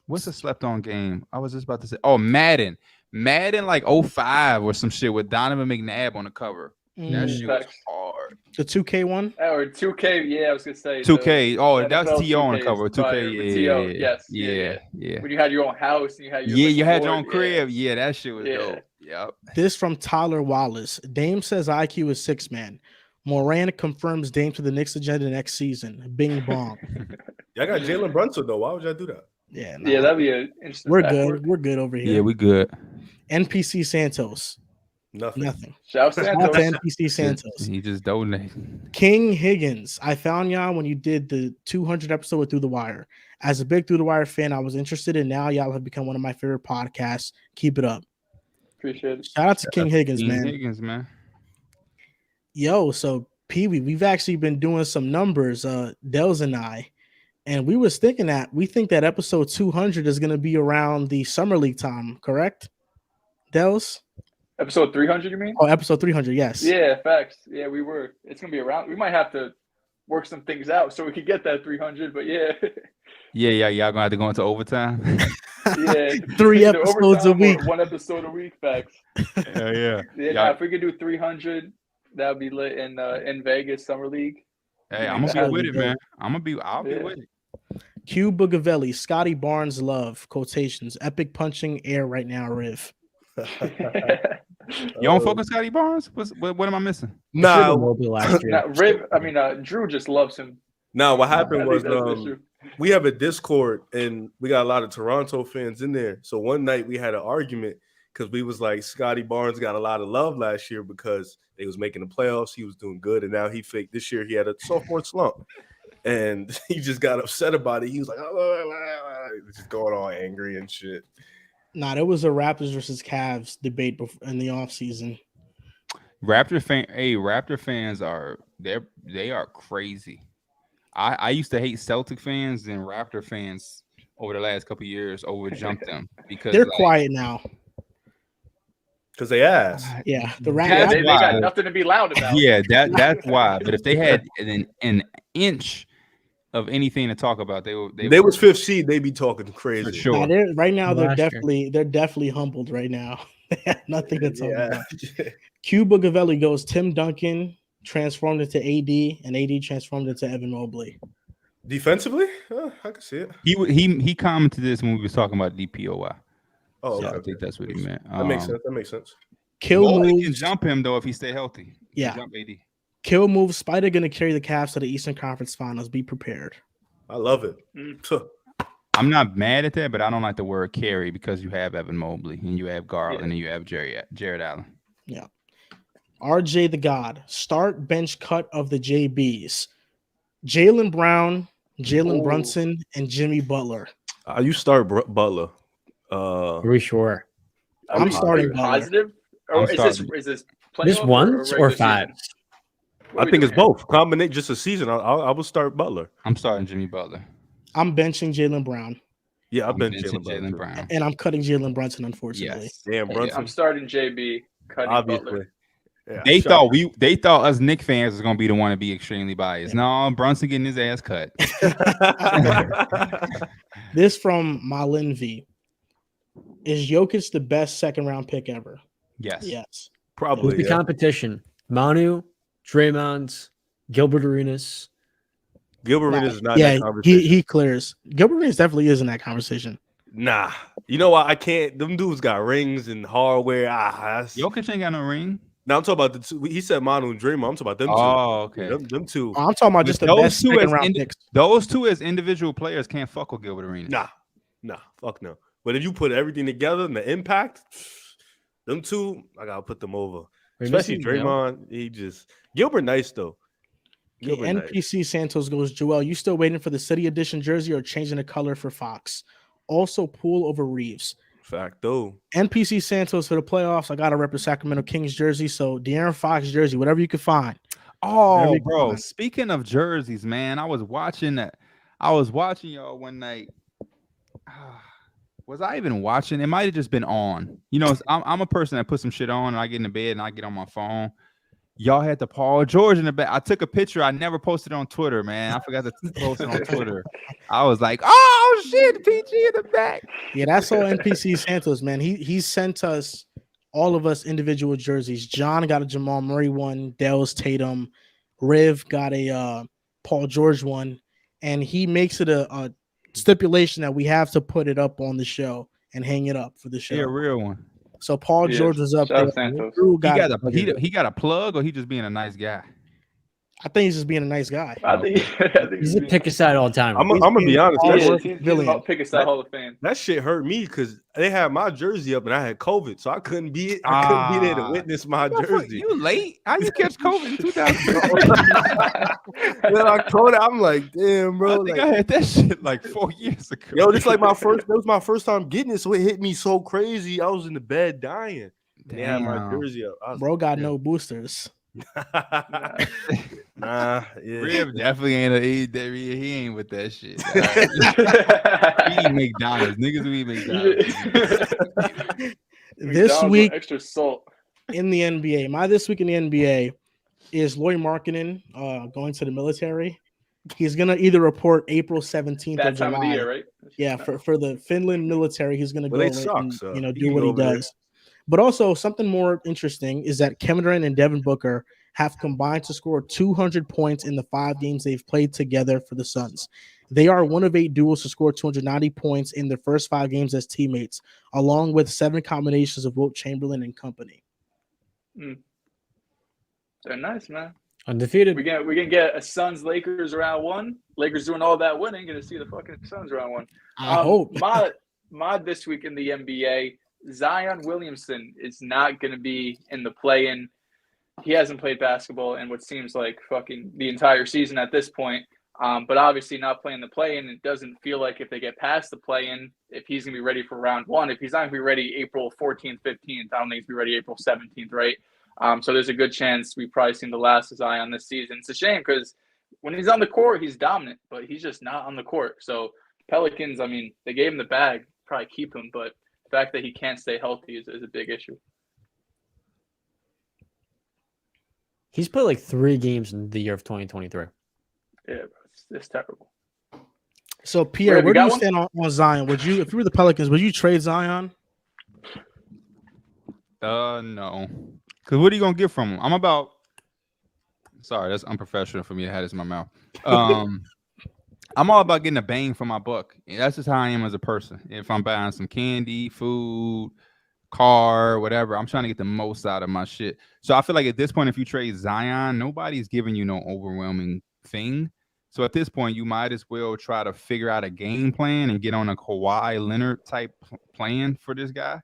What's the slept on game? I was just about to say, oh, Madden like 05 or some shit with Donovan McNabb on the cover. That shit was hard. The 2K one? Or 2K, yeah, I was gonna say 2K. Oh, that was NFL TO on the 2K cover. is fire. 2K. Yes. Yeah. When you had your own house and you had your You had your board, own crib. Yeah, that shit was dope. Yep. This from Tyler Wallace. Dame says IQ is 6-man. Moran confirms Dame to the Knicks agenda next season. Bing bong. Y'all got Jalen Brunson though. Why would y'all do that? Yeah, Yeah, that'd be an interesting. We're backward. good. We're good over here. Yeah, we good. NPC Santos. Nothing. Shout out Shout out Santos. to NPC Santos. He just donated. King Higgins. I found y'all when you did the 200 episode with Through the Wire. As a big Through the Wire fan, I was interested, and now y'all have become one of my favorite podcasts. Keep it up. Appreciate it. Shout out to King Higgins, King man. Higgins, man. Yo, so Pee-wee, we've actually been doing some numbers, Dehls and I, And we was thinking that we think that episode 200 is going to be around the summer league time, correct? Dehls? Episode 300, you mean? Oh, episode 300, yes. Yeah, facts. Yeah, we were. It's gonna be around. We might have to work some things out so we could get that 300. But yeah, Yeah. Y'all gonna have to go into overtime. yeah. 3 Either episodes a overtime or week. 1 episode a week. Facts. Yeah. Yeah, nah, if we could do 300, that would be lit in Vegas Summer League. Hey, I'm gonna be with it, Dope. man. I'll be with it. Q Boogavelli, Scotty Barnes love, quotations, epic punching air right now, Riv. You don't fuck with Scotty Barnes? What am I missing? Nah, last year. Drew just loves him. nah. What I happened think was that's the issue. we have a Discord and we got a lot of Toronto fans in there. So one night we had an argument because we was like, Scotty Barnes got a lot of love last year because they was making the playoffs. He was doing good, and now he faked. This year he had a sophomore slump, and he just got upset about it. He was like, just going all angry and shit. Nah, there was a Raptors versus Cavs debate in the offseason. Raptor fans are they are crazy. I used to hate Celtic fans, and Raptor fans over the last couple of years overjumped them because They're quiet now. Because they asked. Yeah, the That's Raptors. They got nothing to be loud about. Yeah, that's why. But if they had an inch of anything to talk about, they was 5th seed, they be talking crazy. for sure. Nah, right now they're Last year. definitely humbled right now. They have nothing to talk Yeah. about. Q Boogavelli goes Tim Duncan transformed into AD and AD transformed into Evan Mobley. Defensively, I can see it. He commented this when we was talking about DPOY. Oh, So okay. I think that's what he meant. That makes sense. That makes sense. Kill Mobley can moves. jump him though if he stay healthy. He Yeah. can jump AD. Kill move. Spider gonna carry the Cavs to the Eastern Conference Finals. Be prepared. I love it. Tuh. I'm not mad at that, but I don't like the word carry because you have Evan Mobley and you have Garland and you have Jared Allen. Yeah. RJ the God. Start bench cut of the JBs. Jaylen Brown, Jalen Ooh. Brunson, and Jimmy Butler. You start Butler. Are we sure? I'm starting Are you Butler. positive? Or I'm is starting. this This playoff ones or regular season? fives? What are I we think it's doing? both. Combinate just a season. I will start Butler. I'm starting Jimmy Butler. I'm benching Jalen Brown. Yeah, I've I'm been benching Jalen Jalen Brown. Brown. And I'm cutting Jalen Brunson, unfortunately. Yes. Damn, Brunson. I'm starting JB. Cutting Obviously. Butler. Yeah, They shout thought us Knicks fans was gonna be the one to be extremely biased. No, Brunson getting his ass cut. out. This from Malin V. Is Jokic the best second round pick ever? Yes. Yes. Who's Probably. the Yeah. competition? Manu, Draymond, Gilbert Arenas. Gilbert Nah, Arenas is not in yeah, that conversation. he clears. Gilbert Arenas definitely is in that conversation. Nah. You know what? I can't. Them dudes got rings and hardware. Jokic ain't got no ring. Now I'm talking about the two. He said Manu and Draymond. I'm talking about them two. Oh, okay. Them two. I'm talking about just the Those best two second as round indi- picks. Those two as individual players can't fuck with Gilbert Arenas. Nah. Fuck no. But if you put everything together and the impact, them two, I gotta put them over. We're Especially missing Draymond. Gilbert nice though. Okay, Gilbert nice. NPC Santos goes, Joel, you still waiting for the City Edition jersey or changing the color for Fox? Also, Poole over Reeves. Fact though. NPC Santos for the playoffs. I got to rep the Sacramento Kings jersey. So, De'Aaron Fox jersey, whatever you can find. Oh, Very bro. fun. Speaking of jerseys, man, I was watching y'all one night. Was I even watching? It might have just been on. You know, I'm a person that puts some shit on and I get in the bed and I get on my phone. Y'all had the Paul George in the back. I took a picture. I never posted on Twitter, man. I forgot to post it on Twitter. I was like, oh shit, PG in the back. Yeah, that's all NPC Santos, man. He sent us, all of us, individual jerseys. John got a Jamal Murray one. Dehls Tatum. Riv got a Paul George one. And he makes it a stipulation that we have to put it up on the show and hang it up for the show. Yeah, real one. So Paul Yeah, George was up shout out there. Santos. Drew He got a plug, or he just being a nice guy. I think he's just being a nice guy. I think He's a pick a side all the time. I'm gonna be honest. All That, work shit, he's about pick a side Hall of Fame. that shit hurt me because they had my jersey up and I had COVID, so I couldn't be there to witness my jersey. You late? How you catch COVID in 2000? Then I caught it. I'm like, damn, bro. I think like, I had that shit like 4 years ago. yo, this like my first. That was my first time getting it, so it hit me so crazy. I was in the bed dying. They had my Damn. jersey up. I was Bro got damn. no boosters. Nah, yeah. Rib definitely ain't he ain't with that shit. We eat McDonald's. Niggas we eat McDonald's. This McDonald's with week extra salt. in the NBA, my this week in the NBA is Lauri Markkanen going to the military. He's gonna either report April 17th or That time of the July. year, right? Yeah, for the Finland military, he's gonna Well, go they suck, and so do he what can he go over there. does. But also something more interesting is that Kevin Durant and Devin Booker have combined to score 200 points in the 5 games they've played together for the Suns. They are one of 8 duos to score 290 points in their first 5 games as teammates, along with 7 combinations of Wilt Chamberlain and company. They're nice, man. Undefeated. We can get a Suns Lakers round 1. Lakers doing all that winning. Gonna see the fucking Suns round 1. I hope. My this week in the NBA, Zion Williamson is not gonna be in the play-in. He hasn't played basketball in what seems like fucking the entire season at this point. But obviously not playing the play-in, it doesn't feel like if they get past the play-in, if he's gonna be ready for round 1. If he's not gonna be ready April 14th, 15th, I don't think he's gonna be ready April 17th, right? So there's a good chance we've probably seen the last of Zion this season. It's a shame because when he's on the court, he's dominant, but he's just not on the court. So Pelicans, I mean, they gave him the bag, probably keep him, but the fact that he can't stay healthy is a big issue. He's played like 3 games in the year of 2023. Yeah, bro, it's terrible. So Pierre, Rib, where do you got stand on Zion? Would you, if you were the Pelicans, would you trade Zion? No. Because what are you gonna get from him? Sorry, that's unprofessional for me to have this in my mouth. I'm all about getting a bang for my buck. That's just how I am as a person. If I'm buying some candy, food, car, whatever, I'm trying to get the most out of my shit. So I feel like at this point, if you trade Zion, nobody's giving you no overwhelming thing. So at this point, you might as well try to figure out a game plan and get on a Kawhi Leonard type plan for this guy.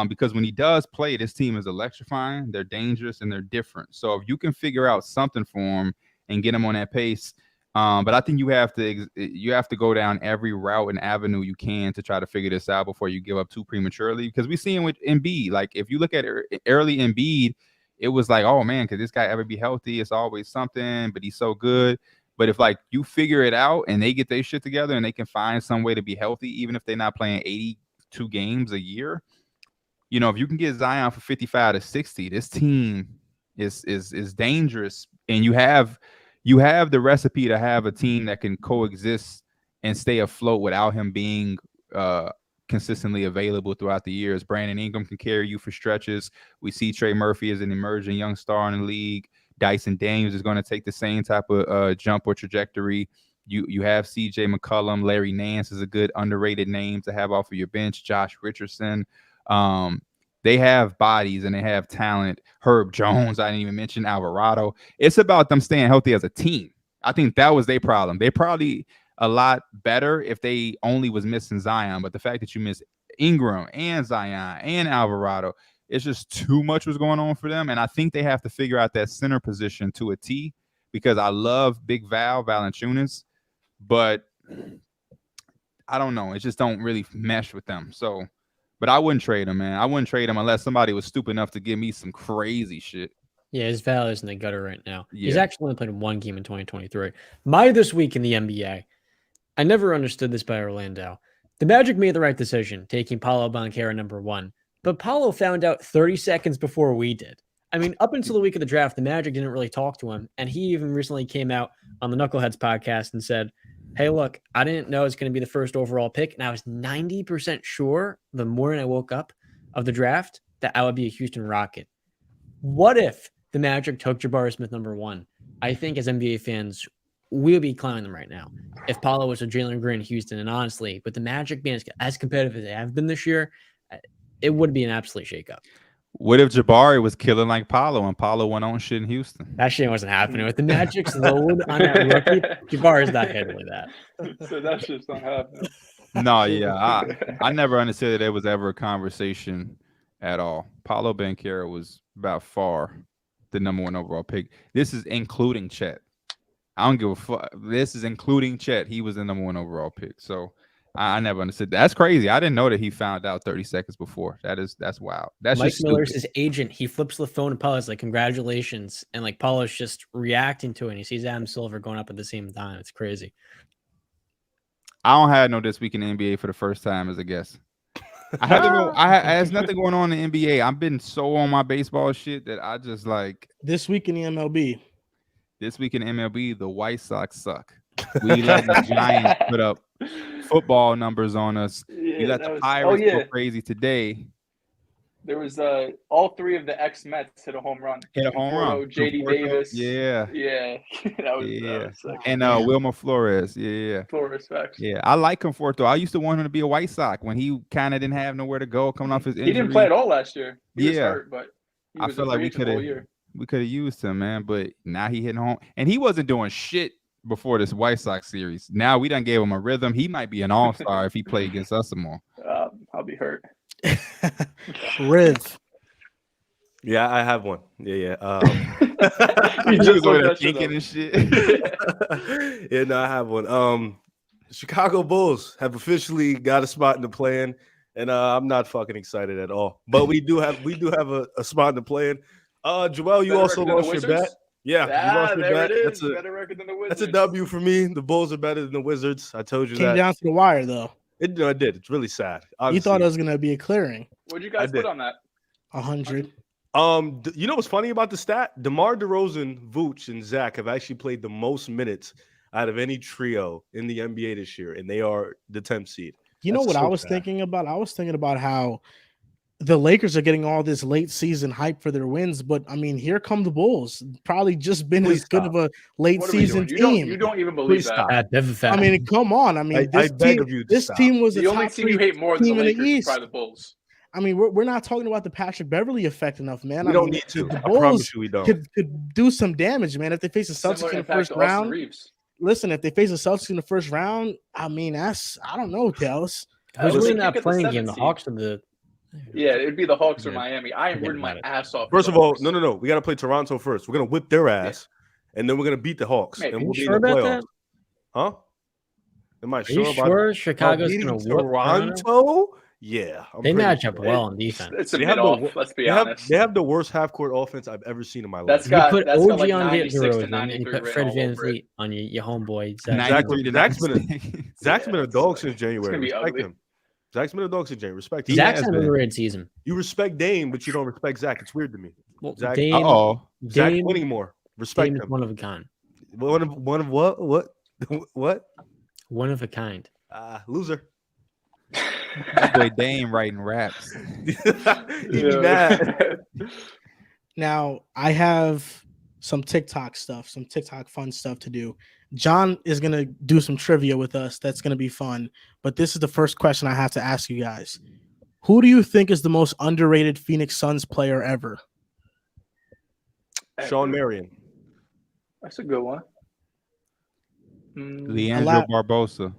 Because when he does play, this team is electrifying. They're dangerous and they're different. So if you can figure out something for him and get him on that pace, but I think you have to go down every route and avenue you can to try to figure this out before you give up too prematurely. Because we see him with Embiid. Like if you look at early Embiid, it was like, oh man, could this guy ever be healthy? It's always something, but he's so good. But if like you figure it out and they get their shit together and they can find some way to be healthy, even if they're not playing 82 games a year. You know, if you can get Zion for 55 to 60, this team is dangerous, and you have the recipe to have a team that can coexist and stay afloat without him being consistently available throughout the years. Brandon Ingram can carry you for stretches. We see Trey Murphy as an emerging young star in the league. Dyson Daniels is going to take the same type of jump or trajectory. You have CJ McCollum. Larry Nance is a good underrated name to have off of your bench. Josh Richardson. They have bodies and they have talent. Herb Jones, I didn't even mention Alvarado. It's about them staying healthy as a team. I think that was their problem. They're probably a lot better if they only was missing Zion, but the fact that you miss Ingram and Zion and Alvarado, it's just too much was going on for them. And I think they have to figure out that center position to a T, because I love Big Valanciunas, but I don't know. It just don't really mesh with them. So, but I wouldn't trade him, man. I wouldn't trade him unless somebody was stupid enough to give me some crazy shit. Yeah, his value is in the gutter right now. Yeah. He's actually only played 1 game in 2023. My this week in the NBA, I never understood this by Orlando. The Magic made the right decision, taking Paolo Banchero number 1. But Paolo found out 30 seconds before we did. I mean, up until the week of the draft, the Magic didn't really talk to him. And he even recently came out on the Knuckleheads podcast and said, hey, look, I didn't know it's going to be the first overall pick. And I was 90% sure the morning I woke up of the draft that I would be a Houston Rocket. What if the Magic took Jabari Smith number 1? I think as NBA fans, we'll be clowning them right now. If Paolo was a Jalen Green in Houston, and honestly, with the Magic being as competitive as they have been this year, it would be an absolute shakeup. What if Jabari was killing like Paolo and Paolo went on shit in Houston? That shit wasn't happening. With the Magic's load on that rookie, Jabari's not handling that. So that's just not happening. No, yeah. I never understood that there was ever a conversation at all. Paolo Banchero was about far the number 1 overall pick. This is including Chet. I don't give a fuck. This is including Chet. He was the number 1 overall pick. So I never understood. That's crazy. I didn't know that he found out 30 seconds before. That's wild. That's Mike just Miller's stupid. his agent. He flips the phone to Paulo's like, congratulations. And like Paulo's just reacting to it. And he sees Adam Silver going up at the same time. It's crazy. I don't have no This Week in the NBA for the first time as a guest. I had to go. There's nothing going on in the NBA. I've been so on my baseball shit that I just like This week in the MLB. This week in MLB, the White Sox suck. We let the Giants put up football numbers on us. Yeah, We let the that was- Pirates yeah. go crazy today. There was all three of the ex-Mets hit a home run. Hit a home run. Conforto, JD Conforto, Davis. Yeah. Yeah. that was Yeah. sick. And Man. Wilmer Flores. Yeah. Full respect. Yeah. I like Conforto. I used to want him to be a White Sox when he kind of didn't have nowhere to go coming off his injury. He didn't play at all last year. He was Yeah. hurt, but he I was feel a like free we agent the whole year. could have used him, man. But now he hitting home. And he wasn't doing shit before this White Sox series. Now we done gave him a rhythm. He might be an all-star if he played against us some more. I'll be hurt. Riv. Yeah, I have one. Yeah. You He just was over there looked that shit thinking up. and shit. Yeah, no, I have one. Chicago Bulls have officially got a spot in the plan, and I'm not fucking excited at all. But we do have a spot in the plan. Joel, you Better also record than the lost your bet. Wizards? Yeah, you lost your there bet. it is. Better record than the Wizards. That's a W for me. The Bulls are better than the Wizards. I told you Came that. down to the wire, though. It did. It's really sad. You thought honestly. it was going to be a clearing. What'd you guys did. put on that? 100. You know what's funny about the stat? DeMar DeRozan, Vooch, and Zach have actually played the most minutes out of any trio in the NBA this year, and they are the 10th seed. You know That's what so I was sad. thinking about? I was thinking about how the Lakers are getting all this late season hype for their wins, but I mean, here come the Bulls. Probably just been Please as good stop. of a late What are we season doing? team. You don't even believe Please that. stop. At Bivifat. I mean, come on. I mean, I this beg team, of you to this stop. team was The a only top team you three hate more than the team in Lakers is East. probably the Bulls. I mean, we're not talking about the Patrick Beverly effect enough, man. We I don't mean, need to. The I Bulls promise you we don't. could do some damage, man. If they face the Celtics Similar in the impact first to Austin round, Reeves. listen, if they face the Celtics in the first round, I mean, I don't know, Dehls. Who's They winning can't that get the playing game? seventh The seed. Hawks or the Yeah, it'd be the Hawks or Yeah. Miami. I am Forget rooting my about it. ass off. First for of the all, Hawks. no. We got to play Toronto first. We're gonna whip their ass, and then we're gonna beat the Hawks, Mate, and are we'll you be sure in the about playoffs. that? Huh? Am I Are you sure sure about Chicago's beating going to whoop Toronto? Toronto? Yeah, I'm They pretty match sure. up well on defense. It's a They have mid the off. wor- Let's be They have, honest. they have the worst half court offense I've ever seen in my life. That's You got put that's OG got like on 96 to DeRozan and 93 you put written Fred all Van over it. Vliet on your homeboy. Zach. 93 to Zach's 96. Zach's been a it's dog like- since January. gonna be Respect ugly. him. Zach's been a dog since January. Respect him. Zach's has had an been. underrated season. You respect Dame, but you don't respect Zach. It's weird to me. Well, Zach- Dame, Uh-oh. Zach Dame, winning more. Respect Dame is him. one of a kind. One of what? What? What? One of a kind. Loser. That boy Dame writing raps. He be mad. Now, I have some TikTok stuff, some TikTok fun stuff to do. John is going to do some trivia with us. That's going to be fun. But this is the first question I have to ask you guys. Who do you think is the most underrated Phoenix Suns player ever? Sean Marion. That's a good one. Leandro Barbosa.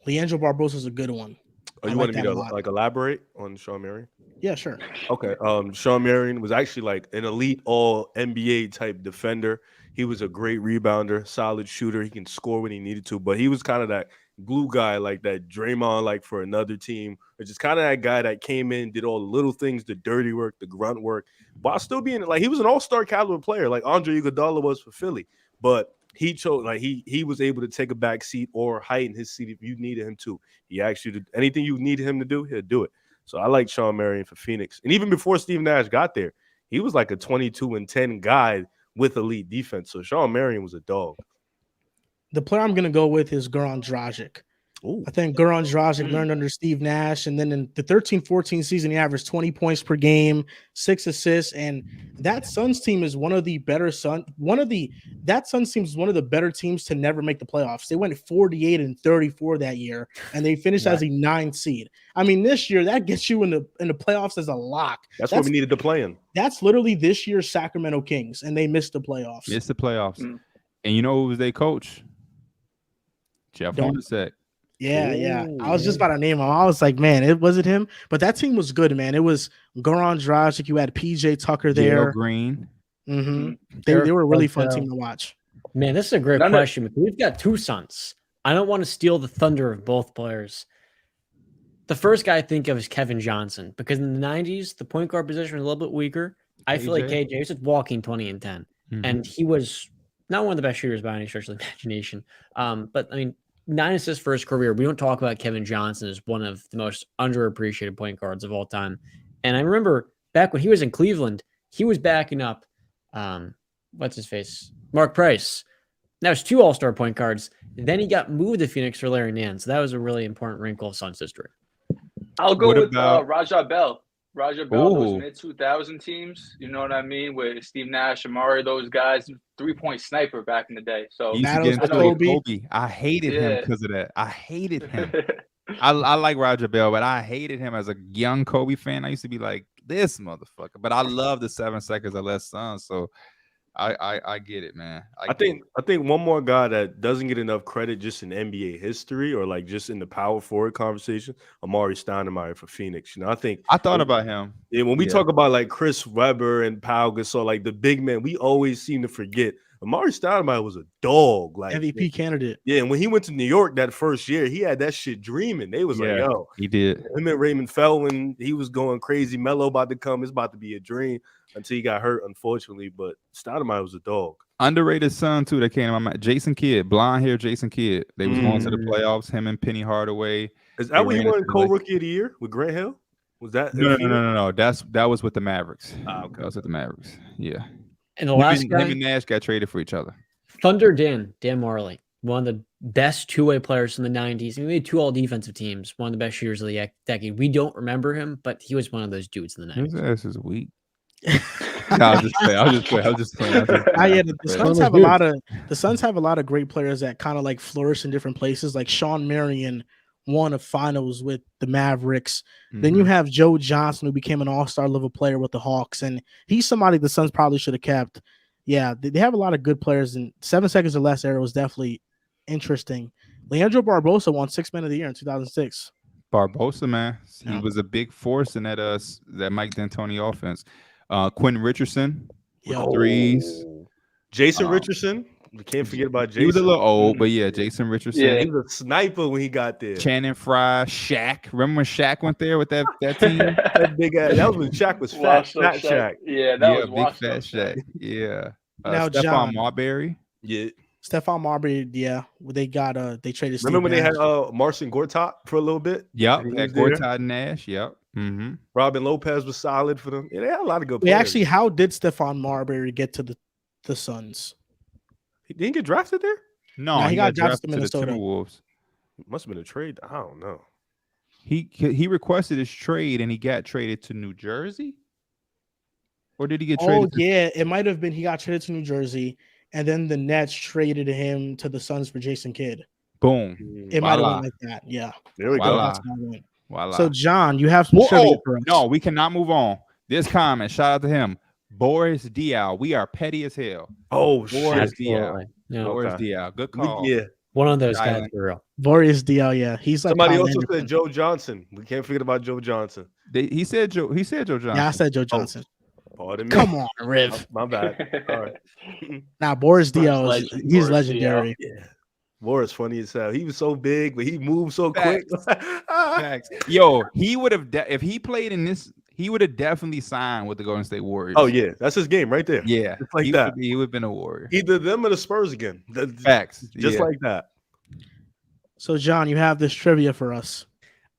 Leandro Barbosa is a good one. Oh, I you like wanted me that to a lot. like elaborate on Sean Marion? Yeah, sure. Okay. Sean Marion was actually like an elite all NBA type defender. He was a great rebounder, solid shooter. He can score when he needed to, but he was kind of that glue guy, like that Draymond, like for another team, which is kind of that guy that came in, did all the little things, the dirty work, the grunt work, while still being like he was an all-star caliber player, like Andre Iguodala was for Philly. But he chose like he was able to take a back seat or heighten his seat if you needed him to. He actually did anything you needed him to do, he'll do it. So I like Sean Marion for Phoenix. And even before Steve Nash got there, he was like a 22-10 guy with elite defense. So Sean Marion was a dog. The player I'm going to go with is Goran Dragic. Ooh. I think Goran Dragic learned under Steve Nash, and then in the 13-14 season, he averaged 20 points per game, 6 assists, and that Suns team is one of the better Suns team is one of the better teams to never make the playoffs. They went 48-34 that year, and they finished as a 9 seed. I mean, this year that gets you in the playoffs as a lock. That's what we needed to play in. That's literally this year's Sacramento Kings, and they missed the playoffs. Missed the playoffs. And you know who was their coach? Jeff Hornacek. Yeah. I was just about to name him. I was like, man, it wasn't him, but that team was good, man. It was Goran Dragic. You had PJ Tucker there. Green. They were a really fun team to watch. Man, this is a great question. We've got two Suns. I don't want to steal the thunder of both players, The first guy I think of is Kevin Johnson, because in the 90s, the point guard position was a little bit weaker. I feel like KJ was just walking 20 and 10. And he was not one of the best shooters by any stretch of the imagination. But I mean, 9 assists for his career. We don't talk about Kevin Johnson as one of the most underappreciated point guards of all time. And I remember back when he was in Cleveland, he was backing up, what's his face? Mark Price. That was 2 all-star point guards. Then he got moved to Phoenix for Larry Nance. So that was a really important wrinkle of Suns history. I'll go What with about- Raja Bell. Raja Bell, those Ooh. mid-2000 teams, you know what I mean? With Steve Nash, Amari, those guys, 3-point sniper back in the day. So He used to Battles get into with it with Kobe. Kobe. I hated him Yeah. because of that. I hated him. I like Roger Bell, but I hated him as a young Kobe fan. I used to be like, this motherfucker. But I love the 7 seconds or less Suns. So I get it, man. I think one more guy that doesn't get enough credit just in NBA history or like just in the power forward conversation, Amari Stoudemire for Phoenix. You know, I thought about him. Yeah, when we talk about like Chris Webber and Pau Gasol, like the big men, we always seem to forget Amari Stoudemire was a dog, like MVP candidate. Yeah, and when he went to New York that first year, he had that shit dreaming. They was like, yo, He did. him and Raymond Felton, he was going crazy. Melo about to come, it's about to be a dream until he got hurt, unfortunately. But Stoudemire was a dog. Underrated son too that came to my mind. Jason Kidd, blonde hair Jason Kidd. They was going to the playoffs. Him and Penny Hardaway. Is that when he won co-rookie of the year with Grant Hill? Was that No. That was with the Mavericks. Okay. That was with the Mavericks. Yeah. And the last him guy, and Nash got traded for each other. Thunder Dan Marley, one of the best two-way players in the 90s. He made 2 all-defensive teams, one of the best shooters of the decade. We don't remember him, but he was one of those dudes in the 90s. His ass is weak. No, I was just playing. The Suns have a lot of great players that kind of like flourish in different places. Like Sean Marion won a finals with the Mavericks. Then you have Joe Johnson, who became an all-star level player with the Hawks, and he's somebody the Suns probably should have kept. Yeah, they have a lot of good players, and 7 seconds or less era was definitely interesting. Leandro Barbosa won 6th Man of the Year in 2006. Barbosa, man, he was a big force in that Mike D'Antoni offense. Quentin Richardson with the threes. Jason Richardson. We can't forget about Jason. He was a little old, but yeah, Jason Richardson. Yeah. He was a sniper when he got there. Channing Frye, Shaq. Remember when Shaq went there with that team? That big ass. That was when Shaq was fat. Fat Shaq. Yeah, that was big fat Shaq. Yeah. Now, Stephon John. Marbury. Yeah. Stephon Marbury, yeah, they got they traded. Remember when Steve they had Nash. Marcin Gortat for a little bit? Yep. He At was there. Gortat Nash. Yep. Mm-hmm. Robin Lopez was solid for them. Yeah, they had a lot of good Wait, players. actually, how did Stephon Marbury get to the Suns? He didn't get drafted there? No, Nah, he got drafted to to the Minnesota. Timberwolves. Must have been a trade. I don't know. He requested his trade and he got traded to New Jersey, or did he get Oh traded? yeah, it might have been he got traded to New Jersey, and then the Nets traded him to the Suns for Jason Kidd. Boom. It might have Voila. been like that. Yeah. There we Voila. go. That's how it went. Voila. So John, you have some trivia for us. No, we cannot move on. This comment, shout out to him. Boris Diaw. We are petty as hell. Oh, Boris shit. Diaw. Absolutely. No, Boris Okay. Diaw. Good call. Yeah. one of those guys Island. for real. Boris Diaw, yeah, he's like Somebody Kyle also Anderson. said Joe Johnson. We can't forget about Joe Johnson. He said Joe Johnson. Yeah, I said Joe Johnson. Pardon me. Come on, Riv. My bad. All right. Now Boris Diaw, legend, he's Boris legendary. Yeah. Boris funny as hell. He was so big, but he moved so quick. Facts. Yo, he would have if he played in this, he would have definitely signed with the Golden State Warriors. Oh yeah, that's his game right there. Yeah, Just like he that. He would have been a Warrior. Either them or the Spurs again. Facts. Just Yeah. like that. So John, you have this trivia for us.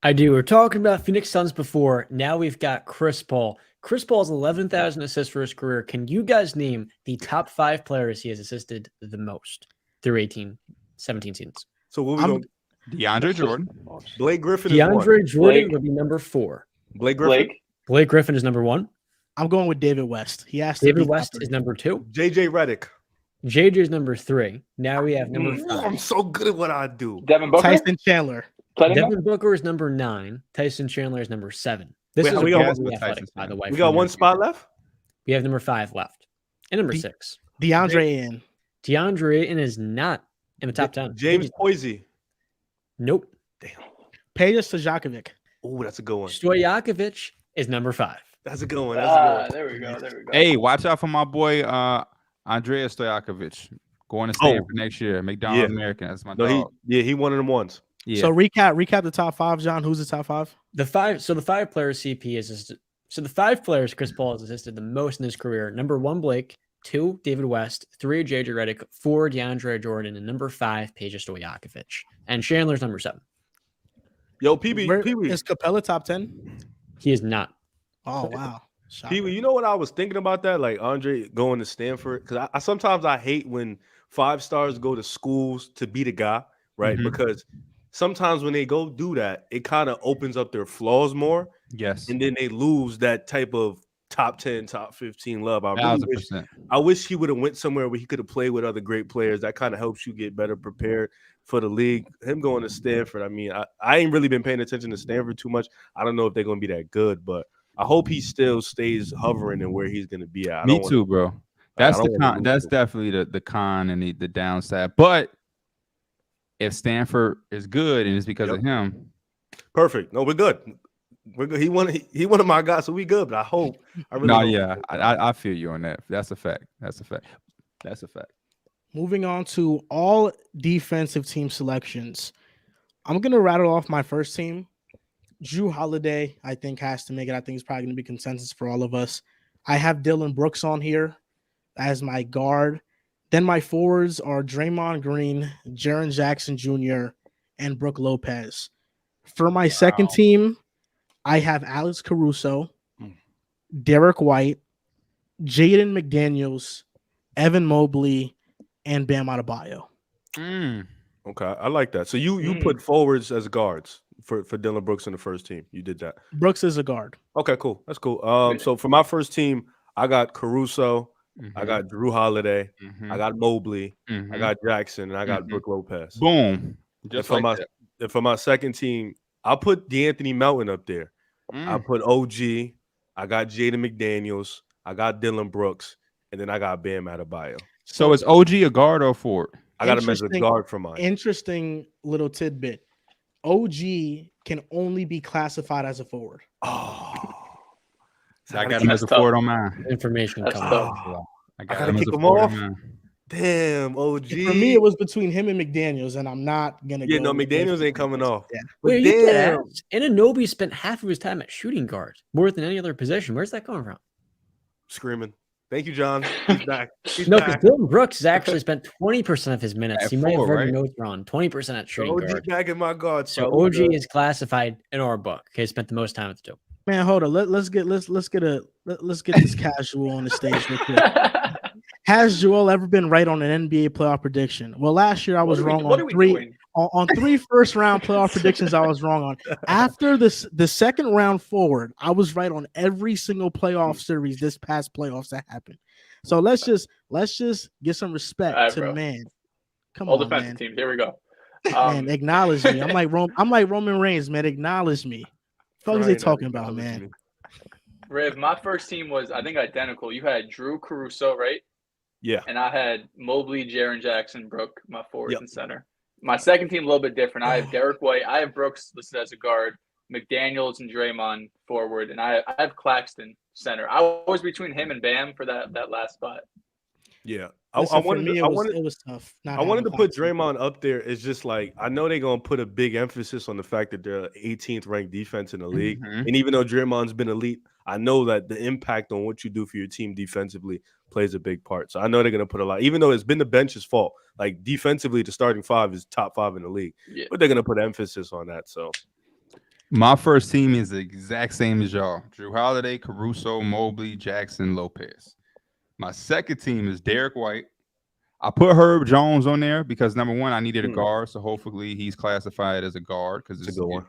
I do. We're talking about Phoenix Suns before. Now we've got Chris Paul. Chris Paul's 11,000 assists for his career. Can you guys name the top 5 players he has assisted the most through 17 seasons? So what we I'm- going? DeAndre Jordan. Blake Griffin is DeAndre one. Jordan Blake. would be number 4. Blake Griffin. Blake. Blake Griffin is number 1. I'm going with David West. He has to David be West top is 3. number 2. JJ Redick. JJ is number 3. Now we have number 5. I'm so good at what I do. Devin Booker. Tyson Chandler. Played him? Devin Booker is number 9. Tyson Chandler is number 7. This Wait, is we a got really one- athletic, Tyson by the Chandler. way. We from got one your- spot left. We have number 5 left. And number The- 6. DeAndre Ayton. DeAndre Ayton is not in the top 10. James Poisey. Nope. Peja Stojakovic. Oh, that's a good one. Stojakovic is number 5. That's a good one. That's a good one. There we go. There we go. Hey, watch out for my boy Andrea Stojakovic going to stay Oh. for next year. McDonald's Yeah. American. That's my No, dog. he one of them ones. Yeah. So recap the top 5, John. Who's the top 5? The 5 players CP is assisted. So the 5 players Chris Paul has assisted the most in his career. Number 1, Blake. 2, David West. 3, JJ Redick. 4, DeAndre Jordan. And number 5, Peja Stojakovic. And Chandler's number 7. Yo, Pee-wee. Is Capella top 10? He is not. Oh wow. Pee-wee, you know what I was thinking about that? Like Andre going to Stanford, because I sometimes I hate when 5 stars go to schools to be the guy, right? Mhm. Because sometimes when they go do that, it kind of opens up their flaws more, Yes. and then they lose that type of top 10, top 15 love. I really wish 1000%. I wish he would have went somewhere where he could have played with other great players. That kind of helps you get better prepared for the league. Him going to Stanford, I mean, I ain't really been paying attention to Stanford too much. I don't know if they're going to be that good, but I hope he still stays hovering in where he's going to be at. Me too, bro. That's the con. That's definitely the con and the downside. But if Stanford is good and it's because of him, perfect. No, we're good. We're good. He one of my guys, so we good. But I hope. I feel you on that. That's a fact. That's a fact. Moving on to all defensive team selections. I'm gonna rattle off my first team. Drew Holiday, I think, has to make it. I think it's probably gonna be consensus for all of us. I have Dylan Brooks on here as my guard. Then my forwards are Draymond Green, Jaren Jackson Jr., and Brook Lopez. For my second team, I have Alex Caruso, Derek White, Jaden McDaniels, Evan Mobley, and Bam Adebayo. Okay, I like that. So you put forwards as guards for Dylan Brooks in the first team. You did that. Brooks is a guard. Okay, cool. That's cool. So for my first team, I got Caruso, I got Drew Holiday, I got Mobley, I got Jackson, and I got Brook Lopez. Boom. Just for my second team, I'll put DeAnthony Melton up there. I put OG, I got Jaden McDaniels, I got Dylan Brooks, and then I got Bam Adebayo. So is OG a guard or a forward? I got him as a guard for mine. Interesting little tidbit. OG can only be classified as a forward. Oh. So I got him as a forward on mine. Information I got gotta kick him off. Damn, OG. For me, it was between him and McDaniels, and I'm not gonna. Yeah, no, McDaniels ain't coming off. Yeah. Wait, damn. Anunoby spent half of his time at shooting guard, more than any other position. Where's that coming from? Screaming. Thank you, John. He's back. No, because Dylan Brooks has actually spent 20% of his minutes. At He might have four, read right? the notes wrong. 20% at shooting OG guard. back in my guard. So OG is classified in our book. Okay, spent the most time at the two. Man, hold on. Let's get this casual on the stage real quick. Has Joel ever been right on an NBA playoff prediction? Well, last year I was wrong on three first round playoff predictions. I was wrong on. After the second round forward, I was right on every single playoff series this past playoffs that happened. So let's just get some respect to the man. Come all on, defensive man. teams. Here we go. Man, acknowledge me. I'm like Roman Reigns, man. Acknowledge me. What are they talking about, man? Riv, my first team was, I think, identical. You had Drew Caruso, right? Yeah. And I had Mobley, Jaren Jackson, Brook, my forwards and center. My second team, a little bit different. I have Derek White. I have Brooks listed as a guard, McDaniels and Draymond forward, and I have Claxton center. I was between him and Bam for that last spot. Yeah. It was tough. I wanted to put Draymond up there. It's just like, I know they're going to put a big emphasis on the fact that they're 18th ranked defense in the league. And even though Draymond's been elite, I know that the impact on what you do for your team defensively plays a big part. So I know they're going to put a lot, even though it's been the bench's fault. Like defensively, the starting 5 is top 5 in the league. Yeah. But they're going to put emphasis on that. So my first team is the exact same as y'all. Drew Holiday, Caruso, Mobley, Jackson, Lopez. My second team is Derek White. I put Herb Jones on there because, number one, I needed a guard. So hopefully he's classified as a guard because it's a good one.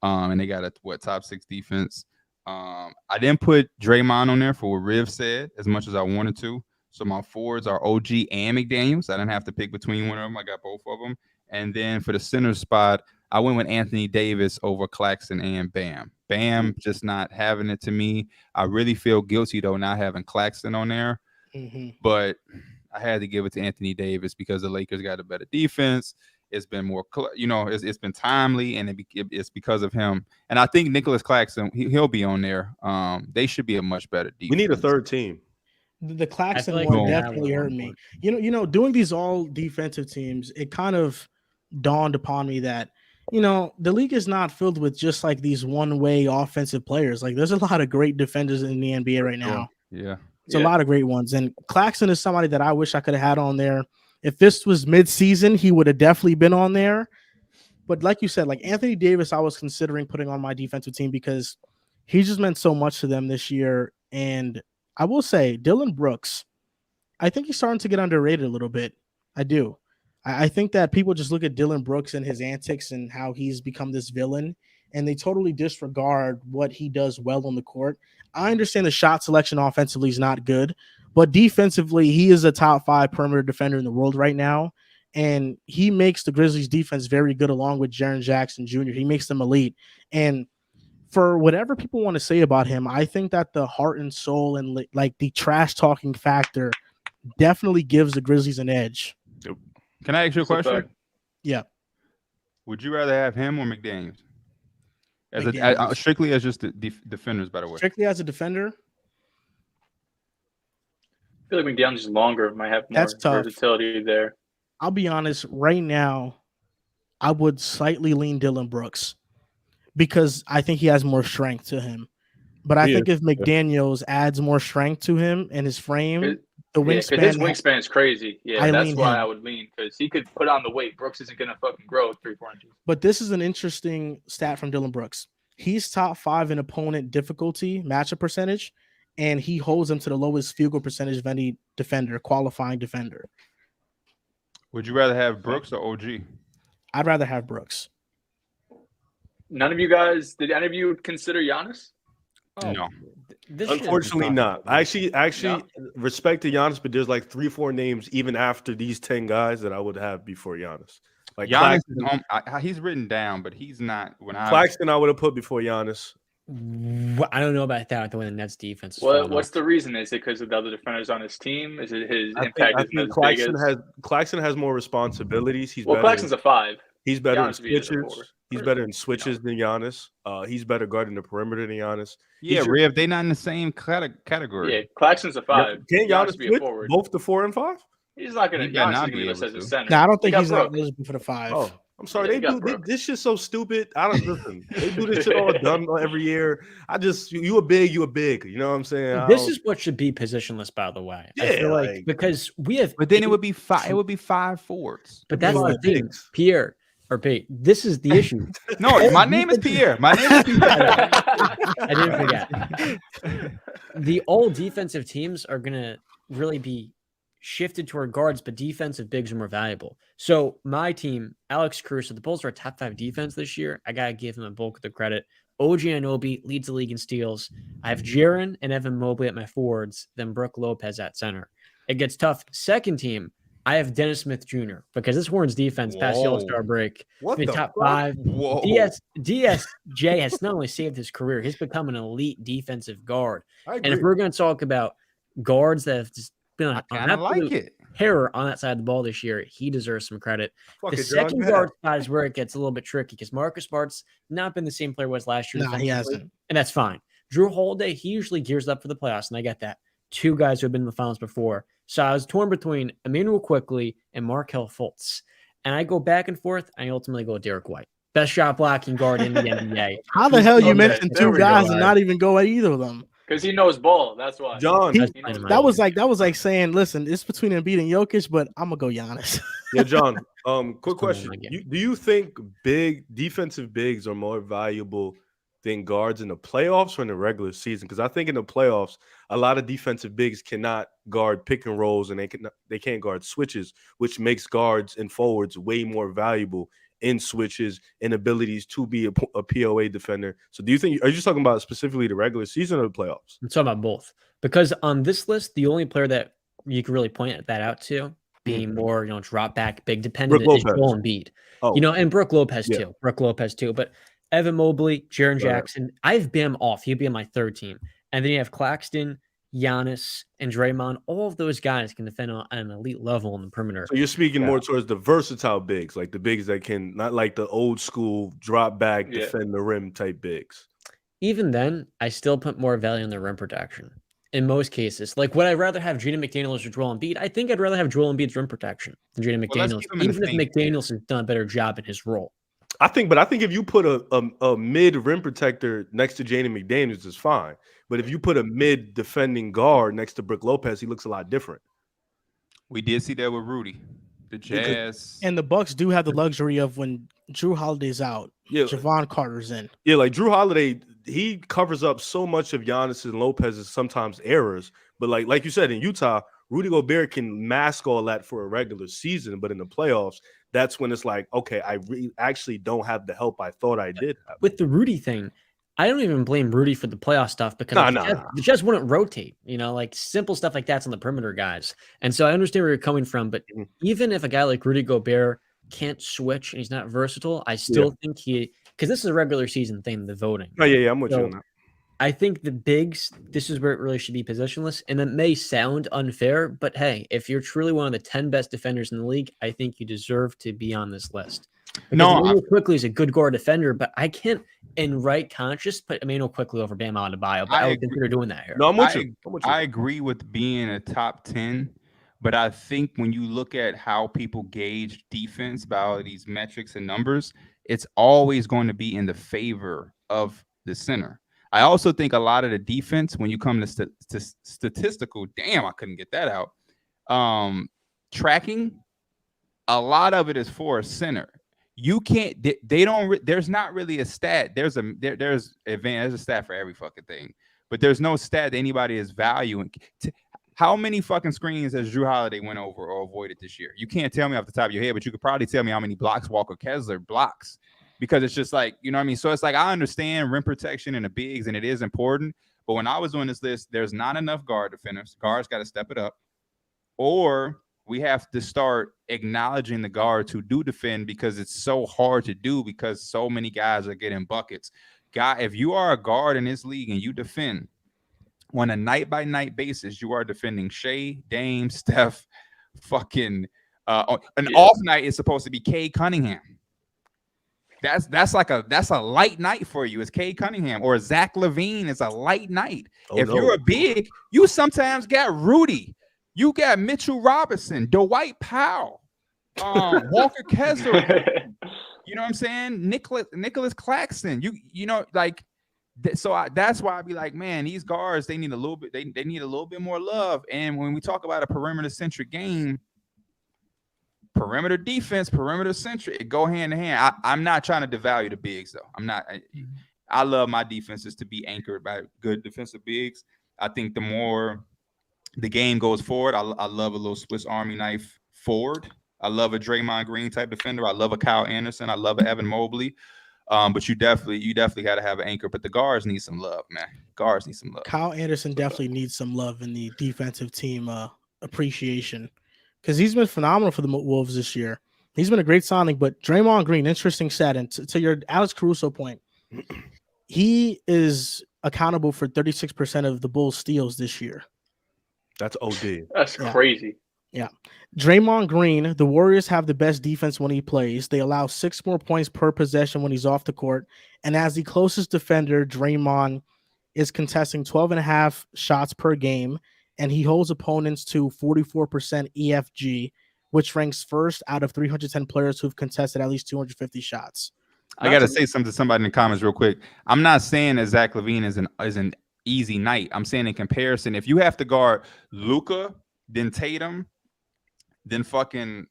And they got a top 6 defense. I didn't put Draymond on there for what Riv said as much as I wanted to. So my forwards are OG and McDaniels. I didn't have to pick between one of them. I got both of them. And then for the center spot, I went with Anthony Davis over Claxton and Bam. Bam just not having it to me. I really feel guilty, though, not having Claxton on there. But I had to give it to Anthony Davis because the Lakers got a better defense. It's been more, it's been timely, and it's because of him. And I think Nicholas Claxton, he'll be on there. They should be a much better defense. We need a third team. The Claxton one definitely hurt me. You know, doing these all defensive teams, it kind of dawned upon me that the league is not filled with just like these one-way offensive players. Like, there's a lot of great defenders in the NBA right now. Yeah. It's a lot of great ones. And Claxton is somebody that I wish I could have had on there. If this was mid-season, he would have definitely been on there. But like you said, like Anthony Davis, I was considering putting on my defensive team because he just meant so much to them this year. And I will say, Dylan Brooks, I think he's starting to get underrated a little bit. I do. I think that people just look at Dylan Brooks and his antics and how he's become this villain, and they totally disregard what he does well on the court. I understand the shot selection offensively is not good, but defensively, he is a top 5 perimeter defender in the world right now, and he makes the Grizzlies defense very good along with Jaren Jackson Jr. He makes them elite. And for whatever people want to say about him, I think that the heart and soul and like the trash talking factor definitely gives the Grizzlies an edge. Can I ask you a question? Yeah. Would you rather have him or McDaniels? McDaniels. Strictly as just the defenders, by the way. Strictly as a defender, I feel like McDaniels is longer, might have more That's tough. versatility there. I'll be honest, right now, I would slightly lean Dylan Brooks because I think he has more strength to him. But I think if McDaniels adds more strength to him and his frame, the wingspan. His wingspan is crazy. Yeah, that's why him. I would lean, because he could put on the weight. Brooks isn't going to fucking grow 3-4 inches. But this is an interesting stat from Dylan Brooks. He's top 5 in opponent difficulty matchup percentage, and he holds them to the lowest field goal percentage of any defender, qualifying defender. Would you rather have Brooks or OG? I'd rather have Brooks. None of you guys, did any of you consider Giannis? No. Unfortunately, not. Actually, No. respect to Giannis, but there's like 3-4 names even after these 10 guys that I would have before Giannis. Like Giannis Claxton, is he's written down, but he's not. Claxton I would have put before Giannis. I don't know about that. The way the Nets defense. Is What's the reason? Is it because of the other defenders on his team? Is it his I impact? think isn't as big as... Claxton has more responsibilities. He's Well, better. Claxton's a 5. He's better Giannis in would be a switches. 4. He's better in switches than Giannis. He's better guarding the perimeter than Giannis. Yeah, Rev, they're not in the same category. Yeah, Claxton's a 5. Can Giannis be a switch forward? both the 4 and 5? He's not going to. He better Giannis not is going be to be listed able as a to. center. No, I don't think He he's got not Brooke. eligible for the 5. Oh, I'm sorry. Yeah, he They got do Brooke. this shit so stupid. I don't listen. They do this shit all done every year. You a big. You know what I'm saying? This is what should be positionless, by the way. I feel like because we have, But then it would be 5. It would be 5 forwards. but that's the Five thing, bigs. Pierre or Pete. This is the issue. No, my name is Pierre. My name is Pierre. I didn't forget. The all defensive teams are gonna really be shifted toward guards, but defensive bigs are more valuable. So my team, Alex Cruz, so the Bulls are a top 5 defense this year. I gotta give him a bulk of the credit. OG Anunoby leads the league in steals. I have Jaren and Evan Mobley at my forwards, then Brooke Lopez at center. It gets tough. Second team, I have Dennis Smith Jr. because this Hornets defense past the Whoa. All-Star break. What in the top fuck? 5. Whoa. DSJ has not only saved his career, he's become an elite defensive guard. I And if agree. we're going to talk about guards that have just been I an kind of like absolute it. terror on that side of the ball this year, he deserves some credit. Fuck The it, John, second go ahead. guard spot is where it gets a little bit tricky because Marcus Smart's not been the same player he was last year. No, he defensively, hasn't. and that's fine. Drew Holiday, he usually gears up for the playoffs, and I get that. 2 guys who have been in the finals before. So I was torn between Emmanuel Quickley and Markelle Fultz. And I go back and forth, and I ultimately go with Derek White. Best shot blocking guard in the NBA. How the hell you Okay, mentioned there 2 we guys go. and not even go at either of them? Because he knows ball. That's why. John. He- He knows That was like saying, listen, it's between Embiid and Jokic, but I'm gonna go Giannis. Yeah, John. Quick Come on, question. again. Do you think big defensive bigs are more valuable than guards in the playoffs or in the regular season? Because I think in the playoffs, a lot of defensive bigs cannot guard pick and rolls and they can't guard switches, which makes guards and forwards way more valuable in switches and abilities to be a POA defender. So are you just talking about specifically the regular season or the playoffs? I'm talking about both. Because on this list, the only player that you could really point that out to being more, drop back, big dependent Brook is Lopez. Joel Embiid. Oh, And Brooke Lopez Yeah. too. Brooke Lopez too. But Evan Mobley, Jaren Jackson, I've been him off. He'd be on my 3rd team. And then you have Claxton, Giannis, and Draymond. All of those guys can defend on an elite level on the perimeter. so you're speaking more towards the versatile bigs, like the bigs that can, not like the old school drop back, Yeah. defend the rim type bigs. Even then, I still put more value on the rim protection. In most cases, like would I rather have Jaden McDaniels or Joel Embiid? I think I'd rather have Joel Embiid's rim protection than Jaden Well, let's McDaniels, keep 'em in the even if same McDaniels has done a better job in his role. I think if you put a mid rim protector next to Jaden McDaniels, is fine. But if you put a mid defending guard next to Brook Lopez, he looks a lot different. We did see that with Rudy. The Jazz And the Bucks do have the luxury of when Drew Holiday's out, Javon Carter's in. Yeah, like Drew Holiday, he covers up so much of Giannis and Lopez's sometimes errors. But like you said, in Utah, Rudy Gobert can mask all that for a regular season, but in the playoffs, that's when it's like, okay, I actually don't have the help I thought I did have. With the Rudy thing, I don't even blame Rudy for the playoff stuff because the Jazz wouldn't rotate, like simple stuff like that's on the perimeter guys. And so I understand where you're coming from, but even if a guy like Rudy Gobert can't switch and he's not versatile, I still think because this is a regular season thing, the voting. Oh, yeah, I'm with you on that. I think the bigs, this is where it really should be positionless. And it may sound unfair, but hey, if you're truly one of the 10 best defenders in the league, I think you deserve to be on this list. Emmanuel Quickley is a good guard defender, but I can't, in right conscience, put Emmanuel Quickley over Bam Adebayo. But I would consider doing that here. No, I'm with you. I agree with being a top 10, but I think when you look at how people gauge defense by all of these metrics and numbers, it's always going to be in the favor of the center. I also think a lot of the defense, when you come to statistical, damn, I couldn't get that out. Tracking, a lot of it is for a center. You can't. They don't. There's not really a stat. There's a stat for every fucking thing, but there's no stat that anybody is valuing. How many fucking screens has Drew Holiday went over or avoided this year? You can't tell me off the top of your head, but you could probably tell me how many blocks Walker Kessler blocks. Because it's just like, you know what I mean? So it's like, I understand rim protection and the bigs, and it is important. But when I was doing this list, there's not enough guard defenders. Guards got to step it up. Or we have to start acknowledging the guards who do defend, because it's so hard to do because so many guys are getting buckets. If you are a guard in this league and you defend on a night-by-night basis, you are defending Shea, Dame, Steph, fucking off night is supposed to be Cade Cunningham. That's a light night for you. It's Cade Cunningham or Zach LaVine. It's a light night. You're a big, you sometimes got Rudy. You got Mitchell Robinson, Dwight Powell, Walker Kessler. You know what I'm saying? Nicholas Claxton. That's why I'd be like, man, these guards, they need a little bit. They need a little bit more love. And when we talk about a perimeter centric game, perimeter defense, perimeter centric, it go hand in hand. I'm not trying to devalue the bigs, though. I'm not. I love my defenses to be anchored by good defensive bigs. I think the more the game goes forward, I love a little Swiss Army knife forward. I love a Draymond Green type defender. I love a Kyle Anderson. I love an Evan Mobley. But you definitely got to have an anchor. But the guards need some love, man. Guards need some love. Kyle Anderson definitely needs some love in the defensive team appreciation. Because he's been phenomenal for the Wolves this year. He's been a great signing, but Draymond Green, interesting stat. And to your Alex Caruso point, he is accountable for 36% of the Bulls' steals this year. That's OD. That's crazy. Yeah. Draymond Green, the Warriors have the best defense when he plays. They allow 6 more points per possession when he's off the court. And as the closest defender, Draymond is contesting 12.5 shots per game. And he holds opponents to 44% EFG, which ranks first out of 310 players who've contested at least 250 shots. I got to say something to somebody in the comments real quick. I'm not saying that Zach LaVine is an easy night. I'm saying in comparison, if you have to guard Luka, then Tatum, then fucking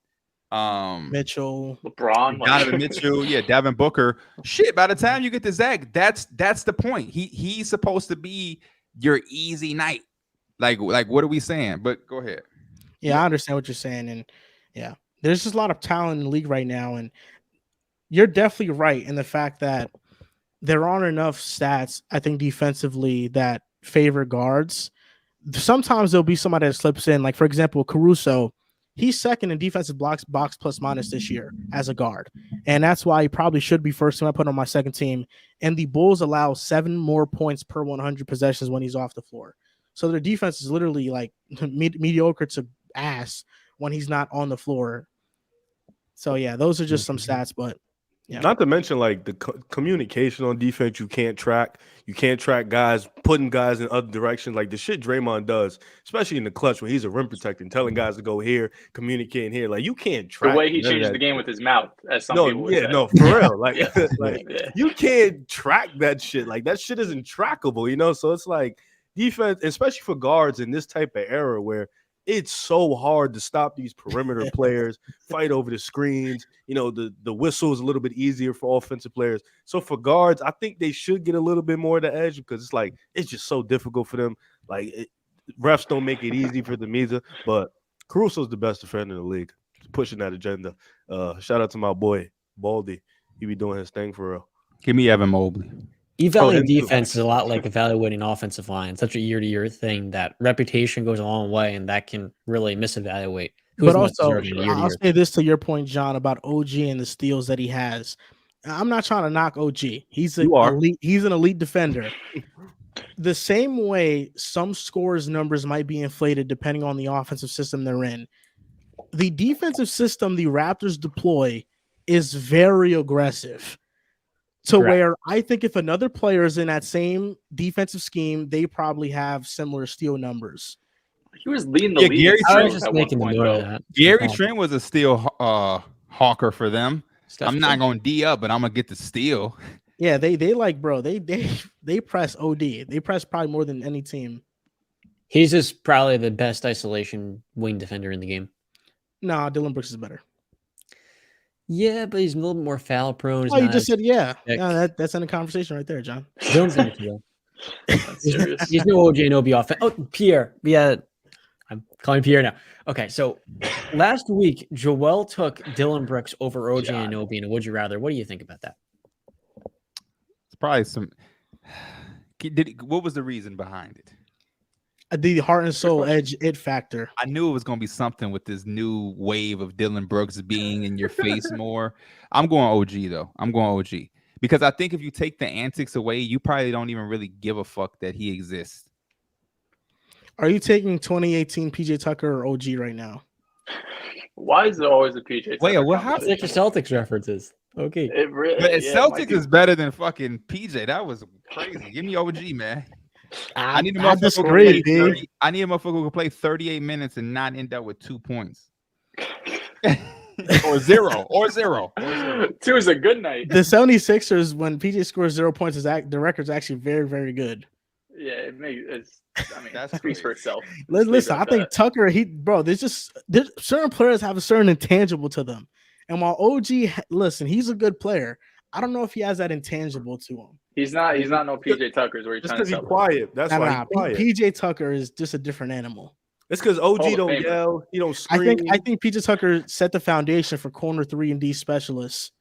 Mitchell, LeBron, Donovan Mitchell, Devin Booker. Shit, by the time you get to Zach, that's the point. He's supposed to be your easy night. Like what are we saying? But go ahead. Yeah, I understand what you're saying. And yeah, there's just a lot of talent in the league right now. And you're definitely right in the fact that there aren't enough stats, I think, defensively that favor guards. Sometimes there'll be somebody that slips in. Like, for example, Caruso, he's second in defensive box plus minus this year as a guard. And that's why he probably should be first team I put on my second team. And the Bulls allow 7 more points per 100 possessions when he's off the floor. So their defense is literally like mediocre to ass when he's not on the floor. So, yeah, those are just some stats. But, Yeah. Not to mention like the communication on defense, you can't track. You can't track guys putting guys in other directions. Like the shit Draymond does, especially in the clutch when he's a rim protector, telling guys to go here, communicating here. Like you can't The track way he none of changes that the game shit. with his mouth, as some No, people would yeah, say. no, for real. Like, Yeah. like Yeah. you can't track that shit. Like that shit isn't trackable, you know. So it's like defense, especially for guards in this type of era where it's so hard to stop these perimeter players, fight over the screens. You know, the whistle is a little bit easier for offensive players. So for guards, I think they should get a little bit more of the edge because it's like it's just so difficult for them. Like refs don't make it easy for them either. But Caruso's the best defender in the league, pushing that agenda. Shout out to my boy Baldy. He be doing his thing for real. Give me Evan Mobley. Evaluating him too. defense is a lot like evaluating offensive line. Such a year-to-year thing that reputation goes a long way, and that can really misevaluate. But also, year I'll say this to your point, John, about OG and the steals that he has. I'm not trying to knock OG. He's an elite defender. The same way some scores numbers might be inflated depending on the offensive system they're in. The defensive system the Raptors deploy is very aggressive. To Correct. where I think if another player is in that same defensive scheme, they probably have similar steal numbers. He was leading the Yeah, league. Gary in I Trent was steals just at one making the point, note though. of that. Gary Trent was a steal hawker for them. I'm not going. going to D up, but I'm going to get the steal. Yeah, they like, bro, they press OD. They press probably more than any team. He's just probably the best isolation wing defender in the game. Nah, Dylan Brooks is better. Yeah, but he's a little bit more foul prone. Oh, you just said yeah. thick. Yeah, that's in the conversation right there, John. Dylan's in it too. That's serious. He's no OJ and OB offense. Oh, Pierre. Yeah, I'm calling Pierre now. Okay, so last week, Joel took Dylan Brooks over OJ and OB in a Would You Rather. What do you think about that? It's probably some. What was the reason behind it? The heart and soul edge it factor. I knew it was going to be something with this new wave of Dylan Brooks being in your face more. I'm going OG, though. I'm going OG. Because I think if you take the antics away, you probably don't even really give a fuck that he exists. Are you taking 2018 PJ Tucker or OG right now? Why is there always a PJ? Wait, Tucker what It's happened? like your Celtics references. Okay. It really, But yeah, Celtics Mikey. is better than fucking PJ. That was crazy. Give me OG, man. I need a I motherfucker disagree, who can play 30 dude. I need a motherfucker who can play 38 minutes and not end up with 2 points. or zero. Two is a good night. The 76ers, when PJ scores 0 points, the record's actually very, very good. Yeah, it's. I mean, That's that speaks crazy. for itself. Listen, I think Tucker, there's certain players have a certain intangible to them. And while OG, listen, he's a good player. I don't know if he has that intangible to him. he's not no PJ Tucker. Is where you're Just trying because to he's tell. quiet. That's why he's quiet. PJ Tucker is just a different animal. It's because OG Hall of don't Famer. yell. He don't scream. I think PJ Tucker set the foundation for corner 3-and-D specialists.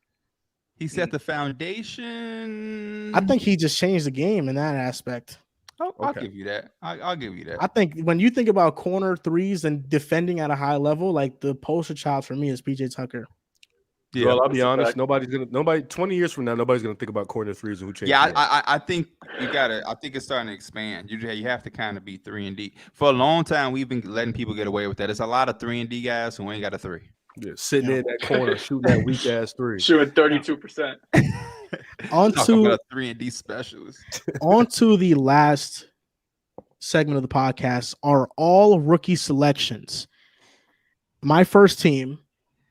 He set the foundation. I think he just changed the game in that aspect. I'll Okay. give you that. I'll give you that. I think when you think about corner threes and defending at a high level, like the poster child for me is PJ Tucker. Yeah. Well, I'll be That's a honest. fact. Nobody 20 years from now, nobody's gonna think about corner threes and who changed. Yeah, the game. I think you gotta. I think it's starting to expand. You have to kind of be 3-and-D. For a long time, we've been letting people get away with that. There's a lot of 3-and-D guys who ain't got a 3. Yeah, sitting in that corner shooting that weak ass three. Shooting 32%. On Talking to about a 3-and-D specialist. on to the last segment of the podcast are all rookie selections. My first team,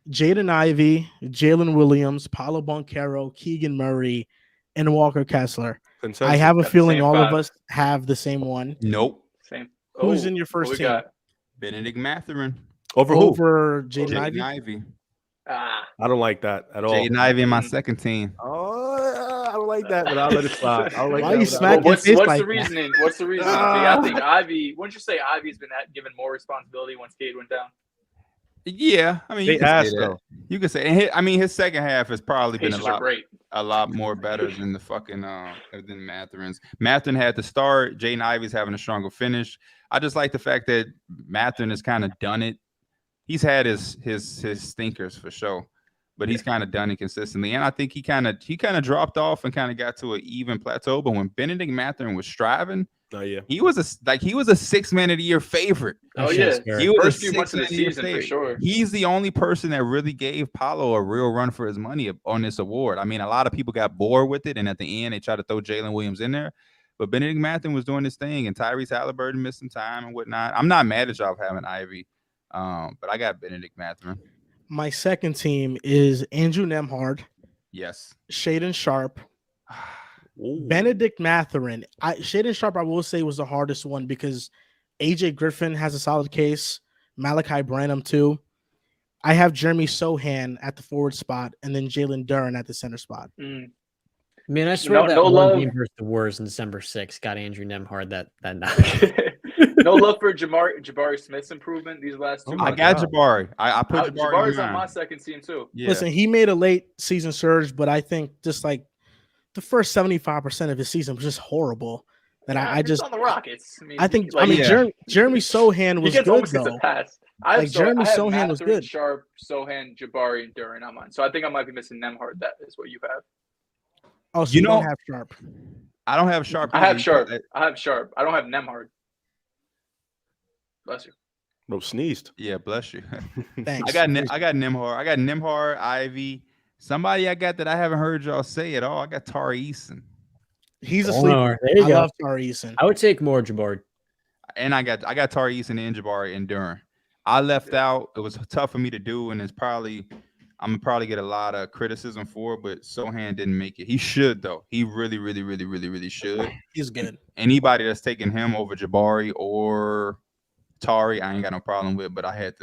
Jaden Ivey, Jalen Williams, Paolo Banchero, Keegan Murray, and Walker Kessler. Consensus. I have a Got the feeling same all of five. us have the same one. Nope. Same. Who's Oh, in your first what we team? got? Benedict Mathurin. over who? Over Jaden Jaden Ivey? Ivey. I don't like that at all. Jaden Ivey in my second team. Oh, I don't like that, but I'll let it slide. I'll like Why that, you but I'll- smacking What's face the like that? reasoning? What's the reasoning? I think Ivy. Wouldn't you say Ivy's been given more responsibility once Cade went down? Yeah, I mean, They you can say asked that. though. You can say. And his second half has probably been Pacers are great. a lot more better than the fucking than Mathurin's. Mathurin had to start. Jaden Ivey's having a stronger finish. I just like the fact that Mathurin has kind of done it. He's had his stinkers for sure, but he's kind of done it consistently. And I think he kind of dropped off and kind of got to an even plateau. But when Benedict Mathurin was striving, he was a 6 man of the year favorite. Oh yeah, he was first few months of the season for sure. He's the only person that really gave Paolo a real run for his money on this award. I mean, a lot of people got bored with it, and at the end they tried to throw Jalen Williams in there. But Benedict Mathurin was doing this thing, and Tyrese Halliburton missed some time and whatnot. I'm not mad at y'all for having Ivy, but I got Benedict Mathurin. My second team is Andrew Nembhard. Yes. Shaedon Sharpe. Benedict Mathurin. Shaedon Sharpe, I will say, was the hardest one because AJ Griffin has a solid case. Malachi Branham, too. I have Jeremy Sohan at the forward spot and then Jalen Duren at the center spot. Man, I swear that one game versus the Warriors on December 6th got Andrew Nembhard that night. No love for Jabari Smith's improvement these last 2 months. I got Jabari. I put Jabari. Jabari's on my second team too. Yeah. Listen, he made a late season surge, but I think just like the first 75% of his season was just horrible. That I just on the Rockets. Jeremy Sohan was good though. Jeremy Sohan was good. Sharpe, Sohan, Jabari, and Duren on mine. So I think I might be missing Nembhard. That is what you have. Oh, so you don't have Sharpe. I don't have Sharpe. I have Sharpe. I don't have Nembhard. Bless you. Bro, sneezed. Yeah, bless you. Thanks. I got Nembhard. I got Nembhard, Ivy. Somebody I got that I haven't heard y'all say at all. I got Tari Eason. He's a sleeper. There you go. I love Tari Eason. I would take more Jabari. And I got Tari Eason and Jabari and Duren. I left out. It was tough for me to do, and I'm gonna probably get a lot of criticism for it, but Sohan didn't make it. He should though. He really should. He's good. Anybody that's taking him over Jabari or Tari, I ain't got no problem with. But I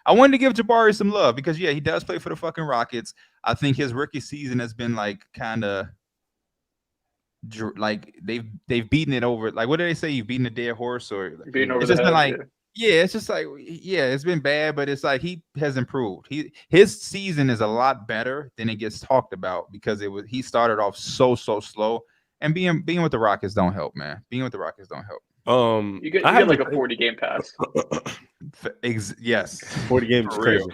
wanted to give Jabari some love because he does play for the fucking Rockets. I think his rookie season has been like kind of like they've beaten it over. Like what do they say? You've beaten a dead horse, or beaten over it's the just head, been like. Yeah, it's just like, it's been bad, but it's like he has improved. His season is a lot better than it gets talked about because he started off so slow, and being with the Rockets don't help, man. Being with the Rockets don't help. You get like a 40-game pass. Yes, 40 games is crazy.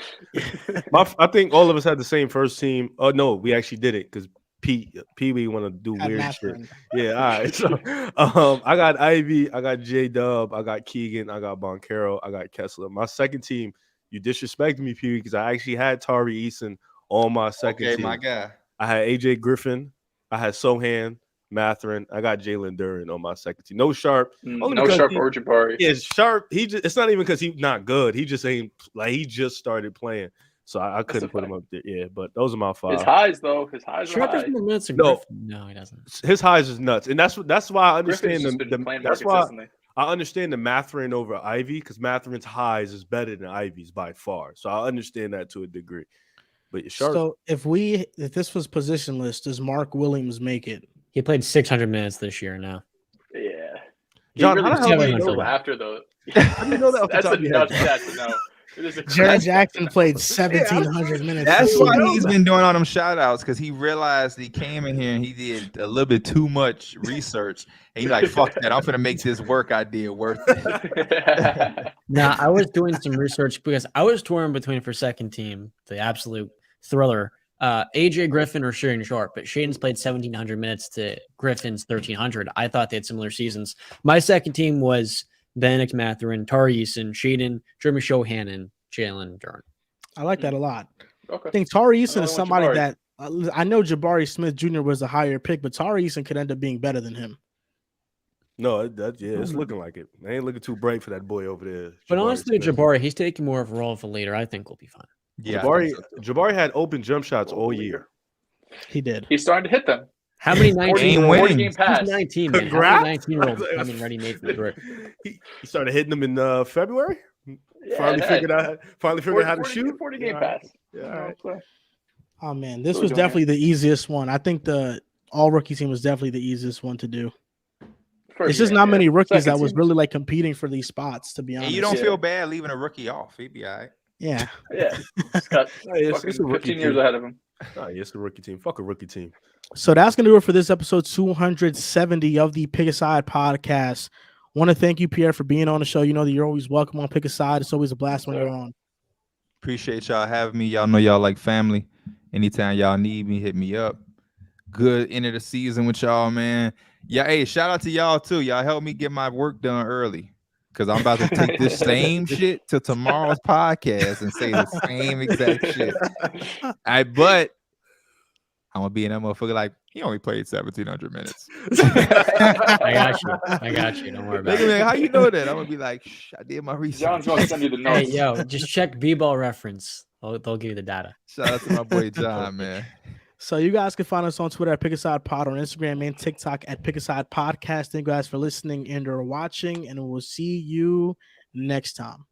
I think all of us had the same first team. Oh no, we actually did it because Pee-wee want to do weird shit. Yeah, all right. So, I got Ivy, I got J-Dub, I got Keegan, I got Boncaro, I got Kessler. My second team, you disrespected me, Pee-wee, because I actually had Tari Eason on my second team. Okay, my guy. I had AJ Griffin, I had Sohan, Mathurin, I got Jalen Duren on my second team. No Sharpe. No Sharpe or Jabari. Yeah, Sharpe. It's not even because he's not good. He just ain't like he just started playing. So I couldn't put him up there. Yeah, but those are my five. His highs, though. His highs are high. No, he doesn't. His highs is nuts, and that's why I understand that's why I understand the Mathurin over Ivy because Matherin's highs is better than Ivy's by far. So I understand that to a degree. But Sharpe. So if this was positionless, does Mark Williams make it? He played 600 minutes this year now. Yeah. John, how do you know after though? How do you know that? That's a nuts stat to know. Jared Jackson played 1,700 minutes. That's why he's been doing all them shout outs because he realized he came in here and he did a little bit too much research. And he's like, fuck that. I'm going to make this work idea worth it. Now, I was doing some research because I was torn between for second team, the absolute thriller, AJ Griffin or Shaedon Sharpe. But Shaedon's played 1,700 minutes to Griffin's 1,300. I thought they had similar seasons. My second team was Benedict Mathurin, Tari Eason, Shaedon, Jeremy Sohan, and Jalen Duren. I like that a lot. Okay. I think Tari Eason is somebody that I know Jabari Smith Jr. was a higher pick, but Tari Eason could end up being better than him. No, it's looking like it. They ain't looking too bright for that boy over there. But honestly, Jabari, he's taking more of a role of a leader. I think we'll be fine. Yeah, Jabari had open jump shots all year. He did. He's starting to hit them. How many 40-game pass? He's 19, man. How many 19-year-olds coming ready-made for the grip? He started hitting them in February. Yeah, finally figured out how to shoot. 40-game pass. Yeah. Oh man, this was definitely the easiest one. I think the all rookie team was definitely the easiest one to do. It's just not many rookies that was really like competing for these spots. To be honest, and you don't feel bad leaving a rookie off. He'd be all right. Yeah. It's got it's a rookie 15 years ahead of him. Oh, yeah, it's a rookie team. Fuck a rookie team. So that's going to do it for this episode 270 of the Pick a Side podcast. Want to thank you, Pierre, for being on the show. You know that you're always welcome on Pick a Side. It's always a blast when you're on. Appreciate y'all having me. Y'all know y'all like family. Anytime y'all need me, hit me up. Good end of the season with y'all, man. Yeah, hey, shout out to y'all too. Y'all help me get my work done early. Cause I'm about to take this same shit to tomorrow's podcast and say the same exact shit. But I'm gonna be in that motherfucker like he only played 1,700 minutes. I got you. Don't worry about it. Like, how you know that? I'm gonna be like, shh, I did my research. John's gonna send you the Hey, notes. yo, just check B-ball reference. They'll give you the data. Shout out to my boy John, man. So you guys can find us on Twitter at PickAsidePod, on Instagram and TikTok at PickAsidePodcast. Thank you guys for listening and or watching, and we'll see you next time.